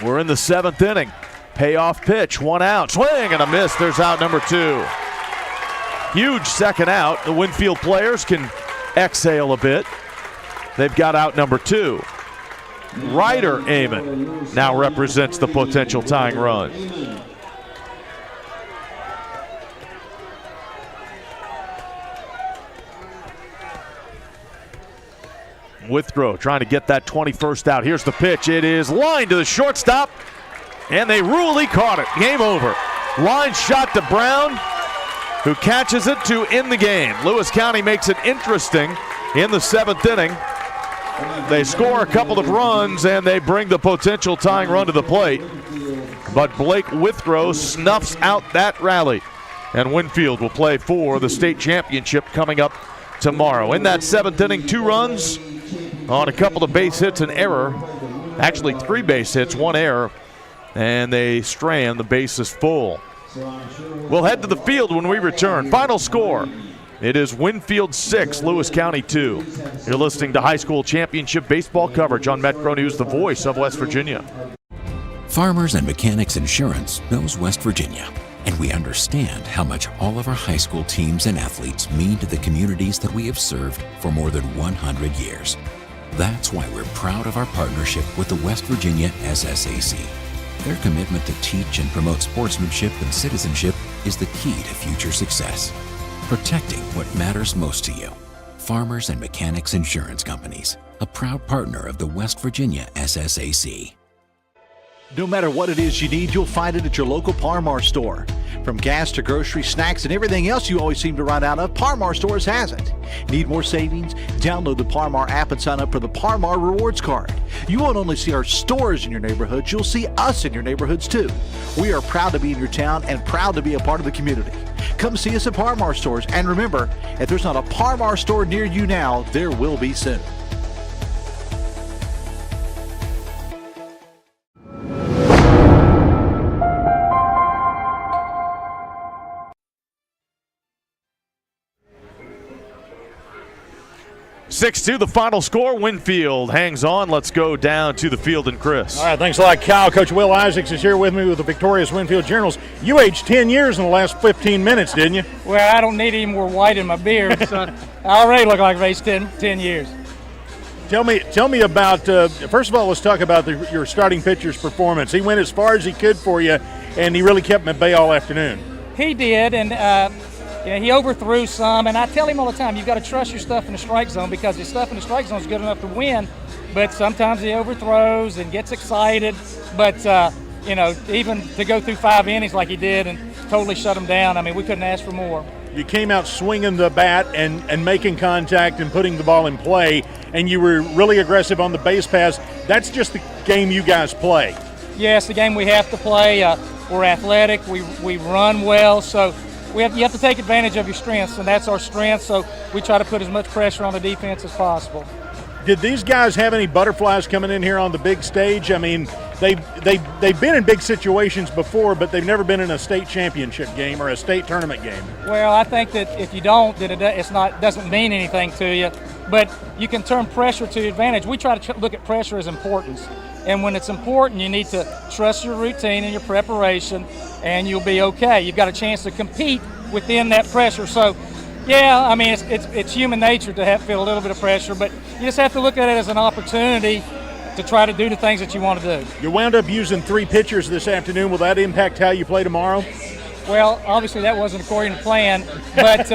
We're in the 7th inning. Payoff pitch, 1 out. Swing and a miss. There's out number 2. Huge second out. The Winfield players can exhale a bit. They've got out number 2. Ryder Amon now represents the potential tying run. Withrow trying to get that 21st out. Here's the pitch. It is lined to the shortstop, and they rule he caught it. Game over. Line shot to Brown, who catches it to end the game. Lewis County makes it interesting in the 7th inning. They score a couple of runs, and they bring the potential tying run to the plate. But Blake Withrow snuffs out that rally, and Winfield will play for the state championship coming up tomorrow. In that 7th inning, 2 runs on a couple of base hits and error. Actually 3 base hits, 1 error, and they strand the bases full. We'll head to the field when we return. Final score, it is Winfield 6, Lewis County 2. You're listening to high school championship baseball coverage on Metro News, the voice of West Virginia. Farmers and Mechanics Insurance knows West Virginia, and we understand how much all of our high school teams and athletes mean to the communities that we have served for more than 100 years. That's why we're proud of our partnership with the West Virginia SSAC. Their commitment to teach and promote sportsmanship and citizenship is the key to future success. Protecting what matters most to you. Farmers and Mechanics Insurance Companies, a proud partner of the West Virginia SSAC. No matter what it is you need, you'll find it at your local Par-Mar store. From gas to grocery, snacks, and everything else you always seem to run out of, Par-Mar stores has it. Need more savings? Download the Par-Mar app and sign up for the Par-Mar Rewards Card. You won't only see our stores in your neighborhoods, you'll see us in your neighborhoods too. We are proud to be in your town and proud to be a part of the community. Come see us at Par-Mar stores, and remember, if there's not a Par-Mar store near you now, there will be soon. (6-2) the final score. Winfield hangs on. Let's go down to the field and Chris. All right, thanks a lot, Kyle. Coach Will Isaacs is here with me with the victorious Winfield Generals. You aged 10 years in the last 15 minutes, didn't you? Well, I don't need any more white in my beard, so I already look like I've aged 10 years. Tell me about, first of all, let's talk about your starting pitcher's performance. He went as far as he could for you, and he really kept him at bay all afternoon. He did, and he overthrew some, and I tell him all the time, you've got to trust your stuff in the strike zone because his stuff in the strike zone is good enough to win, but sometimes he overthrows and gets excited. But, even to go through 5 innings like he did and totally shut him down, I mean, we couldn't ask for more. You came out swinging the bat and making contact and putting the ball in play, and you were really aggressive on the base pass. That's just the game you guys play. Yeah, it's the game we have to play. We're athletic. We run well, so you have to take advantage of your strengths, and that's our strength, so we try to put as much pressure on the defense as possible. Did these guys have any butterflies coming in here on the big stage? I mean, they've been in big situations before, but they've never been in a state championship game or a state tournament game. Well, I think that if you don't, then it doesn't mean anything to you, but you can turn pressure to your advantage. We try to look at pressure as importance, and when it's important, you need to trust your routine and your preparation, and you'll be okay. You've got a chance to compete within that pressure. So, yeah, I mean, it's human nature to feel a little bit of pressure, but you just have to look at it as an opportunity to try to do the things that you want to do. You wound up using 3 pitchers this afternoon. Will that impact how you play tomorrow? Well, obviously that wasn't according to plan, but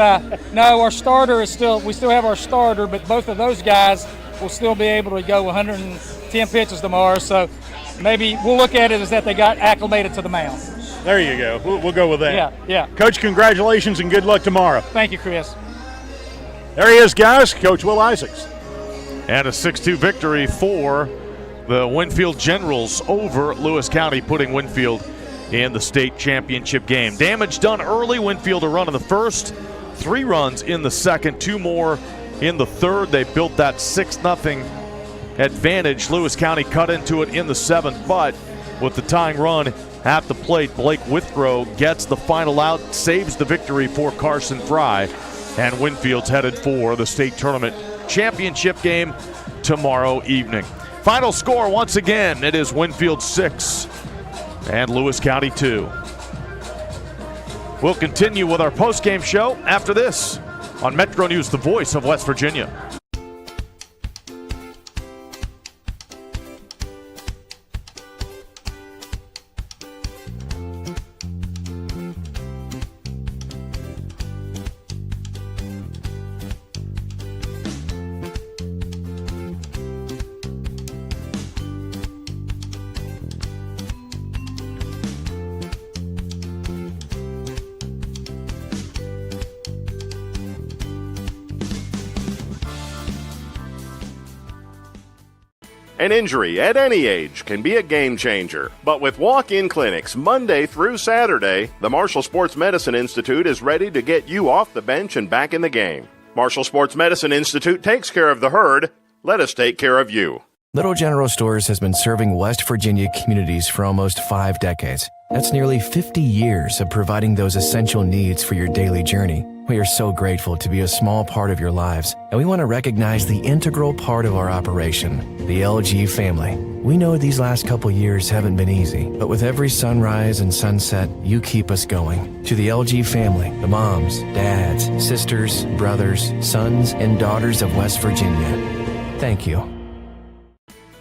no, our starter we still have our starter, but both of those guys will still be able to go 110 pitches tomorrow, so maybe we'll look at it as that they got acclimated to the mound. There you go. We'll go with that. Yeah. Coach, congratulations and good luck tomorrow. Thank you, Chris. There he is, guys. Coach Will Isaacs. And a 6-2 victory for the Winfield Generals over Lewis County, putting Winfield in the state championship game. Damage done early. Winfield a run in the first, 3 runs in the second, 2 more in the third. They built that 6-0 advantage. Lewis County cut into it in the 7th, but with the tying run at the plate, Blake Withrow gets the final out, saves the victory for Carson Fry, and Winfield's headed for the state tournament championship game tomorrow evening. Final score, once again, it is Winfield 6 and Lewis County 2. We'll continue with our post-game show after this on Metro News, the voice of West Virginia. An injury at any age can be a game changer. But with walk-in clinics Monday through Saturday, the Marshall Sports Medicine Institute is ready to get you off the bench and back in the game. Marshall Sports Medicine Institute takes care of the herd. Let us take care of you. Little General Stores has been serving West Virginia communities for almost 5 decades. That's nearly 50 years of providing those essential needs for your daily journey. We are so grateful to be a small part of your lives, and we want to recognize the integral part of our operation, the LG family. We know these last couple years haven't been easy, but with every sunrise and sunset, you keep us going. To the LG family, the moms, dads, sisters, brothers, sons, and daughters of West Virginia, thank you.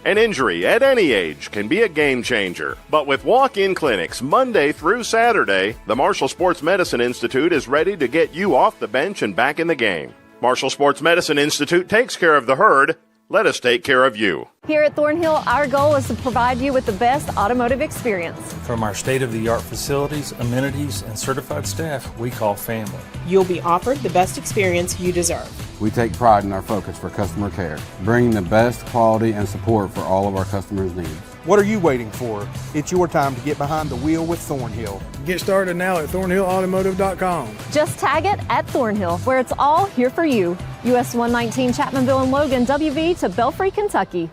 An injury at any age can be a game changer. But with walk-in clinics Monday through Saturday, the Marshall Sports Medicine Institute is ready to get you off the bench and back in the game. Marshall Sports Medicine Institute takes care of the herd. Let us take care of you. Here at Thornhill, our goal is to provide you with the best automotive experience. From our state-of-the-art facilities, amenities, and certified staff, we call family. You'll be offered the best experience you deserve. We take pride in our focus for customer care, bringing the best quality and support for all of our customers' needs. What are you waiting for? It's your time to get behind the wheel with Thornhill. Get started now at thornhillautomotive.com. Just tag it at Thornhill, where it's all here for you. US 119 Chapmanville and Logan, WV to Belfry, Kentucky.